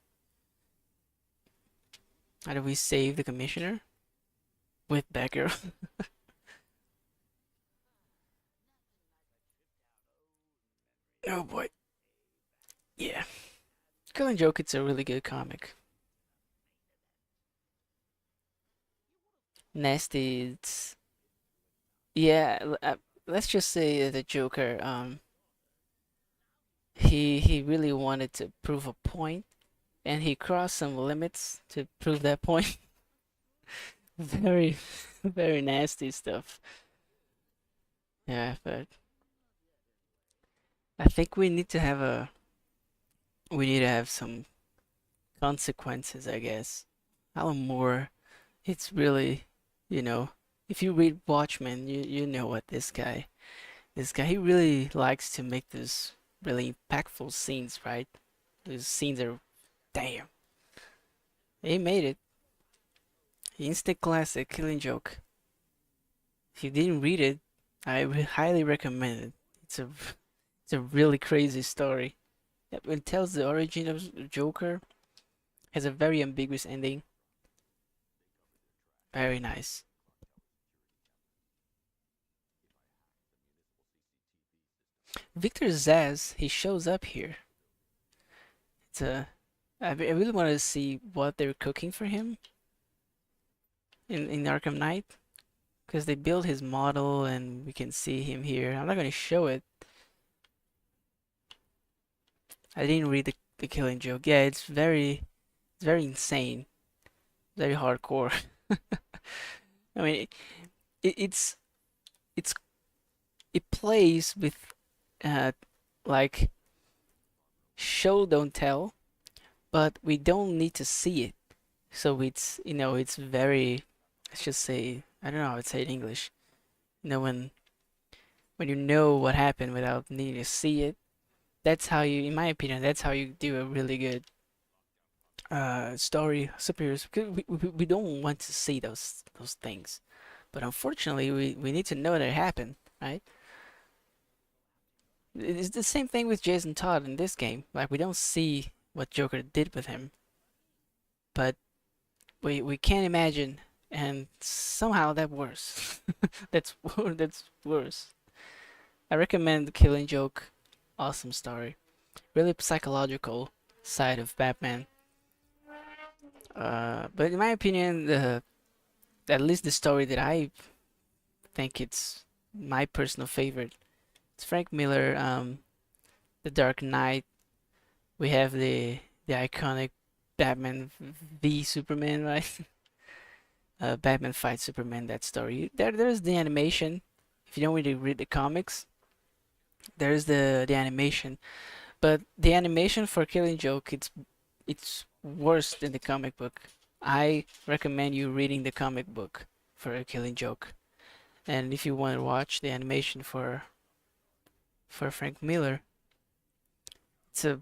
Speaker 1: How do we save the Commissioner? With Batgirl. Oh boy. Yeah. Killing Joke, it's a really good comic. Nasty, it's... Yeah, let's just say the Joker, he really wanted to prove a point, and he crossed some limits to prove that point. Very, very nasty stuff. Yeah, but I think we need to have some consequences, I guess. Alan Moore, it's really, you know, if you read Watchmen, you know what this guy, he really likes to make those really impactful scenes, right? Those scenes are, damn, he made it. Instant classic, Killing Joke. If you didn't read it, I would highly recommend it. It's a really crazy story. It tells the origin of Joker. Has a very ambiguous ending. Very nice. Victor Zaz, he shows up here. It's a. I really want to see what they're cooking for him in Arkham Knight, because they build his model and we can see him here. I'm not going to show it. I didn't read the Killing Joke. Yeah, it's very insane, very hardcore. I mean, it, it's it's it plays with uh like show don't tell, but we don't need to see it. So it's it's very, let's just say, I don't know how to say it in English. When you know what happened without needing to see it, that's how you, in my opinion, that's how you do a really good story superheroes. Because we don't want to see those things, but unfortunately we need to know that it happened, right? It's the same thing with Jason Todd in this game. Like, we don't see what Joker did with him, but we can't imagine, and somehow that worse. That's worse. I recommend Killing Joke. Awesome story. Really psychological side of Batman. But in my opinion, the at least the story that I think it's my personal favorite. It's Frank Miller, The Dark Knight. We have the iconic Batman v Superman, right? Batman fights Superman. That story. There's the animation. If you don't really read the comics, there's the animation. But the animation for Killing Joke, it's worse than the comic book. I recommend you reading the comic book for a Killing Joke. And if you want to watch the animation for Frank Miller, it's a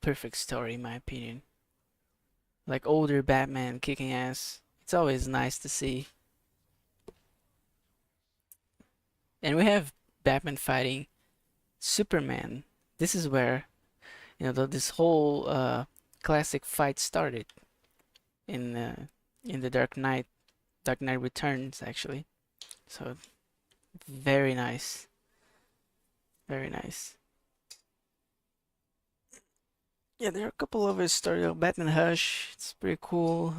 Speaker 1: perfect story in my opinion. Like older Batman kicking ass. It's always nice to see. And we have Batman fighting Superman. This is where this whole classic fight started in the Dark Knight Returns actually. So very nice, very nice. Yeah, there are a couple of his stories. Batman Hush, it's pretty cool.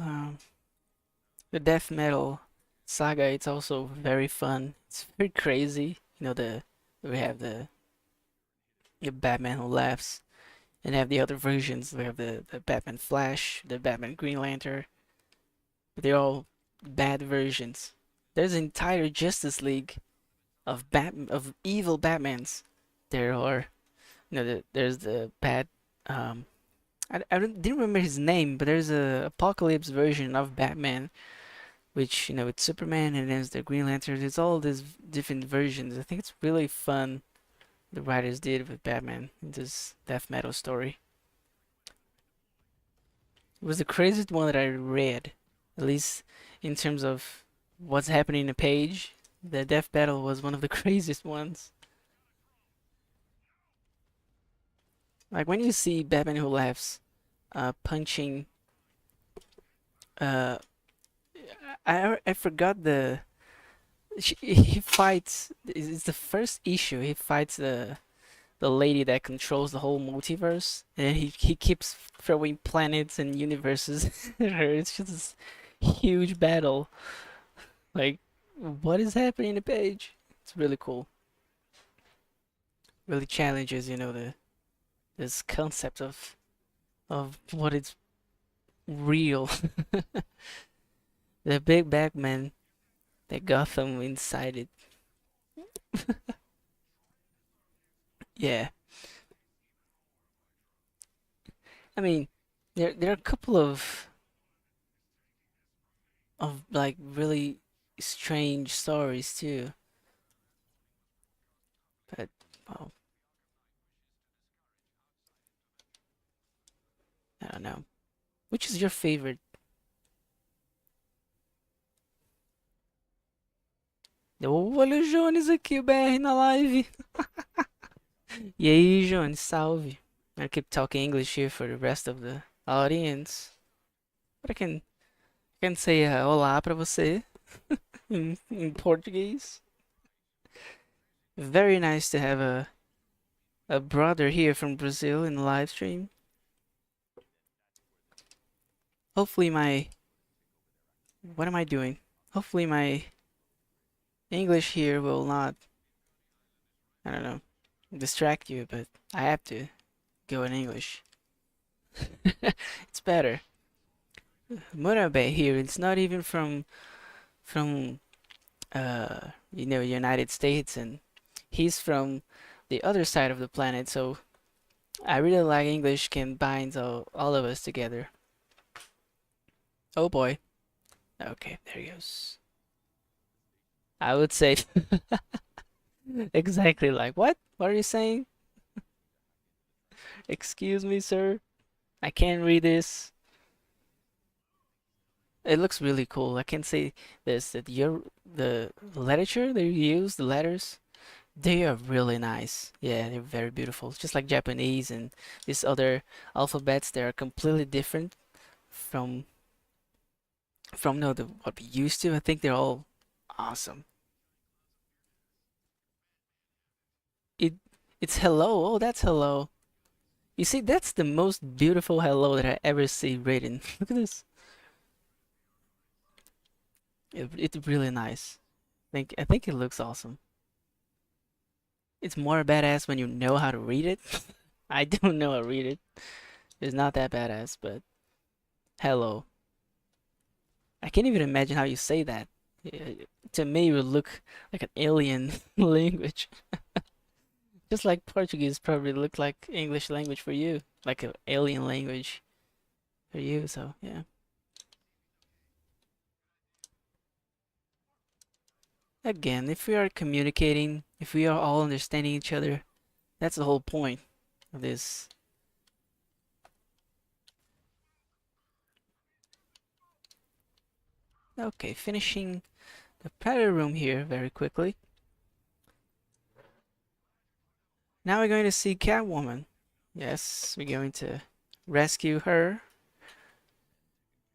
Speaker 1: The death metal saga, it's also very fun. It's very crazy. We have the Batman who laughs, and have the other versions. We have the Batman Flash, the Batman Green Lantern. But they're all bad versions. There's an entire Justice League of evil Batmans. There are, there's the bad. didn't remember his name, but there's a apocalypse version of Batman, which it's Superman and there's the Green Lantern. It's all these different versions. I think it's really fun. The writers did with Batman in this death metal story. It was the craziest one that I read, at least in terms of what's happening in the page. The death battle was one of the craziest ones. Like when you see Batman Who Laughs punching. Uh, I forgot he fights. It's the first issue. He fights the lady that controls the whole multiverse, and he keeps throwing planets and universes at her. It's just this huge battle. Like, what is happening in the page? It's really cool. Really challenges, this concept of what is real. The big Batman, the Gotham inside it. Yeah. I mean, there are a couple of like really strange stories too. But well, I don't know. Which is your favorite? Olha o Jones aqui, o BR na live. E aí, Jones, salve. I keep talking English here for the rest of the audience. But I can say olá pra você in Portuguese. Very nice to have a brother here from Brazil in the live stream. Hopefully what am I doing? Hopefully my English here will not, I don't know, distract you, but I have to go in English. It's better. Murabe here, it's not even from United States, and he's from the other side of the planet, so I really like English can bind all of us together. Oh boy. Okay, there he goes. I would say exactly like what? What are you saying? Excuse me, sir. I can't read this. It looks really cool. I can say this that the literature they use, the letters, they are really nice. Yeah, they're very beautiful. Just like Japanese and these other alphabets, they are completely different from no the what we used to. I think they're all awesome. It it's hello. Oh, that's hello. You see, that's the most beautiful hello that I ever see written. Look at this. It's really nice. I think it looks awesome. It's more badass when you know how to read it. I don't know how to read it. It's not that badass, but hello. I can't even imagine how you say that. To me, it would look like an alien language. Just like Portuguese probably look like English language for you, like an alien language for you. So yeah. Again, if we are communicating, if we are all understanding each other, that's the whole point of this. Okay, finishing the Predator room here very quickly. Now we're going to see Catwoman. Yes, we're going to rescue her.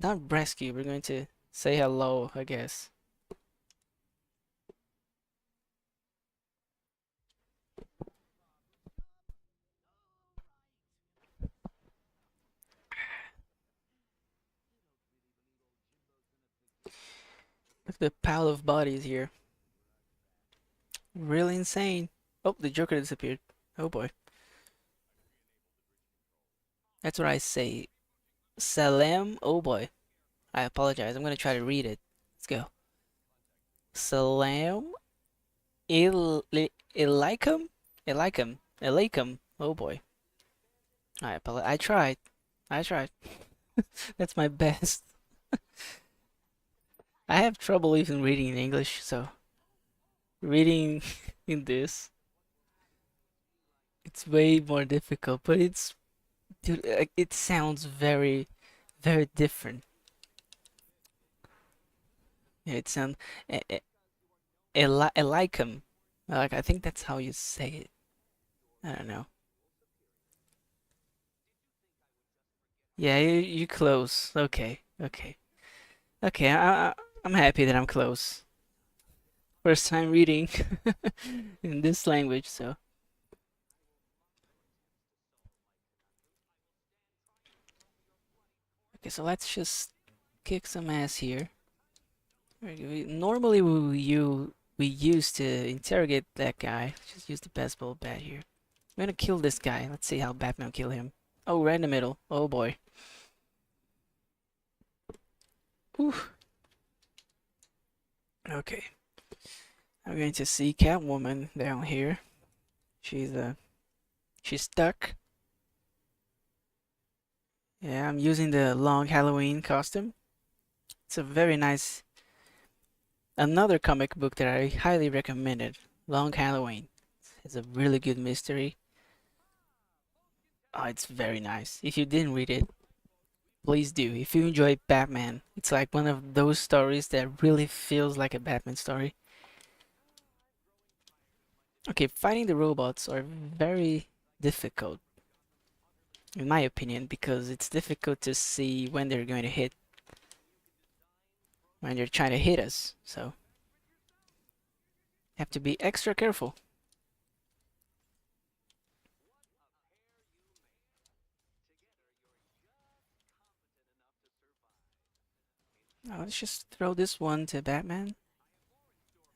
Speaker 1: Not rescue, we're going to say hello, I guess. Look at the pile of bodies here. Really insane. Oh, the Joker disappeared. Oh boy. That's what I say. Salam. Oh boy. I apologize. I'm gonna try to read it. Let's go. Salam. Ilaikum? Ilaikum. Ilaikum. Oh boy. I tried. I tried. That's my best. I have trouble even reading in English, so reading in this, it's way more difficult, but it's, dude, it sounds very, very different. Yeah, it sounds, Elicum. Like, I think that's how you say it. I don't know. Yeah, you close. Okay, okay. Okay, I'm happy that I'm close. First time reading in this language, so. Okay, so let's just kick some ass here. Normally we used to interrogate that guy. Just use the baseball bat here. I'm gonna kill this guy. Let's see how Batman kill him. Oh, right in the middle. Oh boy. Whew. Okay. I'm going to see Catwoman down here. She's she's stuck. Yeah, I'm using the long Halloween costume. It's a very nice, another comic book that I highly recommended. Long Halloween. It's a really good mystery. Oh, it's very nice. If you didn't read it, please do. If you enjoy Batman, it's like one of those stories that really feels like a Batman story. Okay, fighting the robots are very difficult, in my opinion, because it's difficult to see when they're going to hit, when they're trying to hit us. So, you have to be extra careful. Now, let's just throw this one to Batman.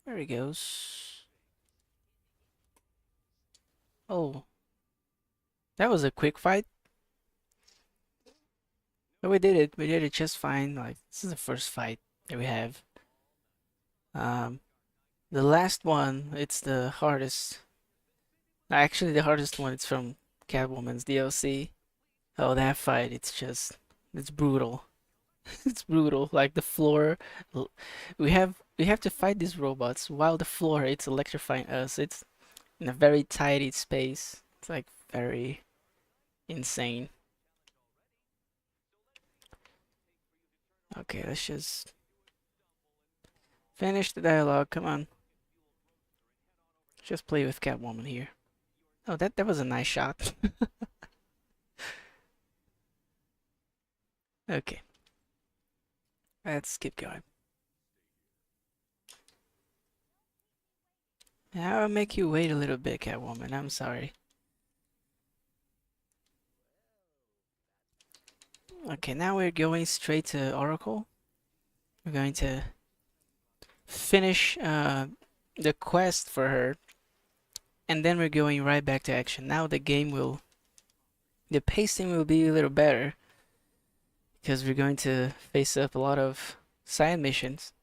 Speaker 1: There he goes. Oh, that was a quick fight. But we did it. We did it just fine. Like, this is the first fight that we have. Um, the last one, it's the hardest. Actually, the hardest one, it's from Catwoman's DLC. Oh, that fight, it's brutal. It's brutal. Like the floor, we have to fight these robots while the floor, it's electrifying us. It's in a very tidy space. It's like very insane. Okay, let's just finish the dialogue. Come on. Just play with Catwoman here. Oh, that was a nice shot. Okay, let's keep going. I'll make you wait a little bit, Catwoman. I'm sorry. Okay, now we're going straight to Oracle. We're going to finish the quest for her, and then we're going right back to action. Now the pacing will be a little better because we're going to face up a lot of side missions.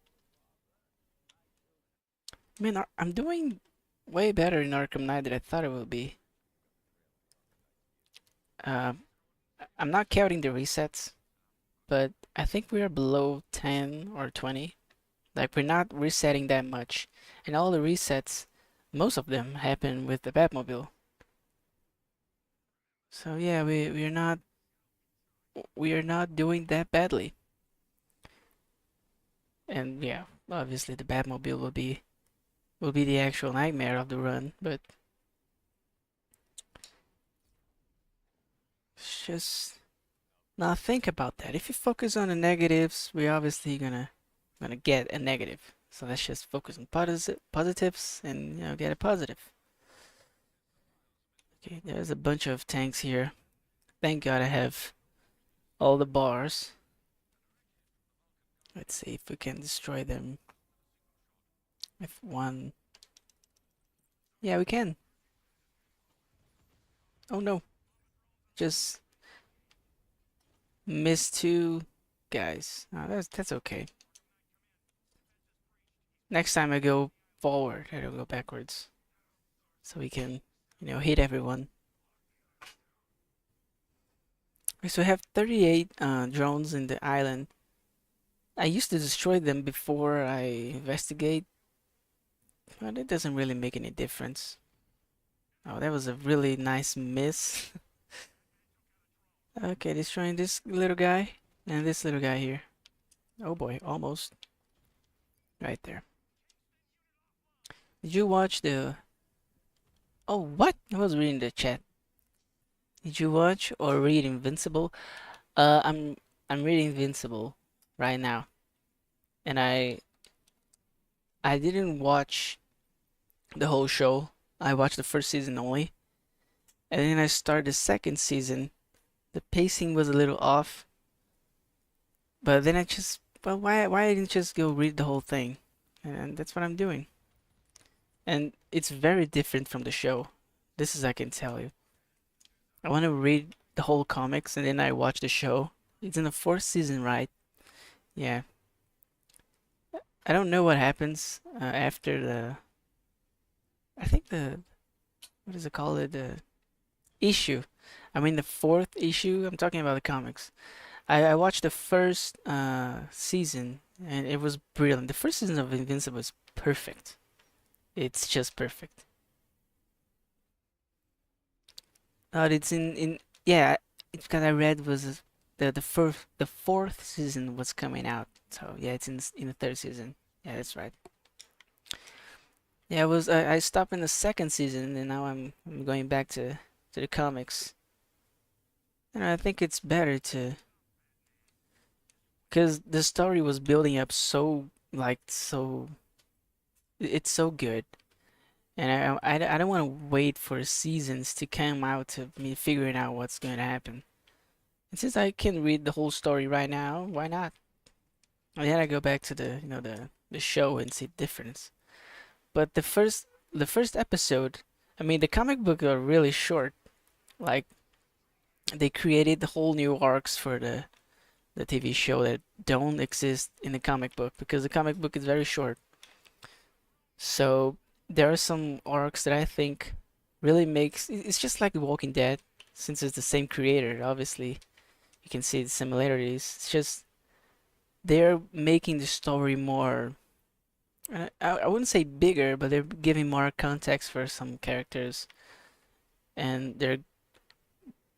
Speaker 1: I mean, I'm doing way better in Arkham Knight than I thought it would be. Um, I'm not counting the resets, but I think we are below 10 or 20. Like, we're not resetting that much. And all the resets, most of them happen with the Batmobile. So yeah, we are not doing that badly. And yeah, obviously the Batmobile will be the actual nightmare of the run, but it's just now think about that. If you focus on the negatives, we're obviously gonna get a negative. So let's just focus on positives and get a positive. Okay, there's a bunch of tanks here. Thank God I have all the bars. Let's see if we can destroy them. If one, yeah, we can. Oh no, just missed two guys. That's okay. Next time I go forward, I don't go backwards, so we can hit everyone. So I have 38 drones in the island. I used to destroy them before I investigate, but it doesn't really make any difference. Oh, that was a really nice miss. Okay, destroying this little guy and this little guy here. Oh boy, almost. Right there. Did you watch the... Oh, what? I was reading the chat. Did you watch or read Invincible? Uh, I'm I'm reading Invincible right now, and I didn't watch the whole show. I watched the first season only, and then I started the second season. The pacing was a little off, but then I just, well, why I didn't just go read the whole thing, and that's what I'm doing. And it's very different from the show. This is I can tell you. I want to read the whole comics and then I watch the show. It's in the fourth season, right? Yeah. I don't know what happens after the. I think the, what does it call it? The issue. I mean the fourth issue. I'm talking about the comics. I watched the first season and it was brilliant. The first season of Invincible is perfect. It's just perfect. It's in yeah. It's because I read was the fourth season was coming out. So yeah, it's in the third season. Yeah, that's right. Yeah, I stopped in the second season and now I'm going back to the comics. And I think it's better to, because the story was building up so like so it's so good. And I don't want to wait for seasons to come out to me figuring out what's going to happen. And since I can read the whole story right now, why not? And then I go back to the the show and see the difference. But the first episode, I mean the comic book are really short. Like they created the whole new arcs for the TV show that don't exist in the comic book because the comic book is very short. So there are some arcs that I think really makes it's just like The Walking Dead, since it's the same creator, obviously you can see the similarities. It's just they're making the story more I wouldn't say bigger, but they're giving more context for some characters and they're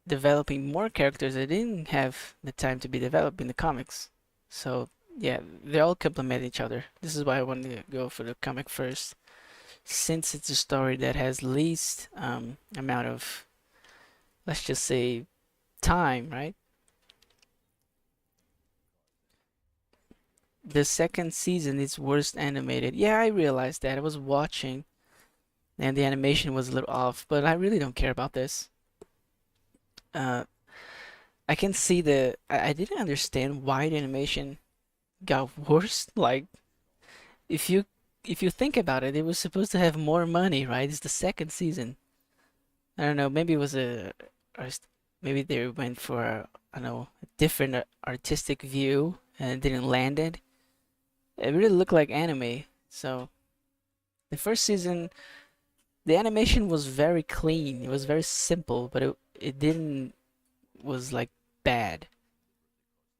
Speaker 1: developing more characters that didn't have the time to be developed in the comics. So yeah, they all complement each other. This is why I wanted to go for the comic first, since it's a story that has least amount of, let's just say, time, right? The second season is worst animated. Yeah, I realized that. I was watching and the animation was a little off, but I really don't care about this. Uh, I can see I didn't understand why the animation got worse. Like, if you if you think about it, it was supposed to have more money, right? It's the second season. I don't know. Maybe it was maybe they went for I don't know, a different artistic view and it didn't land it. It really looked like anime. So the first season, the animation was very clean. It was very simple, but it didn't was like bad.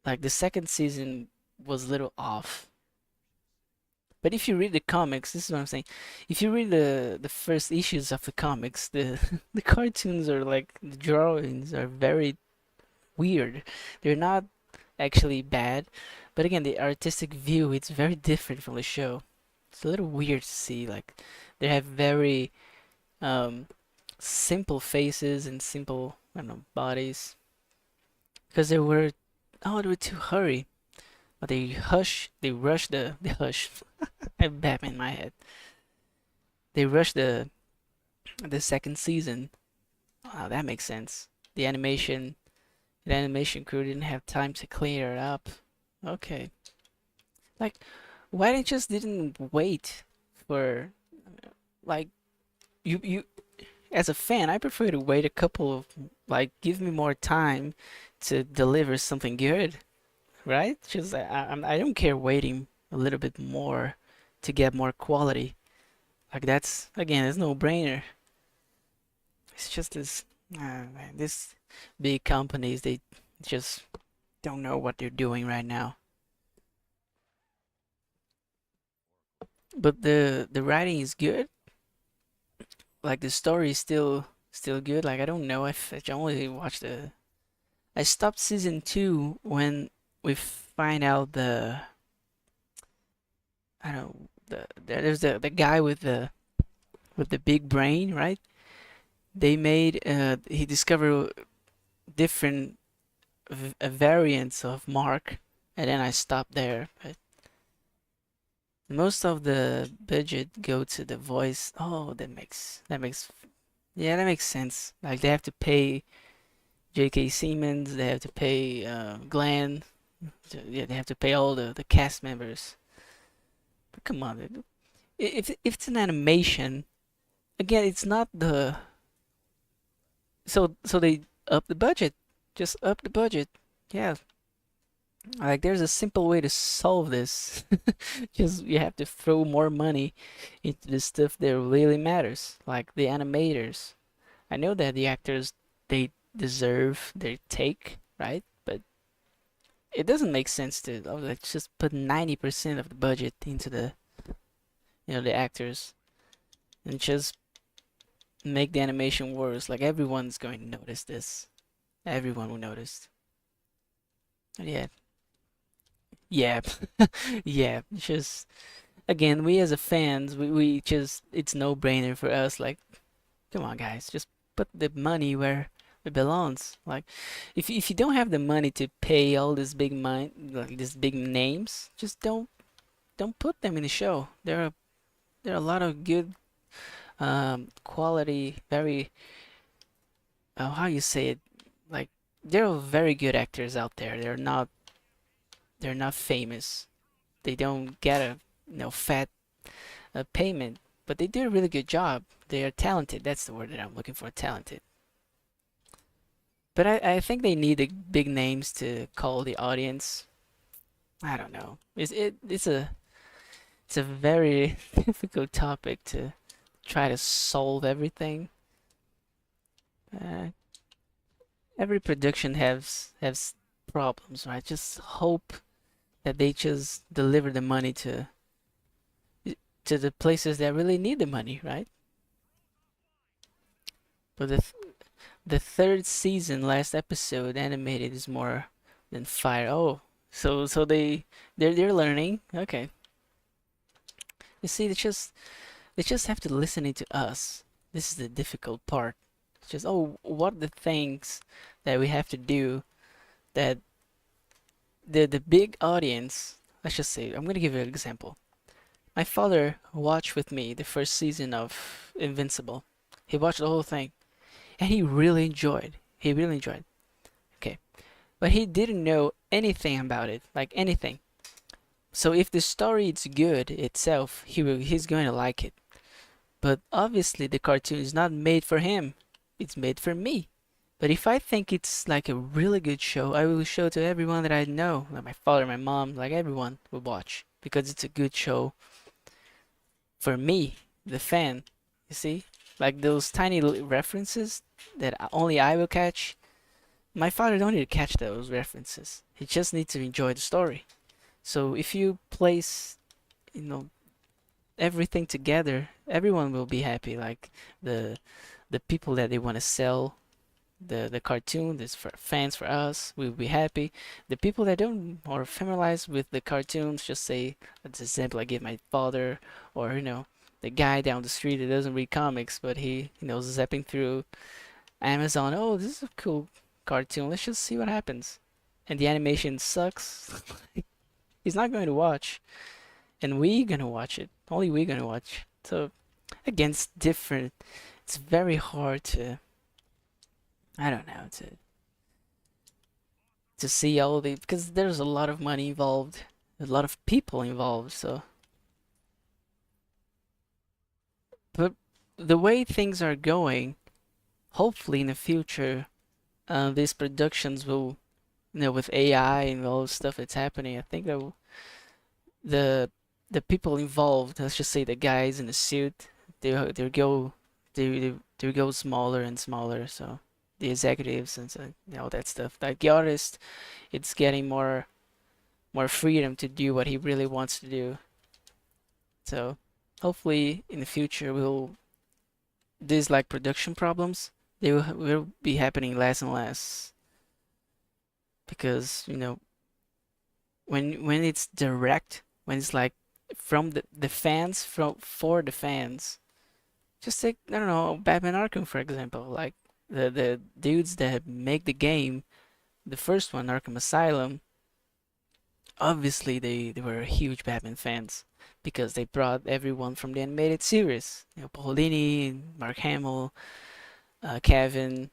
Speaker 1: Like the second season was a little off. But if you read the comics, this is what I'm saying. If you read the first issues of the comics, the the cartoons are like the drawings are very weird. They're not actually bad, but again, the artistic view it's very different from the show. It's a little weird to see. Like they have very um simple faces and simple I don't know bodies because they were too hurry. But they rush the hush. I have Batman in my head. They rushed the second season. Wow, that makes sense. The animation crew didn't have time to clear it up. Okay, like why they just didn't wait for like you as a fan, I prefer to wait a couple of like give me more time to deliver something good, right? Just I don't care waiting a little bit more to get more quality. Like that's again, it's no brainer. It's just this man, this big companies Just don't know what they're doing right now. But the writing is good. Like the story is still good. Like I don't know if I only watched the. I stopped season 2 when we find out the. I don't know, there's the guy with the big brain, right? They made he discovered different variants of Mark, and then I stopped there. But most of the budget go to the voice. Oh, that makes sense. Like they have to pay J.K. Simmons, they have to pay Glenn, yeah, they have to pay all the cast members. But come on, if it's an animation, again, it's not the so they up the budget, just up the budget. Yeah, like there's a simple way to solve this. Just you have to throw more money into the stuff that really matters, like the animators. I know that the actors they deserve their take, right? But it doesn't make sense to like just put 90% of the budget into the actors and just make the animation worse. Like everyone's going to notice this. Everyone will notice. Yeah, yeah, yeah. Just again, we as a fans, we just it's no brainer for us. Like, come on, guys, just put the money where it belongs. Like, if you don't have the money to pay all this big money, like these big names, just don't put them in the show. There are a lot of good quality, very how you say it, like there are very good actors out there. They're not famous. They don't get a fat payment, but they do a really good job. They are talented. That's the word that I'm looking for. Talented. But I think they need the big names to call the audience. I don't know. It's a very difficult topic to try to solve everything. Uh, every production has problems, right? Just hope that they just deliver the money to the places that really need the money, right? But the third season, last episode, animated is more than fire. Oh, so they're learning. Okay, you see, they just have to listen to us. This is the difficult part. It's just what are the things that we have to do that the big audience. Let's just say I'm gonna give you an example. My father watched with me the first season of Invincible. He watched the whole thing, and he really enjoyed. He really enjoyed. Okay, but he didn't know anything about it, like anything. So if the story is good itself, he's going to like it. But obviously the cartoon is not made for him. It's made for me. But if I think it's like a really good show, I will show to everyone that I know, like my father, my mom, like everyone will watch because it's a good show for me, the fan. You see? Like those tiny references that only I will catch. My father don't need to catch those references. He just needs to enjoy the story. So if you place, you know, everything together, everyone will be happy. Like the the people that they want to sell the cartoon, this for fans, for us, we'll be happy. The people that don't or familiarize with the cartoons, just say, as an example, I give my father, or the guy down the street that doesn't read comics, but he zapping through Amazon. Oh, this is a cool cartoon. Let's just see what happens. And the animation sucks. He's not going to watch, and we gonna watch it. Only we gonna watch. So again, it's different. It's very hard to, I don't know, to see all the, because there's a lot of money involved, a lot of people involved. So, but the way things are going, hopefully in the future, these productions will, with AI and all the stuff that's happening, I think that the the people involved, let's just say the guys in the suit, they go smaller and smaller. So the executives and so, all that stuff. Like the artist, it's getting more freedom to do what he really wants to do. So hopefully in the future we'll these like production problems will be happening less and less because when it's direct, when it's like from the fans, from for the fans. Just take, I don't know, Batman Arkham for example. Like the dudes that make the game, the first one, Arkham Asylum. Obviously, they were huge Batman fans because they brought everyone from the animated series. Paul Dini, Mark Hamill, Kevin.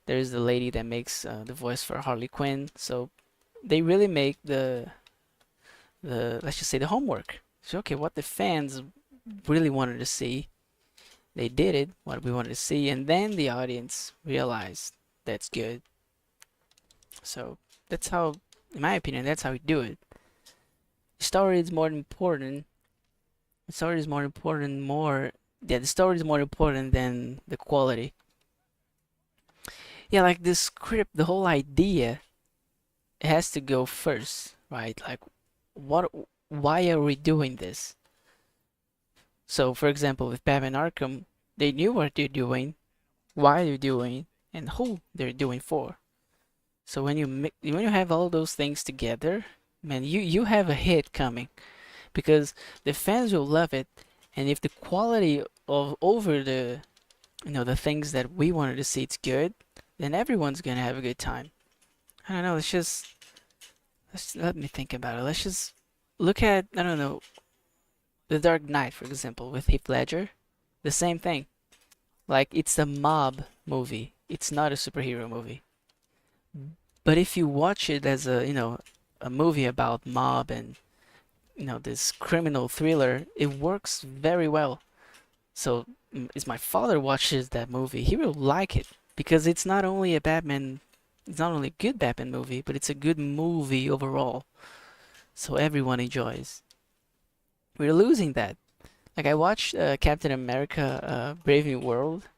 Speaker 1: There's the lady that makes the voice for Harley Quinn. So they really make the let's just say the homework. So okay, what the fans really wanted to see, they did it. What we wanted to see, and then the audience realized that's good. So that's how, in my opinion, that's how we do it. The story is more important. The story is more important. The story is more important than the quality. Yeah, like the script, the whole idea, it has to go first, right? Like, what? Why are we doing this? So, for example, with Batman Arkham, they knew what they're doing, why they're doing, and who they're doing for. So when you have all those things together, man, you have a hit coming because the fans will love it, and if the quality of over the things that we wanted to see it's good, then everyone's gonna have a good time. I don't know. Let's let me think about it. Let's just look at, I don't know, The Dark Knight, for example, with Heath Ledger. The same thing. Like, it's a mob movie. It's not a superhero movie. But if you watch it as a movie about mob and this criminal thriller, it works very well. So if my father watches that movie, he will like it because it's not only a good Batman movie, but it's a good movie overall. So everyone enjoys. We're losing that. Like I watched Captain America Brave New World,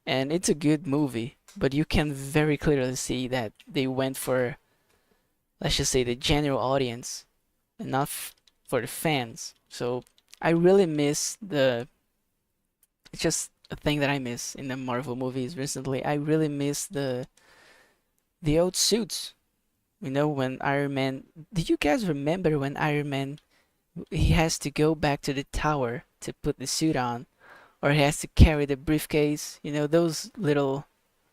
Speaker 1: and it's a good movie, but you can very clearly see that they went for, let's just say, the general audience and not for the fans. So I really miss it's just a thing that I miss in the Marvel movies recently. I really miss the old suits. When Iron Man, did you guys remember when Iron Man, he has to go back to the tower to put the suit on, or he has to carry the briefcase? Those little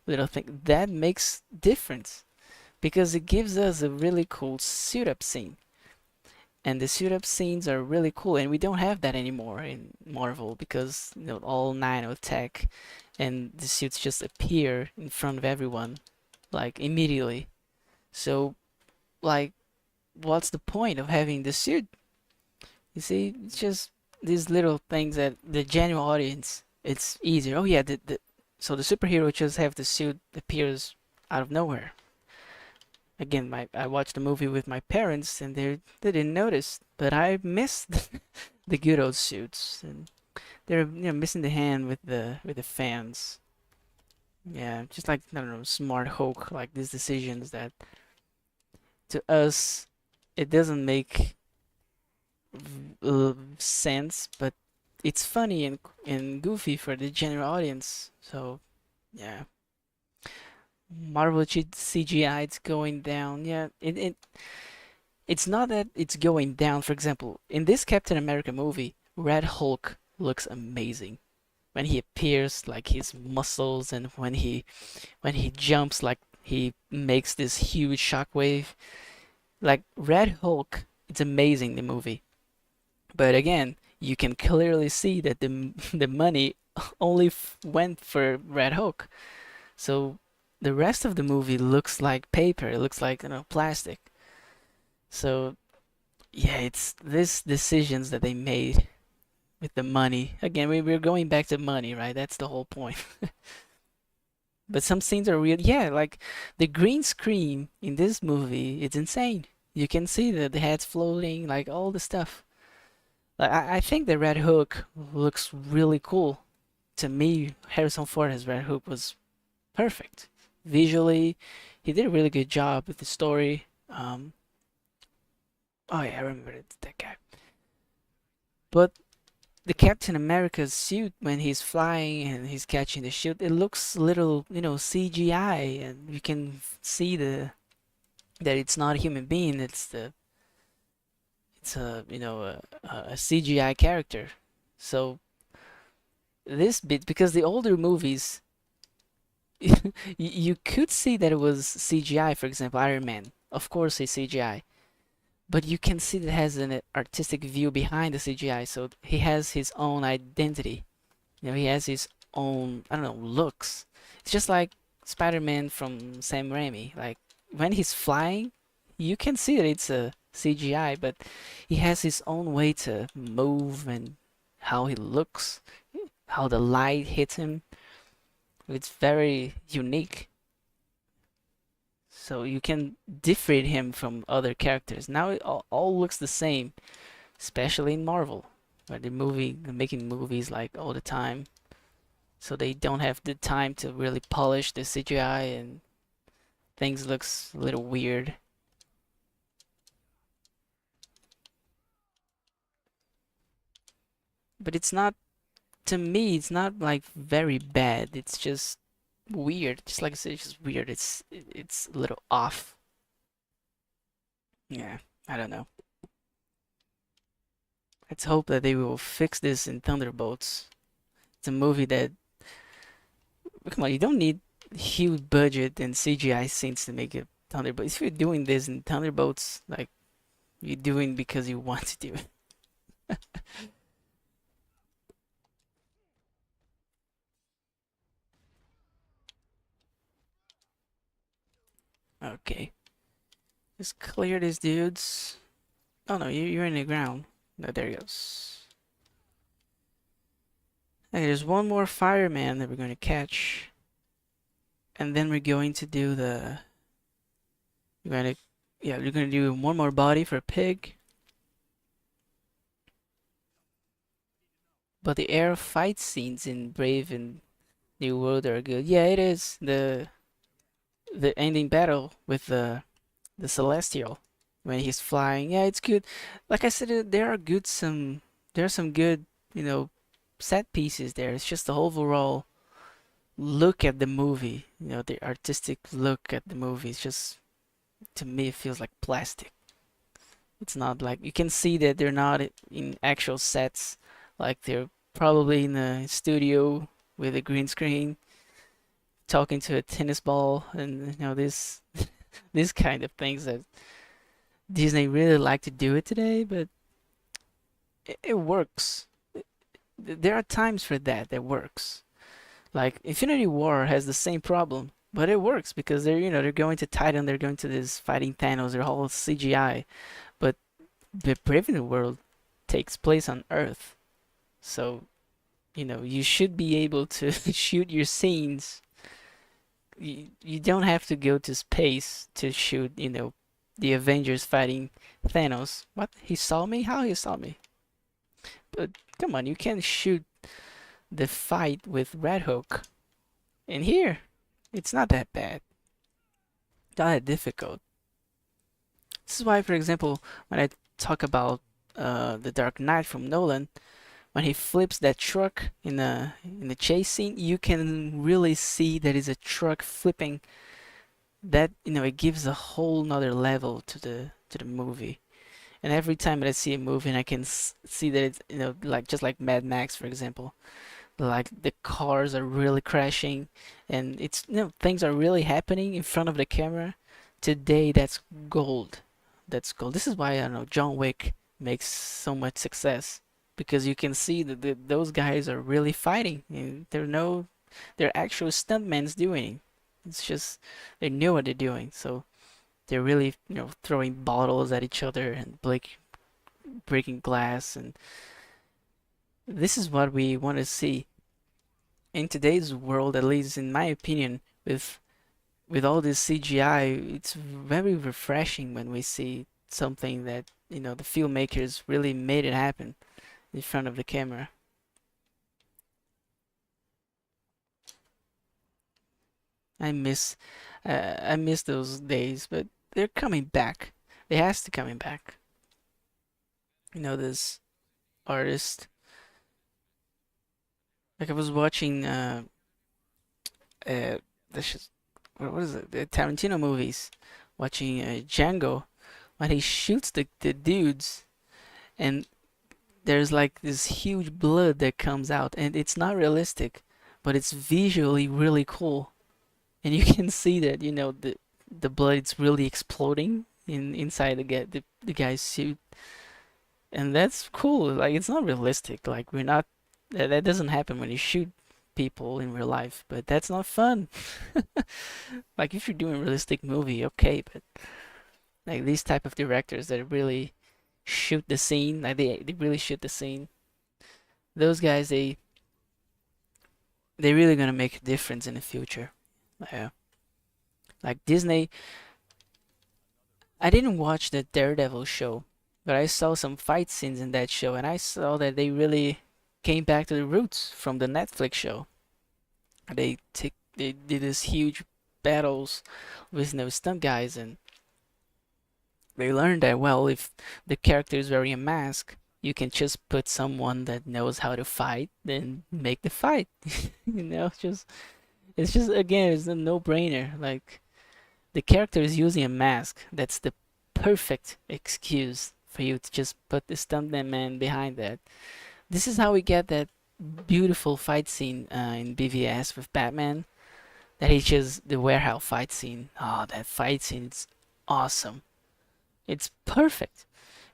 Speaker 1: things that makes difference because it gives us a really cool suit up scene, and the suit up scenes are really cool, and we don't have that anymore in Marvel because all nanotech, and the suits just appear in front of everyone like immediately. So like, what's the point of having the suit? You see, it's just these little things that the general audience, it's easier. Oh yeah, so the superhero just have the suit appears out of nowhere. Again, I watched the movie with my parents and they didn't notice, but I missed the good old suits, and they're missing the hand with the fans. Yeah, just like, I don't know, Smart Hulk, like these decisions that to us it doesn't make sense, but it's funny and goofy for the general audience. So yeah, Marvel CGI, it's going down. Yeah, it's not that it's going down. For example, in this Captain America movie, Red Hulk looks amazing when he appears, like his muscles, and when he jumps, like he makes this huge shockwave. Like Red Hulk, it's amazing, the movie. But again, you can clearly see that the money only went for Red Hulk. So the rest of the movie looks like paper. It looks like plastic. So yeah, it's these decisions that they made with the money. Again, we're going back to money, right? That's the whole point. But some scenes are real. Yeah, like the green screen in this movie, it's insane. You can see the heads floating, like all the stuff. Like I think the Red Hook looks really cool. To me, Harrison Ford as Red Hook was perfect. visually, he did a really good job with the story. Oh yeah, I remember that guy. But the Captain America's suit when he's flying and he's catching the shoot, it looks a little, CGI, and you can see that it's not a human being. It's a CGI character. So this bit, because the older movies, you could see that it was CGI. For example, Iron Man, of course, is CGI, but you can see that it has an artistic view behind the CGI. So he has his own identity. He has his own, I don't know, looks. It's just like Spider-Man from Sam Raimi. Like when he's flying, you can see that it's a CGI, but he has his own way to move and how he looks, how the light hits him. It's very unique. So you can differentiate him from other characters. Now it all looks the same, especially in Marvel, where they're making movies like all the time. So they don't have the time to really polish the CGI and things looks a little weird. But it's not, to me, it's not like very bad. It's just weird. Just like I said, it's just weird. It's a little off. Yeah, I don't know. Let's hope that they will fix this in Thunderbolts. It's a movie that, come on, you don't need huge budget and CGI scenes to make it Thunderbolts. If you're doing this in Thunderbolts, like you're doing because you want to do it. Okay. Just clear these dudes. Oh no, you're in the ground. No, there he goes. Okay, there's one more fireman that we're going to catch. And then we're going to do the... we're going to do one more body for a pig. But the air fight scenes in Brave and New World are good. Yeah, it is. The ending battle with the Celestial when he's flying. Yeah, it's good. Like I said, there are some good, set pieces there. It's just the overall look at the movie, the artistic look at the movie. It's just, to me, it feels like plastic. It's not like, you can see that they're not in actual sets, like they're probably in a studio with a green screen talking to a tennis ball, and this these kind of things that Disney really like to do it today, but it works. There are times for that works. Like Infinity War has the same problem, but it works because they're going to Titan, they're going to this fighting Thanos, they're all CGI, but the Brave New World takes place on Earth, so you should be able to shoot your scenes. You don't have to go to space to shoot, the Avengers fighting Thanos. What? He saw me? How he saw me? But come on, you can shoot the fight with Red Hook. And here, it's not that bad. Not that difficult. This is why, for example, when I talk about the Dark Knight from Nolan, when he flips that truck in the chase scene, you can really see that it's a truck flipping. That it gives a whole nother level to the movie. And every time that I see a movie and I can see that it's like just like Mad Max, for example, like the cars are really crashing and it's things are really happening in front of the camera. Today, that's gold. That's gold. This is why I don't know John Wick makes so much success, because you can see that those guys are really fighting, and they're actual stuntmen doing. It's just they know what they're doing, so they're really throwing bottles at each other and breaking glass, and this is what we want to see in today's world, at least in my opinion. With all this CGI, it's very refreshing when we see something that the filmmakers really made it happen in front of the camera. I miss I miss those days, but they're coming back. They has to coming back. You know, this artist. Like I was watching uh this is, what is it? The Tarantino movies. Watching Django when he shoots the dudes and there's like this huge blood that comes out and it's not realistic, but it's visually really cool. And you can see that, you know, the blood is really exploding inside the guy's suit. And that's cool. Like it's not realistic. Like we're not that doesn't happen when you shoot people in real life, but that's not fun. Like if you're doing a realistic movie, okay, but like these type of directors that really shoot the scene, like they really shoot the scene. Those guys they really gonna make a difference in the future. Yeah. Like Disney, I didn't watch the Daredevil show, but I saw some fight scenes in that show, and I saw that they really came back to the roots from the Netflix show. They did this huge battles with no stunt guys, and they learned that well, if the character is wearing a mask, you can just put someone that knows how to fight, then make the fight. You know, just it's just again, it's a no-brainer. Like the character is using a mask. That's the perfect excuse for you to just put the stuntman man behind that. This is how we get that beautiful fight scene in BVS with Batman. That is just the warehouse fight scene. Oh, that fight scene is awesome. It's perfect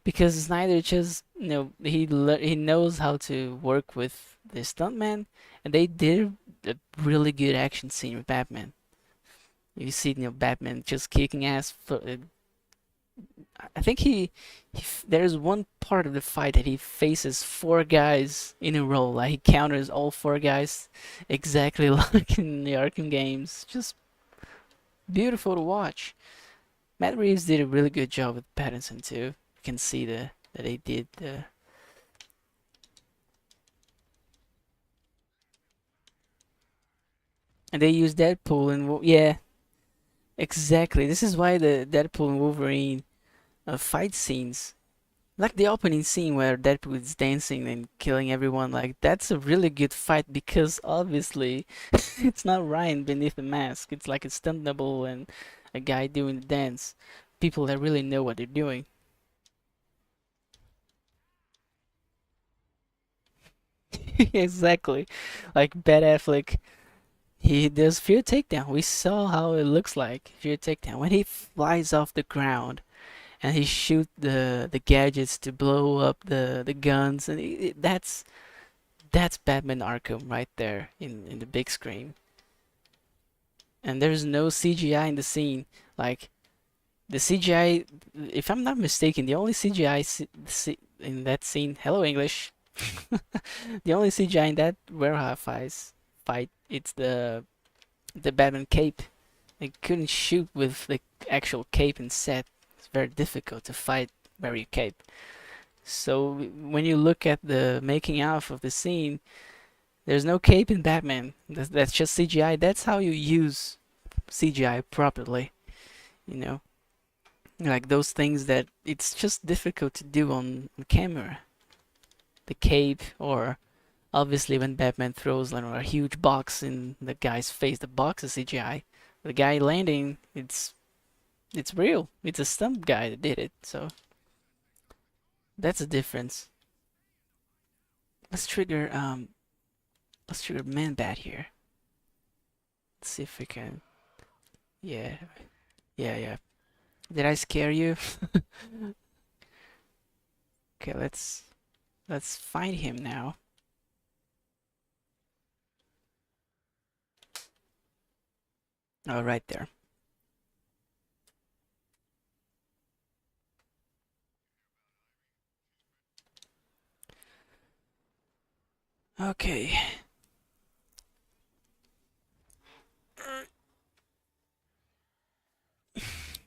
Speaker 1: because Snyder just, you know, he knows how to work with the stuntman, and they did a really good action scene with Batman. You see, you know, Batman just kicking ass. I think there's one part of the fight that he faces four guys in a row. Like he counters all four guys exactly like in the Arkham games. Just beautiful to watch. Matt Reeves did a really good job with Pattinson too. You can see that they did and they used Deadpool and yeah, exactly. This is why the Deadpool and Wolverine fight scenes, like the opening scene where Deadpool is dancing and killing everyone, like that's a really good fight because obviously it's not Ryan beneath the mask. It's like a stunt double and a guy doing the dance. People that really know what they're doing. Exactly. Like Ben Affleck, he does Fear Takedown. We saw how it looks like Fear Takedown when he flies off the ground and he shoot the gadgets to blow up the guns, and that's Batman Arkham right there in the big screen. And there's no CGI in the scene. Like the CGI, if I'm not mistaken, the only CGI in that scene, hello English, the only CGI in that warehouse fight, it's the Batman cape. They couldn't shoot with the actual cape and set. It's very difficult to fight wearing a cape. So when you look at the making of the scene, there's no cape in Batman. That's just CGI. That's how you use CGI properly. You know, like those things that it's just difficult to do on camera. The cape, or obviously when Batman throws like a huge box in the guy's face, the box is CGI. The guy landing, it's real. It's a stunt guy that did it. So that's a difference. Let's trigger Man Bat here. Let's see if we can. Yeah, yeah. Did I scare you? Okay, let's find him now. Oh, right there. Okay.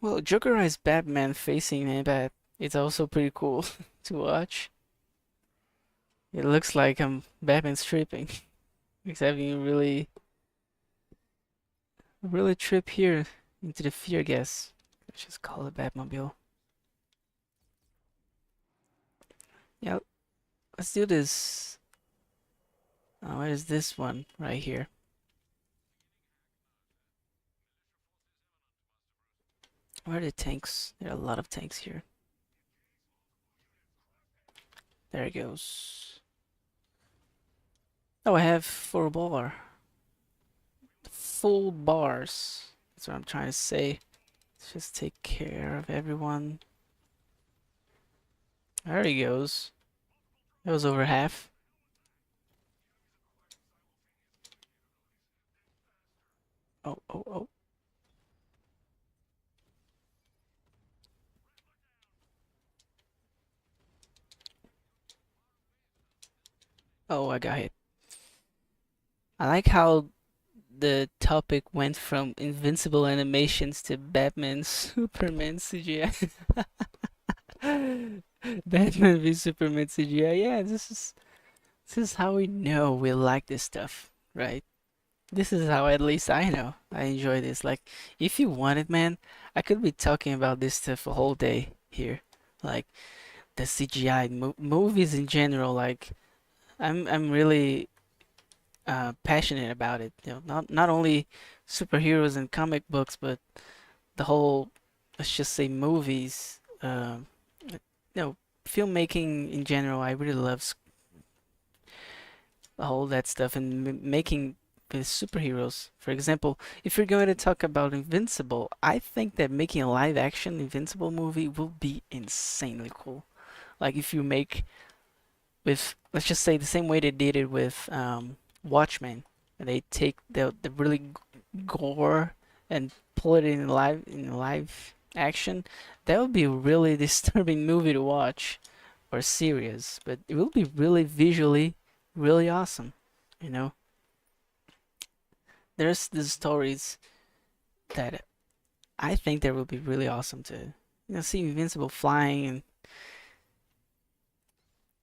Speaker 1: Well, Jokerized Batman facing Man-Bat. It's also pretty cool to watch. It looks like Batman stripping. He's having a really really trip here into the fear gas. Let's just call it Batmobile. Yeah, let's do this. Where is this one? Right here. Where are the tanks? There are a lot of tanks here. There it goes. Oh, I have full bars. That's what I'm trying to say. Let's just take care of everyone. There he goes. That was over half. Oh, oh, oh. Oh, I got hit. I like how the topic went from invincible animations to Batman Superman CGI. Batman v Superman CGI. Yeah, this is how we know we like this stuff, right? This is how at least I know I enjoy this. Like, if you want it, man, I could be talking about this stuff a whole day here. Like the CGI movies in general. Like, I'm really passionate about it. You know, not only superheroes and comic books, but the whole, let's just say, movies. You know, filmmaking in general. I really love all that stuff and making with superheroes. For example, if you're going to talk about Invincible, I think that making a live action Invincible movie will be insanely cool. Like if you make with, let's just say, the same way they did it with Watchmen, and they take the really gore and pull it in live action. That would be a really disturbing movie to watch or series, but it will be really visually really awesome. You know, there's these stories that I think that will be really awesome to see Invincible flying and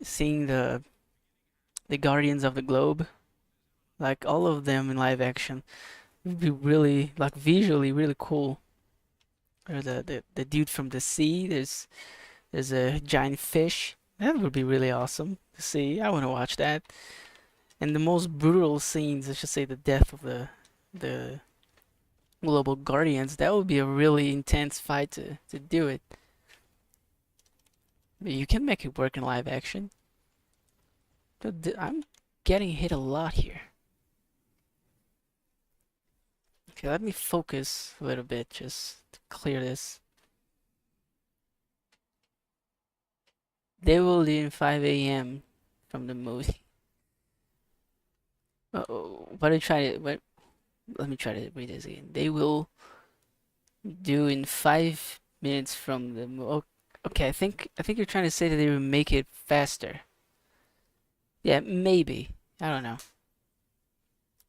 Speaker 1: seeing the Guardians of the Globe, like all of them in live action would be really like visually really cool. Or the dude from the sea, there's a giant fish. That would be really awesome to see. I want to watch that. And the most brutal scenes, I should say, the death of the global guardians. That would be a really intense fight to do it. But you can make it work in live action. But I'm getting hit a lot here. Okay, let me focus a little bit just to clear this. They will leave 5 a.m. from the movie. Uh-oh, let me try to read this again. They will do in 5 minutes from the movie. Okay, I think you're trying to say that they will make it faster. Yeah, maybe. I don't know.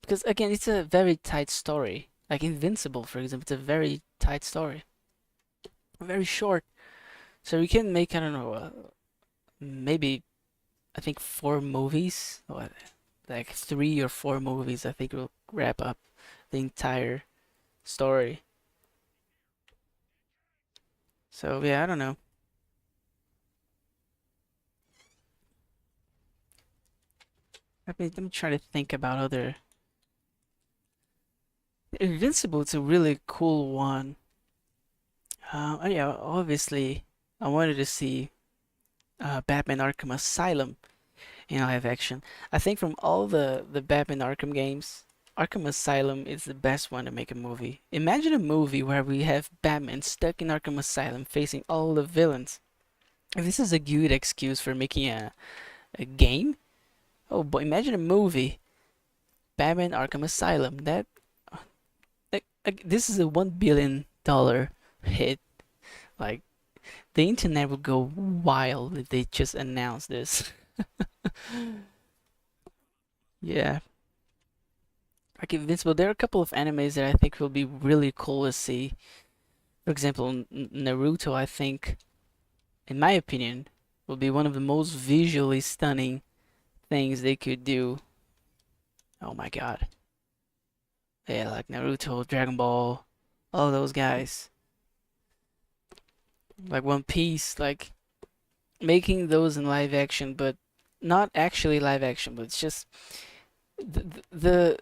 Speaker 1: Because again, it's a very tight story. Like Invincible, for example, it's a very tight story. Very short. So you can make, I don't know, maybe, I think 4 movies. Like 3 or 4 movies, I think will wrap up the entire story. So yeah, I don't know. Let me try to think about other. Invincible, it's a really cool one. Yeah, obviously, I wanted to see Batman Arkham Asylum in live action. I think from all the Batman Arkham games, Arkham Asylum is the best one to make a movie. Imagine a movie where we have Batman stuck in Arkham Asylum facing all the villains. If this is a good excuse for making a game, oh boy, imagine a movie, Batman Arkham Asylum. This is a $1 billion hit. Like the internet would go wild if they just announced this. Yeah. Like Invincible, there are a couple of animes that I think will be really cool to see. For example, Naruto, I think, in my opinion, will be one of the most visually stunning things they could do. Oh my god. Yeah, like Naruto, Dragon Ball, all those guys. Like One Piece, like making those in live action, but not actually live action, but it's just the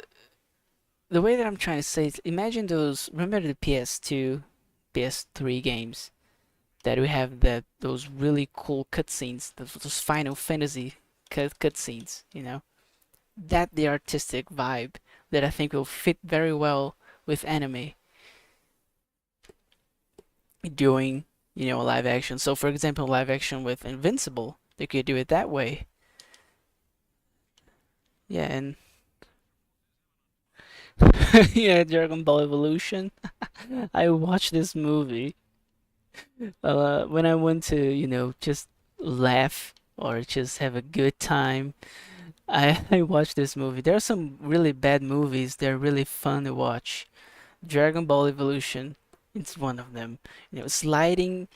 Speaker 1: the way that I'm trying to say is imagine those, remember the PS2, PS3 games that we have that those really cool cutscenes, those Final Fantasy cutscenes, you know? That the artistic vibe that I think will fit very well with anime doing, live action. So for example, live action with Invincible, they could do it that way. Yeah, and yeah, Dragon Ball Evolution. I watched this movie when I want to, just laugh or just have a good time. I watched this movie. There are some really bad movies. They're really fun to watch. Dragon Ball Evolution, it's one of them. Sliding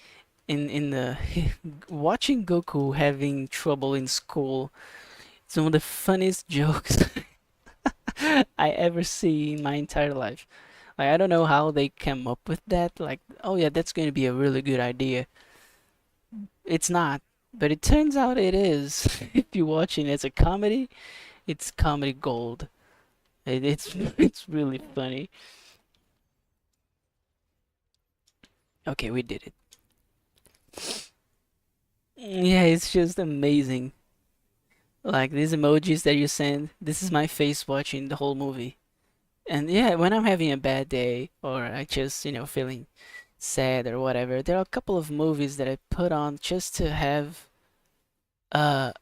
Speaker 1: in the watching Goku having trouble in school. It's one of the funniest jokes I ever see in my entire life. Like I don't know how they came up with that. Like, oh yeah, that's going to be a really good idea. It's not, but it turns out it is. If you're watching it as a comedy, it's comedy gold. It's it's really funny. Okay, we did it. Yeah, it's just amazing. Like these emojis that you send, this is my face watching the whole movie. And yeah, when I'm having a bad day or I just, feeling sad or whatever, there are a couple of movies that I put on just to have uh,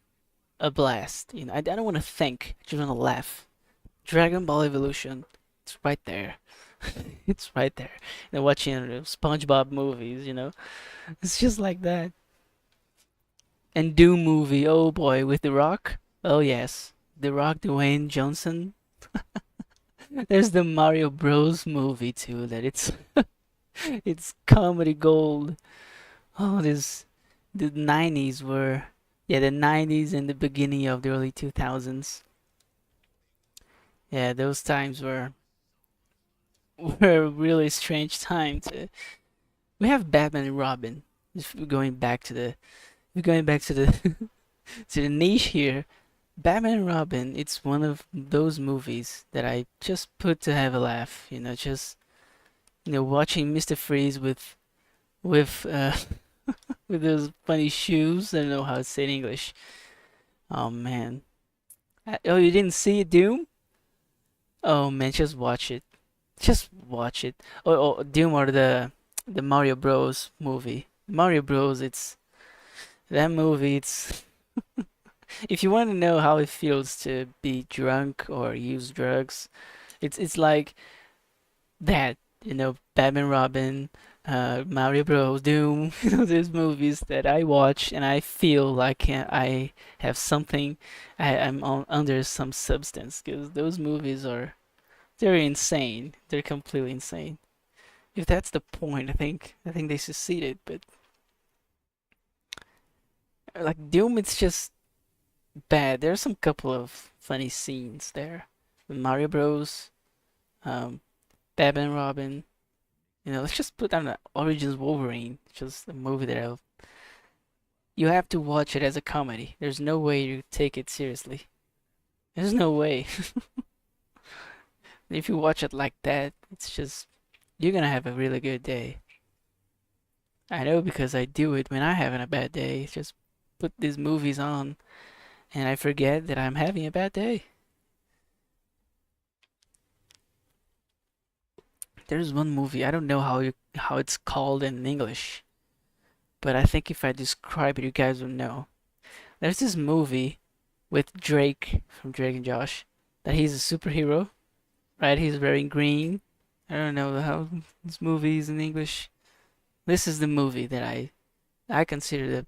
Speaker 1: a blast. I don't want to think, I just want to laugh. Dragon Ball Evolution, it's right there. It's right there. And watching SpongeBob movies, it's just like that. And Doom movie, oh boy, with The Rock. Oh yes, The Rock, Dwayne Johnson. There's the Mario Bros movie too. That it's comedy gold. Oh, this the 90s were, yeah, the 90s and the beginning of the early 2000s. Yeah, those times were a really strange time to. We have Batman and Robin. If we're going back to the we're going back to the to the niche here. Batman and Robin, it's one of those movies that I just put to have a laugh. Just watching Mr. Freeze with with those funny shoes. I don't know how to say it in English. Oh man. Oh, you didn't see it, Doom? Oh man, just watch it. Just watch it. Oh, Doom or the Mario Bros movie. Mario Bros. It's that movie. It's if you want to know how it feels to be drunk or use drugs, it's like that. Batman, Robin, Mario Bros, Doom. There's movies that I watch and I feel like I have something. I'm under some substance because those movies they're insane. They're completely insane. If that's the point, I think they succeeded. But like Doom, it's just bad. There's some couple of funny scenes there. With Mario Bros, um, Batman and Robin. Let's just put on the Origins Wolverine. It's just a movie that you have to watch it as a comedy. There's no way you take it seriously. There's no way. If you watch it like that, it's just you're gonna have a really good day. I know because I do it when I'm having a bad day. Just put these movies on and I forget that I'm having a bad day. There's one movie, I don't know how it's called in English, but I think if I describe it, you guys will know. There's this movie with Drake from Drake and Josh that he's a superhero, right? He's wearing green. I don't know how this movie is in English. This is the movie that I consider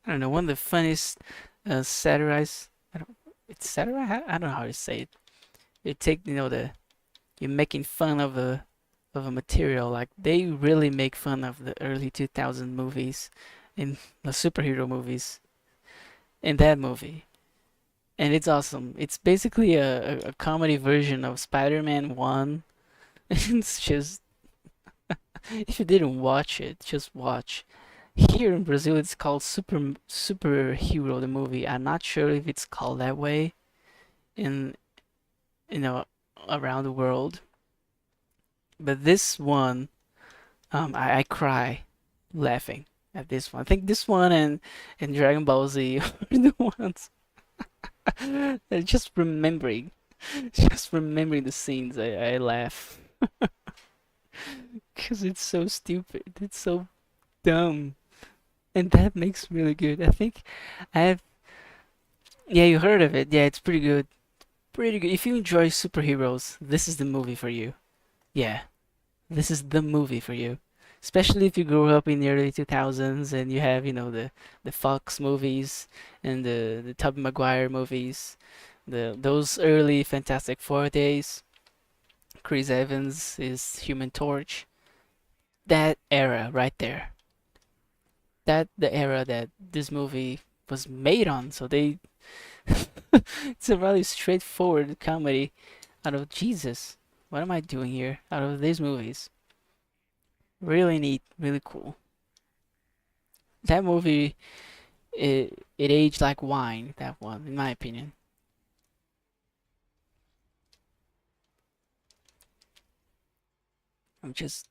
Speaker 1: I don't know, one of the funniest satirize. I don't. It's satire. I don't know how to say it. You take you're making fun of a material, like they really make fun of the early 2000 movies in the superhero movies in that movie, and it's awesome. It's basically a comedy version of Spider-Man 1 It's just if you didn't watch it, just watch. Here in Brazil, it's called Superhero the movie. I'm not sure if it's called that way in you know around the world, but this one, I cry laughing at this one. I think this one and Dragon Ball Z are the ones. Just remembering, just remembering the scenes, I laugh because it's so stupid. It's so dumb, and that makes really good. I think I have. Yeah, you heard of it. Yeah, it's pretty good. Pretty good. If you enjoy superheroes, this is the movie for you. Yeah, this is the movie for you. Especially if you grew up in the early 2000s and you have, the Fox movies and the Tobey Maguire movies, those early Fantastic Four days. Chris Evans is Human Torch. That era right there. That the era that this movie was made on. So they it's a really straightforward comedy out of Jesus. What am I doing here? Out of these movies. Really neat, really cool. That movie, it aged like wine, that one, in my opinion. I'm just,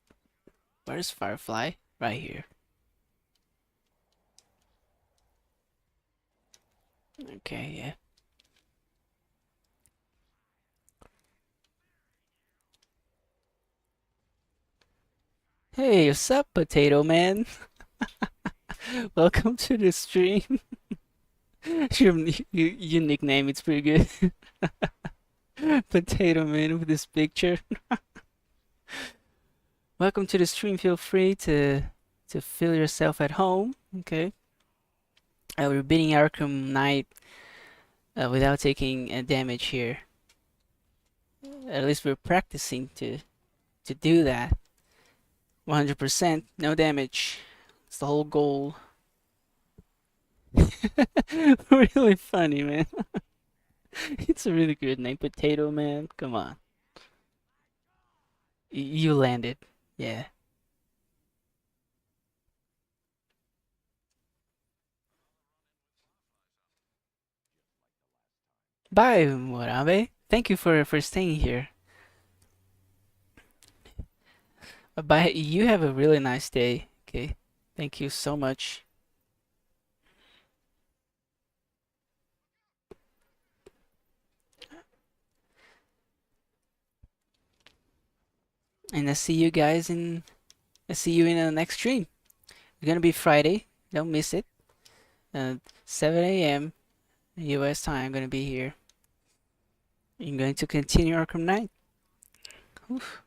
Speaker 1: where's Firefly? Right here. Okay, yeah. Hey, what's up, Potato Man? Welcome to the stream. Your nickname, it's pretty good. Potato Man with this picture. Welcome to the stream. Feel free to feel yourself at home. Okay. We're beating Arkham Knight without taking damage here. At least we're practicing to do that. 100%, no damage. It's the whole goal. Really funny, man. It's a really good name, Potato Man. Come on. You landed. Yeah. Bye, Morabe. Thank you for staying here. Bye. You have a really nice day. Okay. Thank you so much. And I see you in the next stream. It's gonna be Friday. Don't miss it. 7 a.m. US time. I'm gonna be here. I'm going to continue Arkham Knight. Oof.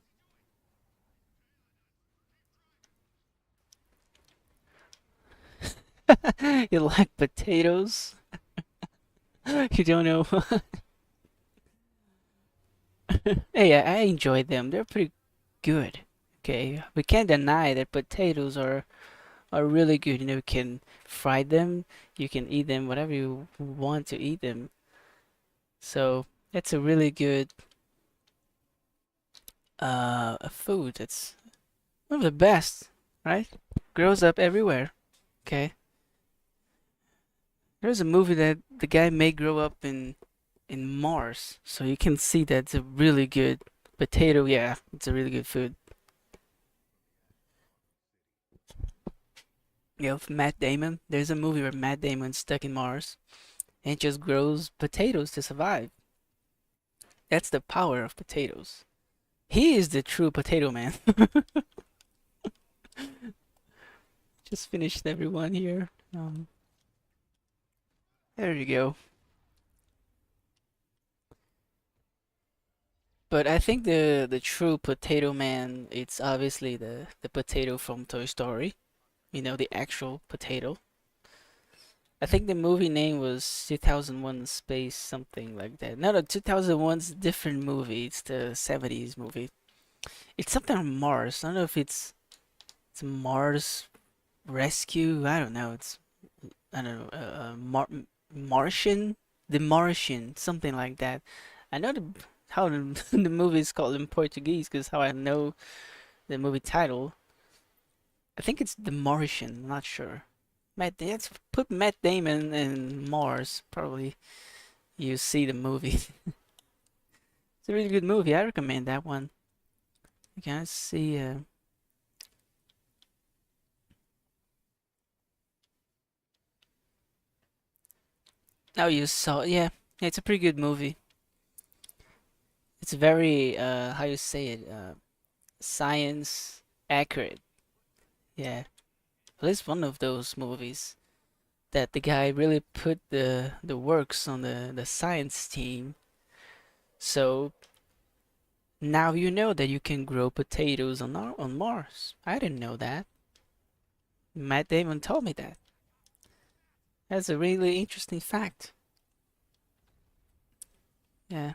Speaker 1: You like potatoes? You don't know. Hey, I enjoy them. They're pretty good. Okay, we can't deny that potatoes are really good. You can fry them, you can eat them whatever you want to eat them. So that's a really good food. It's one of the best, right? Grows up everywhere. Okay. There's a movie that the guy may grow up in Mars, so you can see that it's a really good potato. Yeah, it's a really good food. With Matt Damon. There's a movie where Matt Damon's stuck in Mars and just grows potatoes to survive. That's the power of potatoes. He is the true potato man. Just finished everyone here. There you go. But I think the true potato man, it's obviously the potato from Toy Story. The actual potato. I think the movie name was 2001 Space something like that. No, the 2001's a different movie. It's the 70s movie. It's something on Mars. I don't know if it's Mars Rescue. I don't know. I don't know. Martian, the Martian, something like that. I know how the movie is called in Portuguese, because how I know the movie title. I think it's The Martian. I'm not sure. Let's put Matt Damon in Mars. Probably you see the movie. It's a really good movie. I recommend that one. Okay, let's see. Oh, you saw? Yeah, yeah, it's a pretty good movie. It's very how you say it, science accurate. Yeah, well, it's one of those movies that the guy really put the works on the science team. So now you know that you can grow potatoes on Mars. I didn't know that. Matt Damon told me that. That's a really interesting fact. Yeah.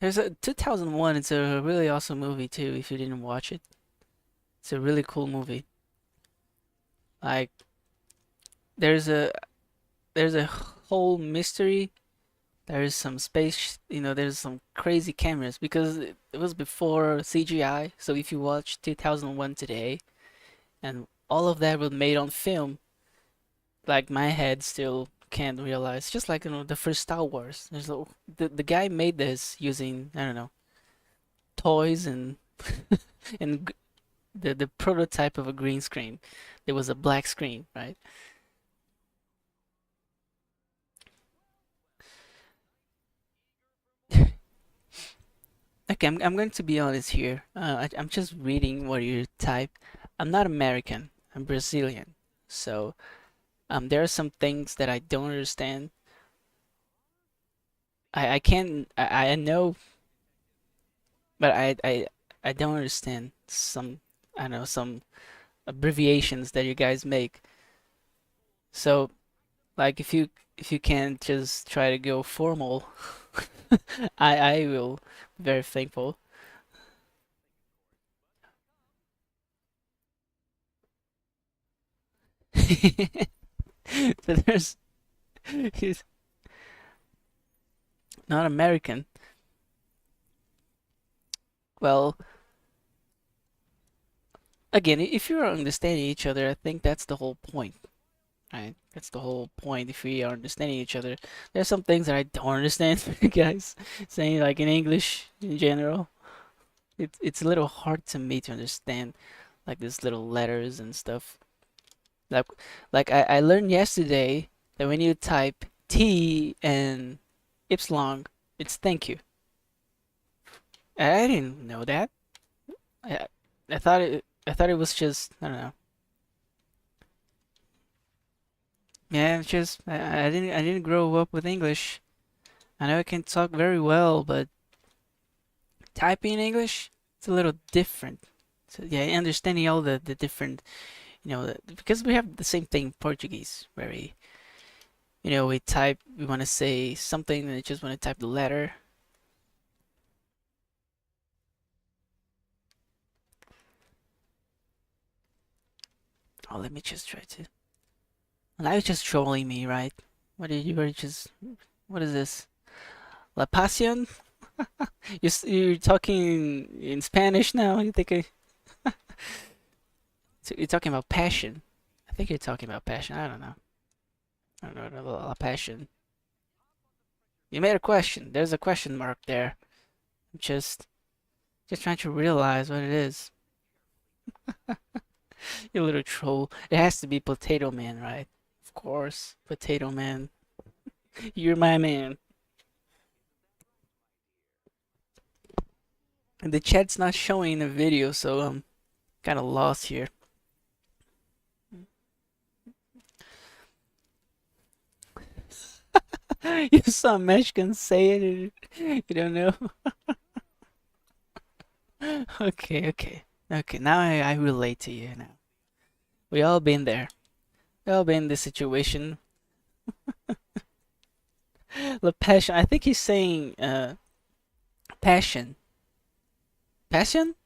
Speaker 1: There's a 2001. It's a really awesome movie too. If you didn't watch it, it's a really cool movie. Like there's a there's a whole mystery. There's some space, there's some crazy cameras because it was before CGI. So if you watch 2001 today, and all of that was made on film, like my head still can't realize. Just like the first Star Wars. The guy made this using, I don't know, toys and and the prototype of a green screen. There was a black screen, right? Okay, I'm going to be honest here. I'm just reading what you type. I'm not American. I'm Brazilian. So there are some things that I don't understand. I can't. I know, but I don't understand some. I don't know some abbreviations that you guys make. So like if you can just try to go formal, I will be very thankful. But he's not American. Well, again, if you're understanding each other, I think that's the whole point, right? That's the whole point. If we are understanding each other, there's some things that I don't understand, guys. Saying like in English in general, it's a little hard to me to understand, like these little letters and stuff. Like like I learned yesterday that when you type T and Epsilon, it's thank you. I didn't know that. I I thought it was just I don't know. Yeah, it's just I didn't grow up with English. I know I can talk very well, but typing English it's a little different. So yeah, understanding all the different because we have the same thing in Portuguese, where we type we want to say something and just want to type the letter. Oh, let me just try to. Now you're just trolling me, right? What did you were just? What is this? La Pasión? You're talking in Spanish now? You think you're talking about passion? I think you're talking about passion. I don't know. I don't know. La Passion. You made a question. There's a question mark there. I'm just trying to realize what it is. You little troll. It has to be Potato Man, right? Of course, Potato Man. You're my man. And the chat's not showing the video, so I'm kind of lost here. You saw Meshkin say it, and you don't know. Okay, okay, okay. Now I relate to you now. We all been there. We all been in this situation. The passion. I think he's saying passion. Passion?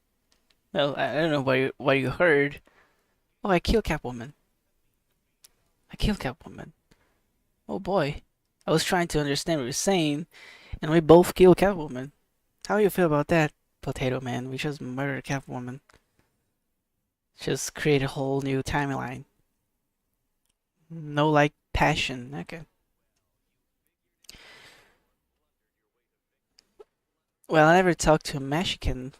Speaker 1: Well, I don't know what you heard. Oh, I killed Catwoman. I killed Catwoman. Oh boy. I was trying to understand what he was saying, And we both kill Catwoman. How do you feel about that, Potato Man? We just murdered Catwoman. Just create a whole new timeline. No like passion. Okay. Well, I never talked to a Mexican,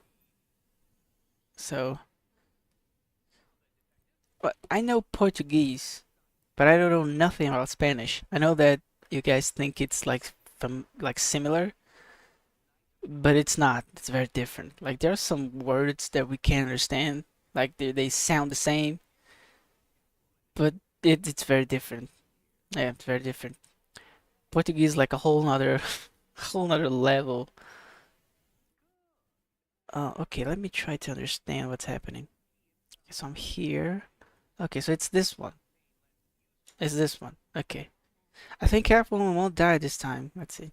Speaker 1: so but I know Portuguese, but I don't know nothing about Spanish. I know that you guys think it's like from like similar, but it's not. It's very different. Like there are some words that we can't understand. Like they sound the same, but it's very different. Yeah, it's very different. Portuguese is like a whole nother whole nother level. Okay, let me try to understand what's happening. Okay, so I'm here. Okay, so it's this one. It's this one. Okay. I think Catwoman won't die this time. Let's see.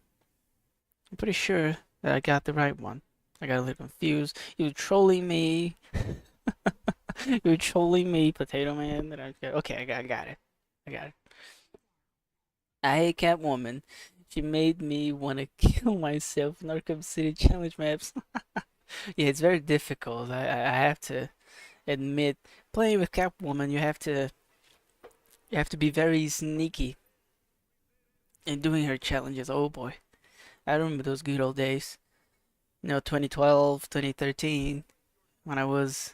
Speaker 1: I'm pretty sure that I got the right one. I got a little confused. You were trolling me. You were trolling me, Potato Man. Okay, I got it. I got it. I hate Catwoman. She made me want to kill myself in Arkham City challenge maps. Yeah, it's very difficult. I have to admit, playing with Catwoman, you have to be very sneaky in doing her challenges. Oh boy, I remember those good old days. 2012, 2013, when I was,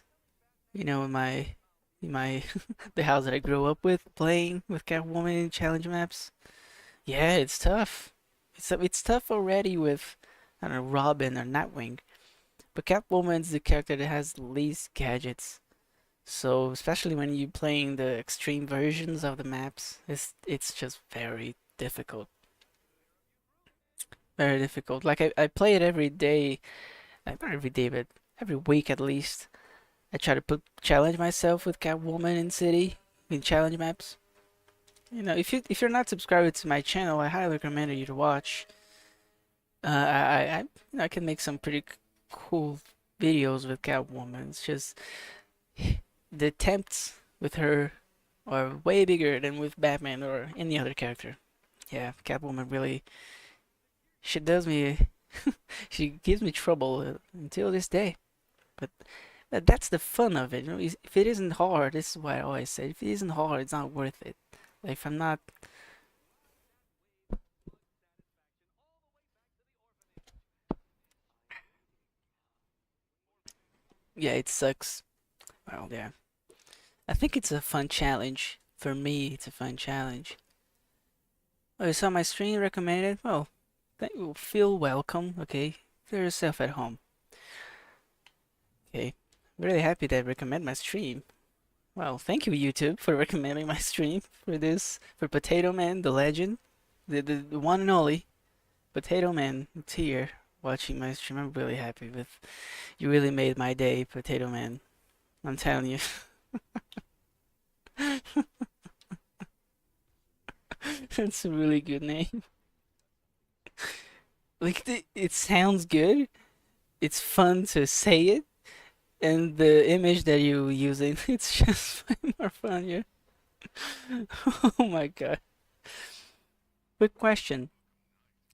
Speaker 1: in my the house that I grew up with, playing with Catwoman in challenge maps. Yeah, it's tough. It's tough already with, I don't know, Robin or Nightwing. But Catwoman's the character that has the least gadgets. So especially when you're playing the extreme versions of the maps, it's just very difficult. Very difficult. Like I play it every day, like not every day, but every week at least. I try to challenge myself with Catwoman in City in challenge maps. If you're not subscribed to my channel, I highly recommend you to watch. I can make some pretty cool videos with Catwoman. It's just the attempts with her are way bigger than with Batman or any other character. Yeah, Catwoman really, she does me, she gives me trouble until this day. But that's the fun of it. If it isn't hard, this is what I always say. If it isn't hard, it's not worth it. Like if I'm not, yeah, it sucks. Well, yeah. I think it's a fun challenge. For me, it's a fun challenge. Oh, you saw my stream recommended? Well, thank you. Feel welcome. Okay, feel yourself at home. Okay, I'm really happy that I recommend my stream. Well, thank you YouTube for recommending my stream for this for Potato Man, the legend, the one and only Potato Man. It's here watching my stream. I'm really happy with you. Really made my day, Potato Man. I'm telling you. That's a really good name. Like it sounds good. It's fun to say it, and the image that you're using, it's just way more fun. Yeah. Oh my god. Quick question.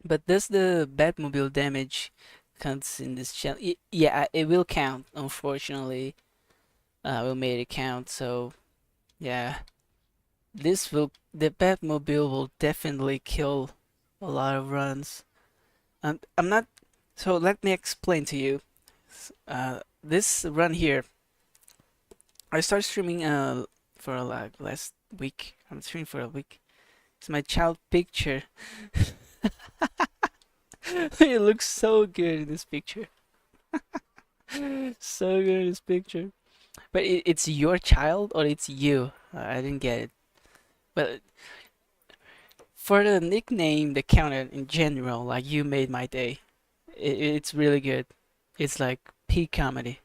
Speaker 1: But does the Batmobile damage counts in this channel? Yeah, it will count. Unfortunately, we made it count. So yeah, the Batmobile will definitely kill a lot of runs. I'm not. So let me explain to you. This run here, I started streaming for like last week. I'm streaming for a week. It's my child picture. It looks so good in this picture. So good in this picture. But it's your child or it's you? I didn't get it. But for the nickname that counted in general, like you made my day. It's really good. It's like peak comedy.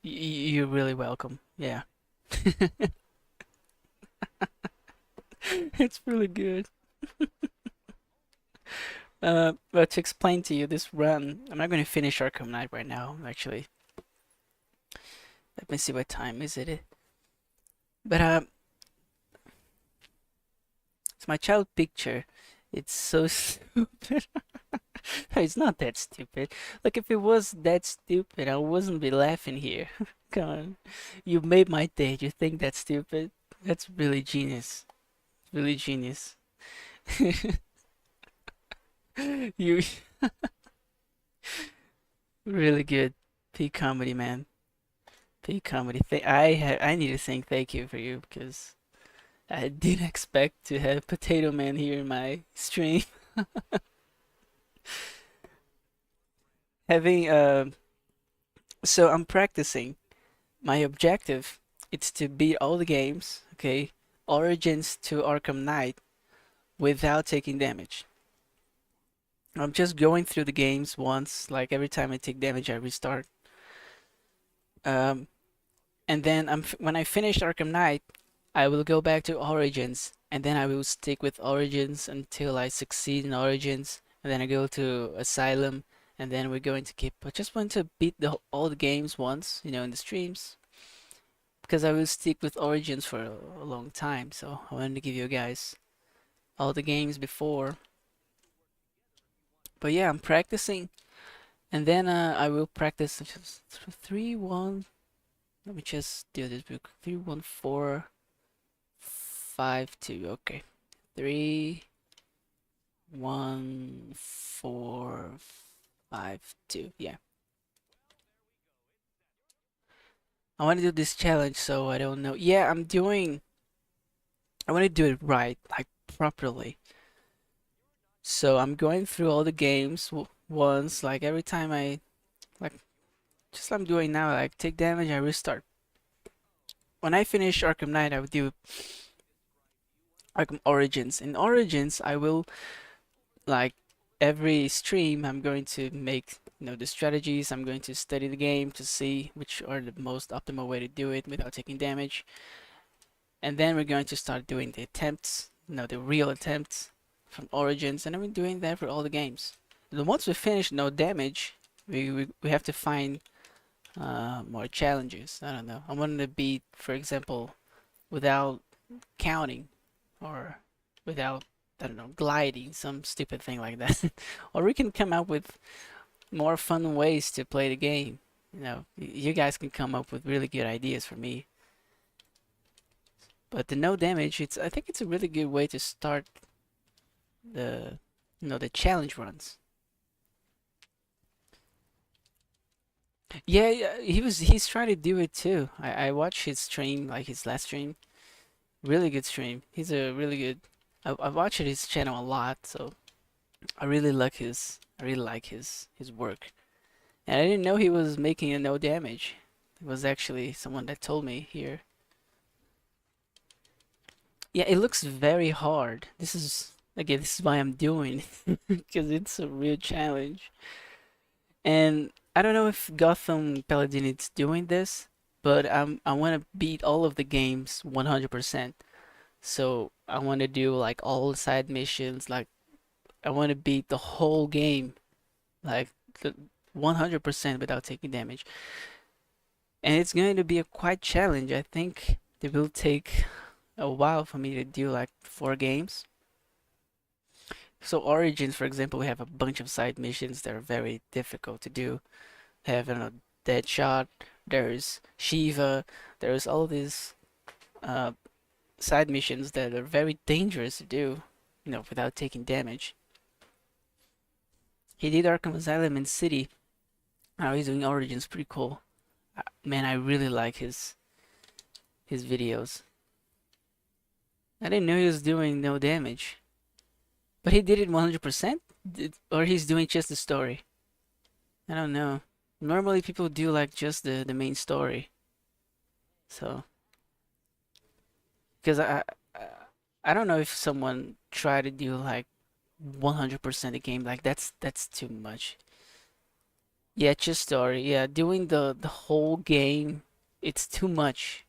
Speaker 1: You're really welcome. Yeah. It's really good. But to explain to you this run, I'm not going to finish Arkham Knight right now, actually. Let me see what time is it. But it's my child picture. It's so stupid. It's not that stupid. Like if it was that stupid, I wouldn't be laughing here. Come on. You made my day. You think that's stupid? That's really genius. Really genius. You really good. Peak comedy, man. Peak comedy. I need to saying thank you for you because I didn't expect to have Potato Man here in my stream. Having so I'm practicing. My objective is to beat all the games, okay? Origins to Arkham Knight without taking damage. I'm just going through the games once, like every time I take damage, I restart. Um, and then when I finish Arkham Knight, I will go back to Origins, and then I will stick with Origins until I succeed in Origins, and then I go to Asylum, and then we're going to keep. I just want to beat all the games once, in the streams, because I will stick with Origins for a long time. So I wanted to give you guys all the games before. But yeah, I'm practicing, and then I will practice just 3-1. Let me just do this book. 3-1-4-5-2. Okay, 3-1-4-5-2. Yeah. I want to do this challenge, so I don't know. Yeah, I want to do it right, like properly. So I'm going through all the games once, like every time like, just like I'm doing now, like take damage, I restart. When I finish Arkham Knight, I would do Arkham Origins. In Origins, I will, like, every stream, I'm going to make, the strategies. I'm going to study the game to see which are the most optimal way to do it without taking damage. And then we're going to start doing the attempts, the real attempts from Origins, and then we're doing that for all the games. Then once we finish no damage, we have to find more challenges. I don't know. I wanted to beat, for example, without counting or without, I don't know, gliding, some stupid thing like that. Or we can come up with more fun ways to play the game. You guys can come up with really good ideas for me. But the no damage, I think it's a really good way to start the challenge runs. Yeah, yeah, he's trying to do it too. I watched his stream, like his last stream. Really good stream. He's a really good. I watched his channel a lot, so I really like his work. And I didn't know he was making a no damage. It was actually someone that told me here. Yeah, it looks very hard. This is why I'm doing it, because it's a real challenge. And I don't know if Gotham Paladin is doing this, but I want to beat all of the games 100%. So I want to do like all side missions, like I want to beat the whole game, like 100% without taking damage. And it's going to be a quite challenge. I think it will take a while for me to do like 4 games. So Origins, for example, we have a bunch of side missions that are very difficult to do. Have a Deadshot, there's Shiva, there's all these uh, side missions that are very dangerous to do, without taking damage. He did Arkham Asylum and City. Now he's doing Origins, pretty cool. Man, I really like his videos. I didn't know he was doing no damage. But he did it 100%? Or he's doing just the story? I don't know. Normally people do like just the main story. So, because I don't know if someone tried to do like 100% the game, like that's too much. Yeah, just story. Yeah, doing the whole game, it's too much.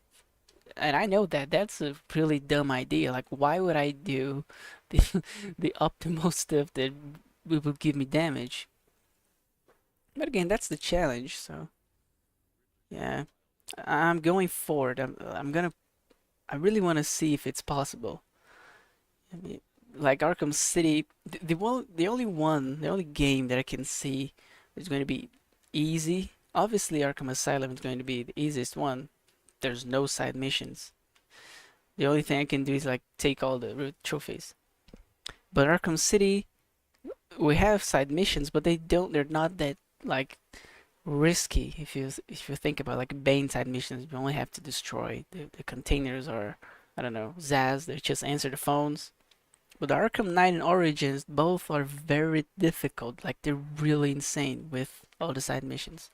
Speaker 1: And I know that that's a really dumb idea. Like, why would I do the the optimal stuff that will give me damage? But again, that's the challenge. So yeah, I'm going forward. I really want to see if it's possible. I mean, like Arkham City, the only game that I can see is going to be easy. Obviously, Arkham Asylum is going to be the easiest one. There's no side missions. The only thing I can do is like take all the root trophies. But Arkham City, we have side missions, but they're not that like risky if you think about like Bane side missions. You only have to destroy the containers or I don't know, Zaz, they just answer the phones. But the Arkham Knight and Origins both are very difficult. Like they're really insane with all the side missions.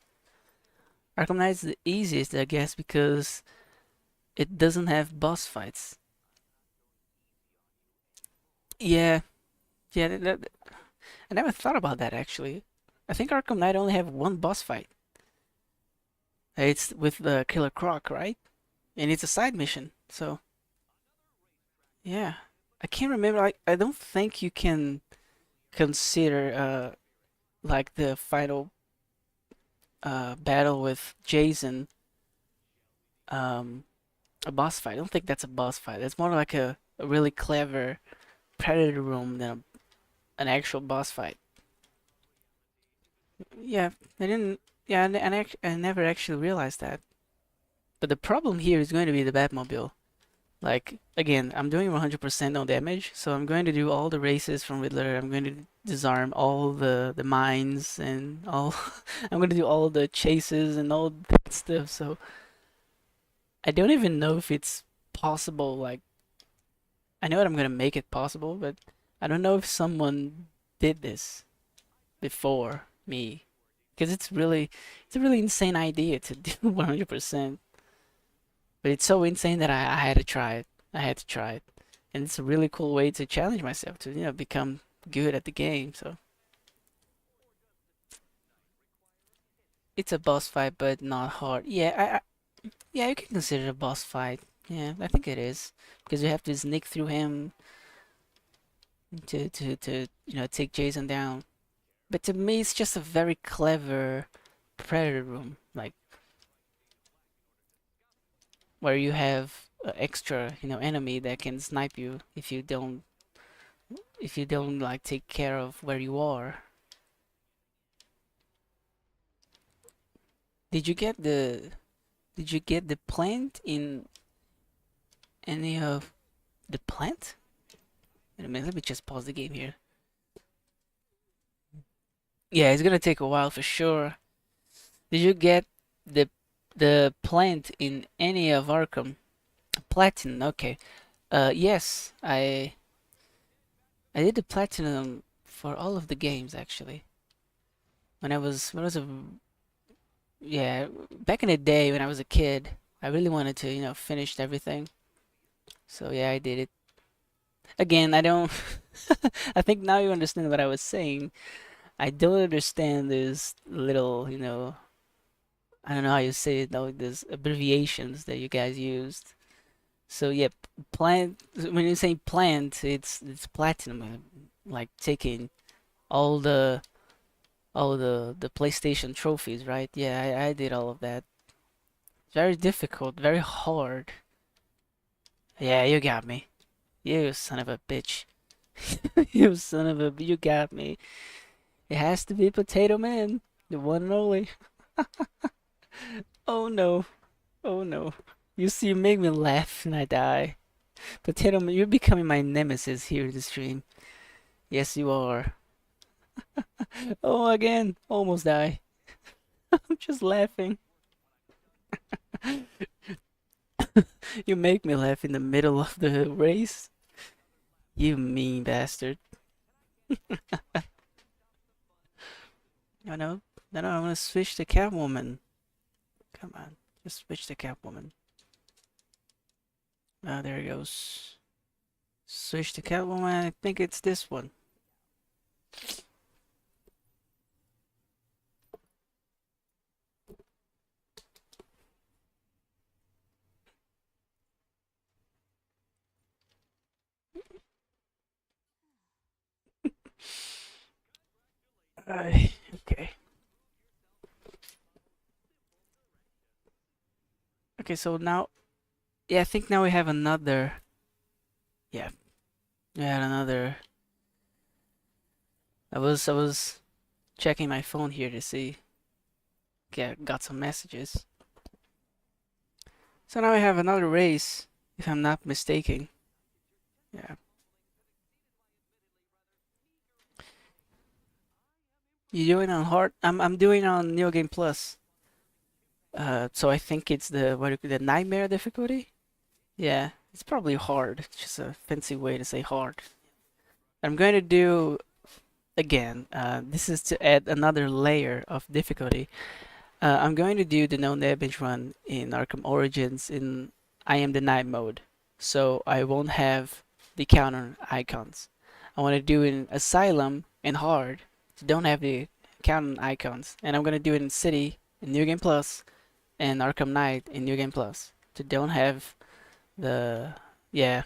Speaker 1: Arkham Knight is the easiest, I guess, because it doesn't have boss fights. Yeah, yeah. I never thought about that actually. I think Arkham Knight only have one boss fight. It's with the Killer Croc, right? And it's a side mission. So yeah, I can't remember. I don't think you can consider like the final battle with Jason um a boss fight. I don't think that's a boss fight. It's more like a really clever predator room than an actual boss fight. Yeah, I didn't. Yeah, I never actually realized that. But the problem here is going to be the Batmobile. Like again, I'm doing 100% no damage, so I'm going to do all the races from Riddler. I'm going to disarm all the mines and all. I'm going to do all the chases and all that stuff. So I don't even know if it's possible. Like I know that I'm going to make it possible, but I don't know if someone did this before me. Because it's a really insane idea to do 100%. But it's so insane that I had to try it. I had to try it. And it's a really cool way to challenge myself to, become good at the game. So it's a boss fight, but not hard. Yeah, you can consider it a boss fight. Yeah, I think it is. Because you have to sneak through him to take Jason down. But to me, it's just a very clever predator room. Like where you have extra, enemy that can snipe you if you don't like take care of where you are. Did you get the plant in any of the plant? Wait a minute, let me just pause the game here. Yeah, it's gonna take a while for sure. Did you get the the plant in any of Arkham? Platinum, okay. Yes, I did the platinum for all of the games actually. When I was a yeah, back in the day when I was a kid, I really wanted to, finish everything. So yeah, I did it. Again, I don't I think now you understand what I was saying. I don't understand these little, I don't know how you say it, though, these abbreviations that you guys used. So yeah, plant. When you say plant, it's platinum, like taking all the PlayStation trophies, right? Yeah, I did all of that. Very difficult, very hard. Yeah, you got me. You son of a bitch. You son of a, you got me. It has to be Potato Man, the one and only. Oh no, oh no. You see, you make me laugh and I die. Potato Man, you're becoming my nemesis here in the stream. Yes, you are. Oh, again, almost die. I'm just laughing. You make me laugh in the middle of the race. You mean bastard. No, no, no, I'm gonna switch to Catwoman. Come on, just switch to Catwoman. Ah, there it goes. Switch to Catwoman. I think it's this one. Okay. Okay, so now, yeah, I think now we have another. Yeah, Yeah, another. I was checking my phone here to see. Got some messages. So now I have another race, if I'm not mistaken. Yeah. You doing on hard? I'm doing on Neo Game Plus. So I think it's the nightmare difficulty. Yeah, it's probably hard. It's just a fancy way to say hard. I'm going to do again. This is to add another layer of difficulty. I'm going to do the no damage run in Arkham Origins in I am the night mode, so I won't have the counter icons. I want to do in Asylum and hard, so don't have the counter icons, and I'm gonna do it in City in New Game Plus and Arkham Knight in New Game Plus to don't have the yeah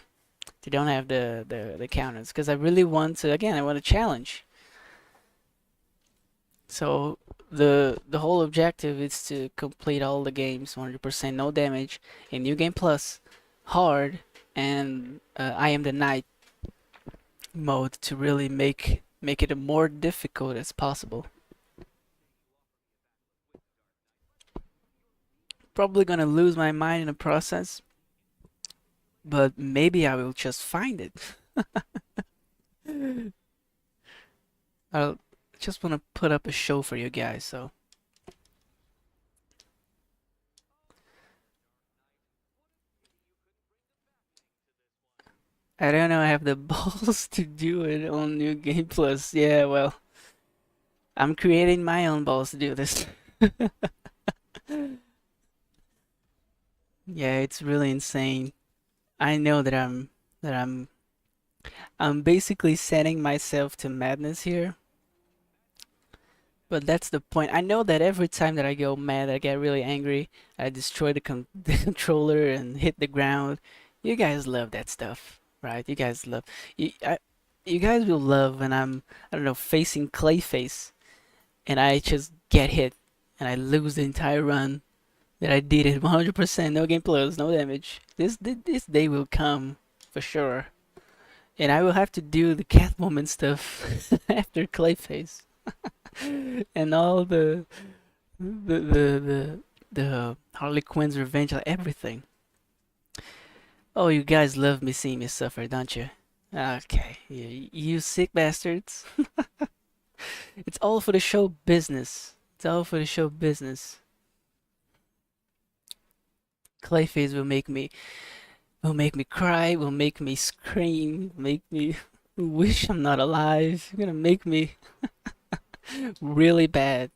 Speaker 1: to don't have the counters because I really want to again I want to challenge. So the whole objective is to complete all the games 100% no damage in New Game Plus, hard, and I am the Knight mode to really make it as more difficult as possible. Probably gonna lose my mind in the process, but maybe I will just find it. I just want to put up a show for you guys, so. I don't know, I have the balls to do it on New Game Plus. Yeah, well, I'm creating my own balls to do this. Yeah, it's really insane. I know that I'm basically setting myself to madness here. But that's the point. I know that every time that I go mad, I get really angry, I destroy the controller and hit the ground. You guys love that stuff, right? You guys love you guys will love when I don't know facing Clayface and I just get hit and I lose the entire run that I did it 100% no game plus, no damage. This day will come for sure. And I will have to do the Catwoman stuff after Clayface. And all the Harley Quinn's revenge, like everything. Oh, you guys love me seeing me suffer, don't you? Okay, you sick bastards. It's all for the show business. It's all for the show business. Clayface will make me cry, will make me scream, make me wish I'm not alive. You're gonna make me really bad.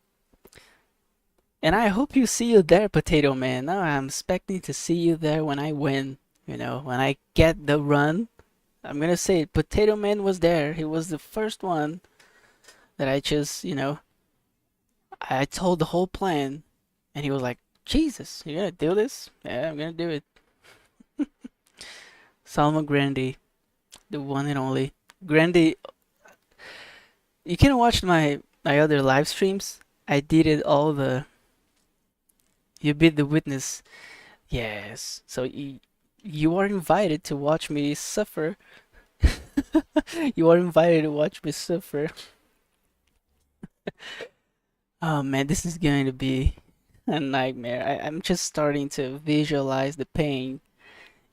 Speaker 1: And I hope you see you there, Potato Man. Now I'm expecting to see you there when I win. You know, when I get the run. I'm gonna say it, Potato Man was there. He was the first one that I just, I told the whole plan. And he was like, Jesus, you gonna do this? Yeah, I'm gonna do it. Salma Grande, the one and only. Grande, you can watch my other live streams. I did it all the. You beat the witness. Yes. So you are invited to watch me suffer. You are invited to watch me suffer. Oh man, this is going to be a nightmare. I'm just starting to visualize the pain.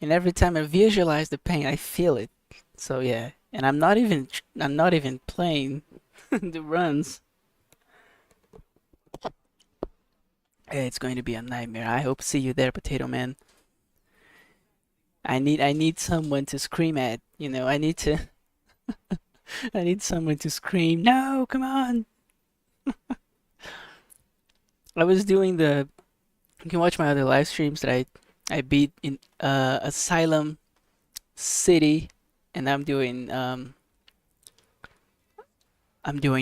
Speaker 1: And every time I visualize the pain, I feel it. So yeah, and I'm not even playing the runs. It's going to be a nightmare. I hope to see you there, Potato Man. I need someone to scream at. I need to I need someone to scream. No, come on. I was doing the you can watch my other live streams that I beat in Asylum City and I'm doing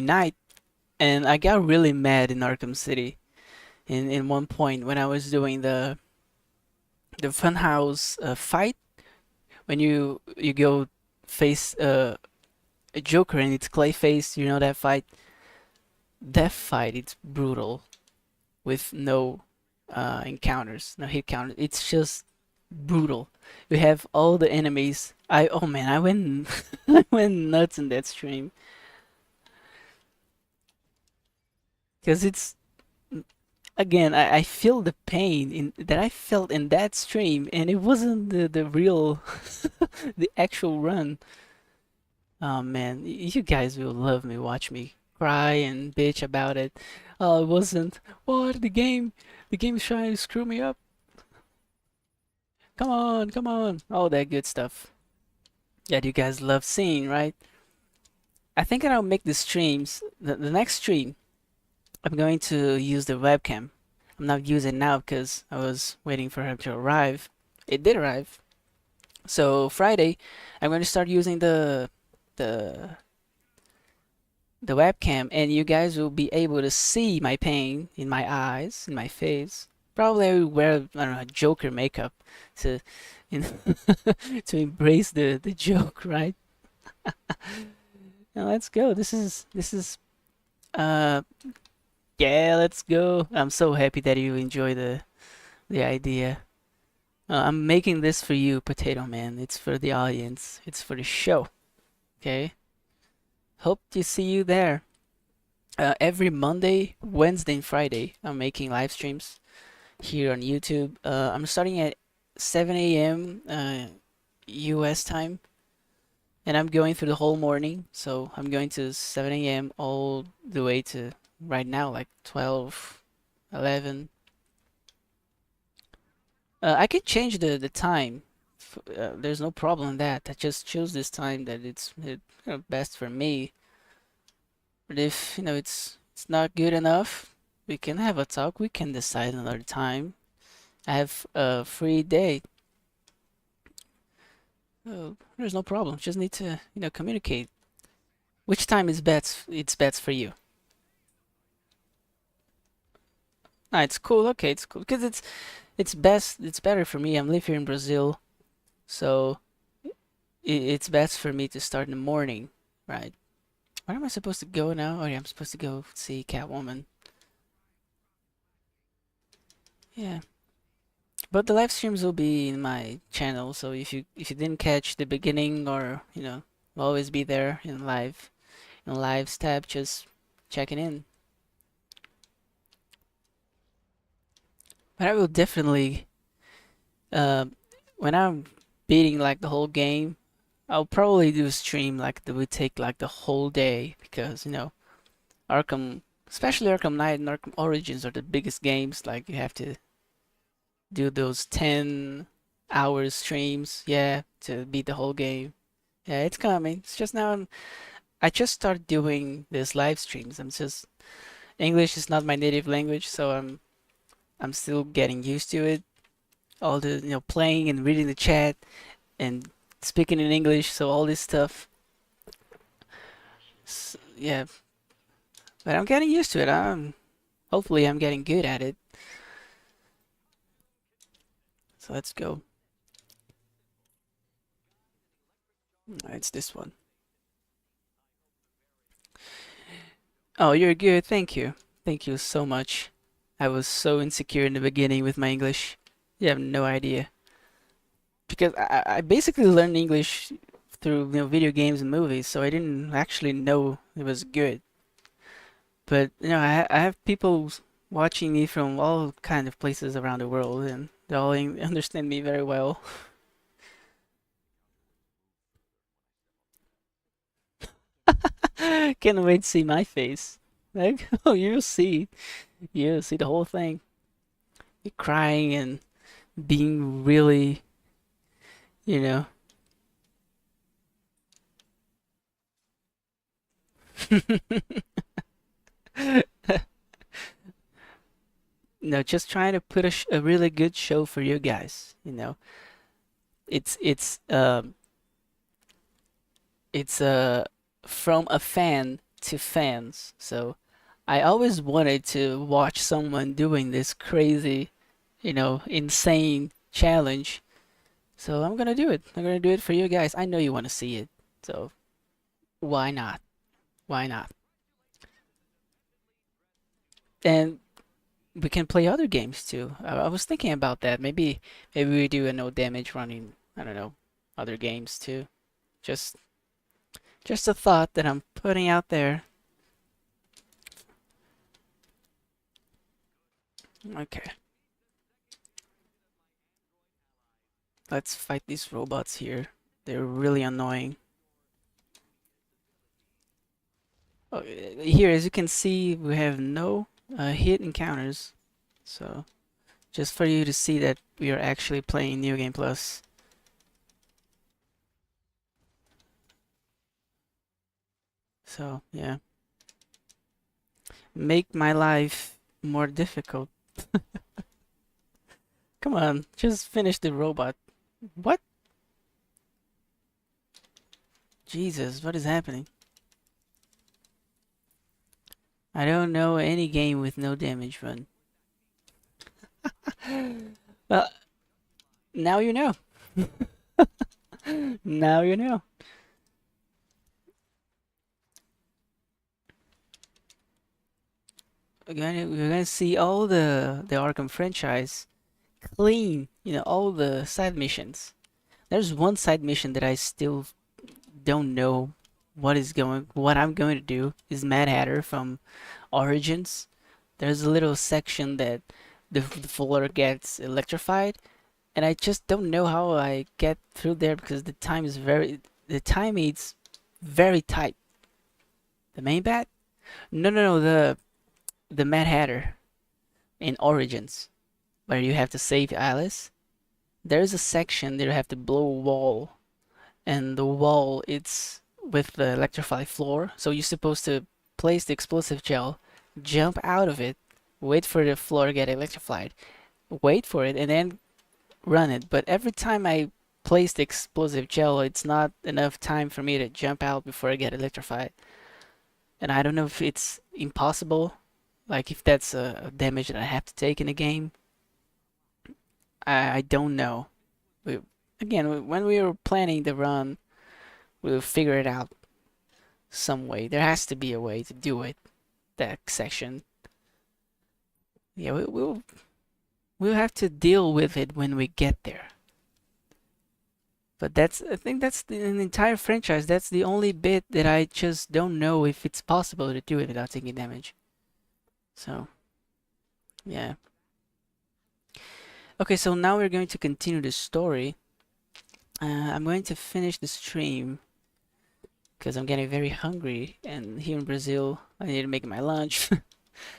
Speaker 1: Night and I got really mad in Arkham City in one point when I was doing the funhouse fight when you go face a Joker and it's Clayface, you know that fight. That fight it's brutal with no encounters, no hit counters. It's just brutal. We have all the enemies. Oh man, I went I went nuts in that stream because it's again I feel the pain in that I felt in that stream, and it wasn't the real the actual run. Oh man, you guys will love me, watch me cry and bitch about it. Oh, it wasn't. What the game's trying to screw me up. Come on, all that good stuff that you guys love seeing, right? I think I'll make the streams, the next stream, I'm going to use the webcam. I'm not using it now because I was waiting for him to arrive. It did arrive. So Friday, I'm going to start using the the webcam, and you guys will be able to see my pain in my eyes, in my face. Probably I will wear, I don't know, Joker makeup to, you know, to embrace the joke, right? Now let's go. This is uh yeah, let's go. I'm so happy that you enjoy the idea. I'm making this for you, Potato Man. It's for the audience. It's for the show. Okay? Hope to see you there. Every Monday, Wednesday, and Friday, I'm making live streams here on YouTube. I'm starting at 7 a.m. US time, and I'm going through the whole morning. So I'm going to 7 a.m. all the way to right now, like 12, 11. I could change the time. There's no problem in that. I just choose this time that it's best for me. But if it's not good enough, we can have a talk. We can decide another time. I have a free day. There's no problem. Just need to communicate. Which time is best? It's best for you. Ah, it's cool. Okay, it's cool because it's best. It's better for me. I'm live here in Brazil, so it's best for me to start in the morning, right? Where am I supposed to go now? Oh yeah, I'm supposed to go see Catwoman. Yeah, but the live streams will be in my channel, so if you didn't catch the beginning or will always be there in live tab, just checking in. But I will definitely uh when I'm beating like the whole game, I'll probably do a stream like that would take like the whole day because Arkham, especially Arkham Knight and Arkham Origins are the biggest games. Like you have to do those 10 hours streams, yeah, to beat the whole game. Yeah, it's coming. It's just now I just started doing this live streams. English is not my native language, so I'm still getting used to it. All the playing and reading the chat and speaking in English, so all this stuff. Yeah, but I'm getting used to it. Hopefully I'm getting good at it. So let's go. It's this one. Oh, you're good. Thank you. Thank you so much. I was so insecure in the beginning with my English. You have no idea. Because I basically learned English through video games and movies, so I didn't actually know it was good. But I have people watching me from all kind of places around the world, and they all understand me very well. Can't wait to see my face. Like, oh, you'll see the whole thing. You're crying and being really, you know. No, just trying to put a really good show for you guys. It's it's um it's from a fan to fans. So I always wanted to watch someone doing this crazy, insane challenge. So I'm gonna do it. I'm gonna do it for you guys. I know you want to see it. So why not? Why not? And we can play other games too. I was thinking about that. Maybe we do a no damage running, I don't know, other games too. Just just a thought that I'm putting out there. Okay. Let's fight these robots here. They're really annoying. Oh, here, as you can see, we have no hit encounters. So, just for you to see that we are actually playing New Game Plus. So, yeah. Make my life more difficult. Come on, just finish the robot. What? Jesus, what is happening? I don't know any game with no damage run. Well, now you know. Now you know. We're gonna see all the Arkham franchise clean. You know, all the side missions. There's one side mission that I still don't know what I'm going to do is Mad Hatter from Origins. There's a little section that the floor gets electrified, and I just don't know how I get through there because the time is very tight. The main bat? No, no, no, the Mad Hatter in Origins where you have to save Alice. There's a section that you have to blow a wall, and the wall it's with the electrified floor. So you're supposed to place the explosive gel, jump out of it, wait for the floor to get electrified, wait for it, and then run it. But every time I place the explosive gel, it's not enough time for me to jump out before I get electrified. And I don't know if it's impossible, like if that's a damage that I have to take in a game. I don't know. Again, when we were planning the run, we'll figure it out some way. There has to be a way to do it. That section. Yeah, we'll have to deal with it when we get there. But I think that's an entire franchise. That's the only bit that I just don't know if it's possible to do it without taking damage. So, yeah. Okay, so now we're going to continue the story. I'm going to finish the stream because I'm getting very hungry, and here in Brazil, I need to make my lunch.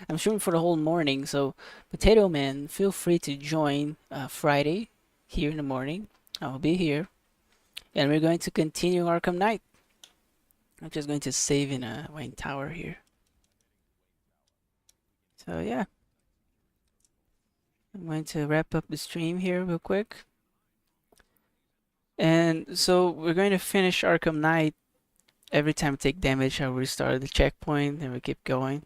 Speaker 1: I'm streaming for the whole morning, so Potato Man, feel free to join Friday here in the morning. I'll be here, and we're going to continue Arkham Knight. I'm just going to save in a Wayne Tower here. So yeah, I'm going to wrap up the stream here real quick. And so we're going to finish Arkham Knight. Every time I take damage, I'll restart the checkpoint, and we keep going.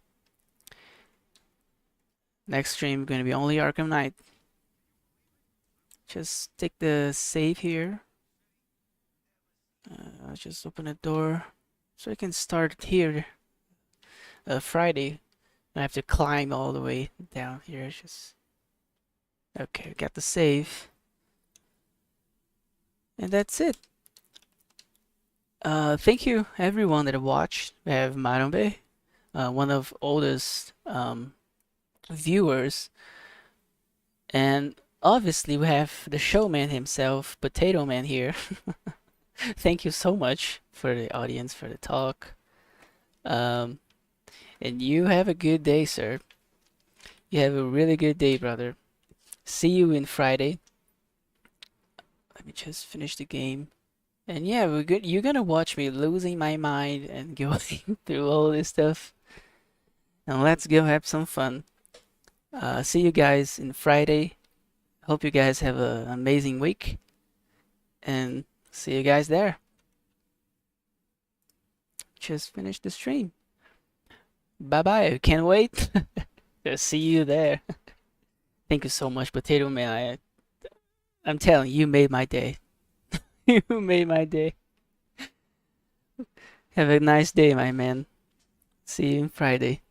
Speaker 1: Next stream going to be only Arkham Knight. Just take the save here. I'll just open a door so I can start here. Friday. I have to climb all the way down here. Okay, got the save. And that's it. Thank you everyone that watched. We have Marombe, one of oldest viewers, and obviously we have the showman himself, Potato Man here. Thank you so much for the audience, for the talk. And you have a good day, sir. You have a really good day, brother. See you in Friday. Let me just finish the game. And yeah, you're gonna watch me losing my mind and going through all this stuff. And let's go have some fun. See you guys in Friday. Hope you guys have an amazing week. And see you guys there. Just finished the stream. Bye bye. Can't wait. See you there. Thank you so much, Potato Man. I'm telling you, you made my day. You made my day. Have a nice day, my man. See you on Friday.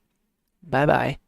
Speaker 1: Bye bye.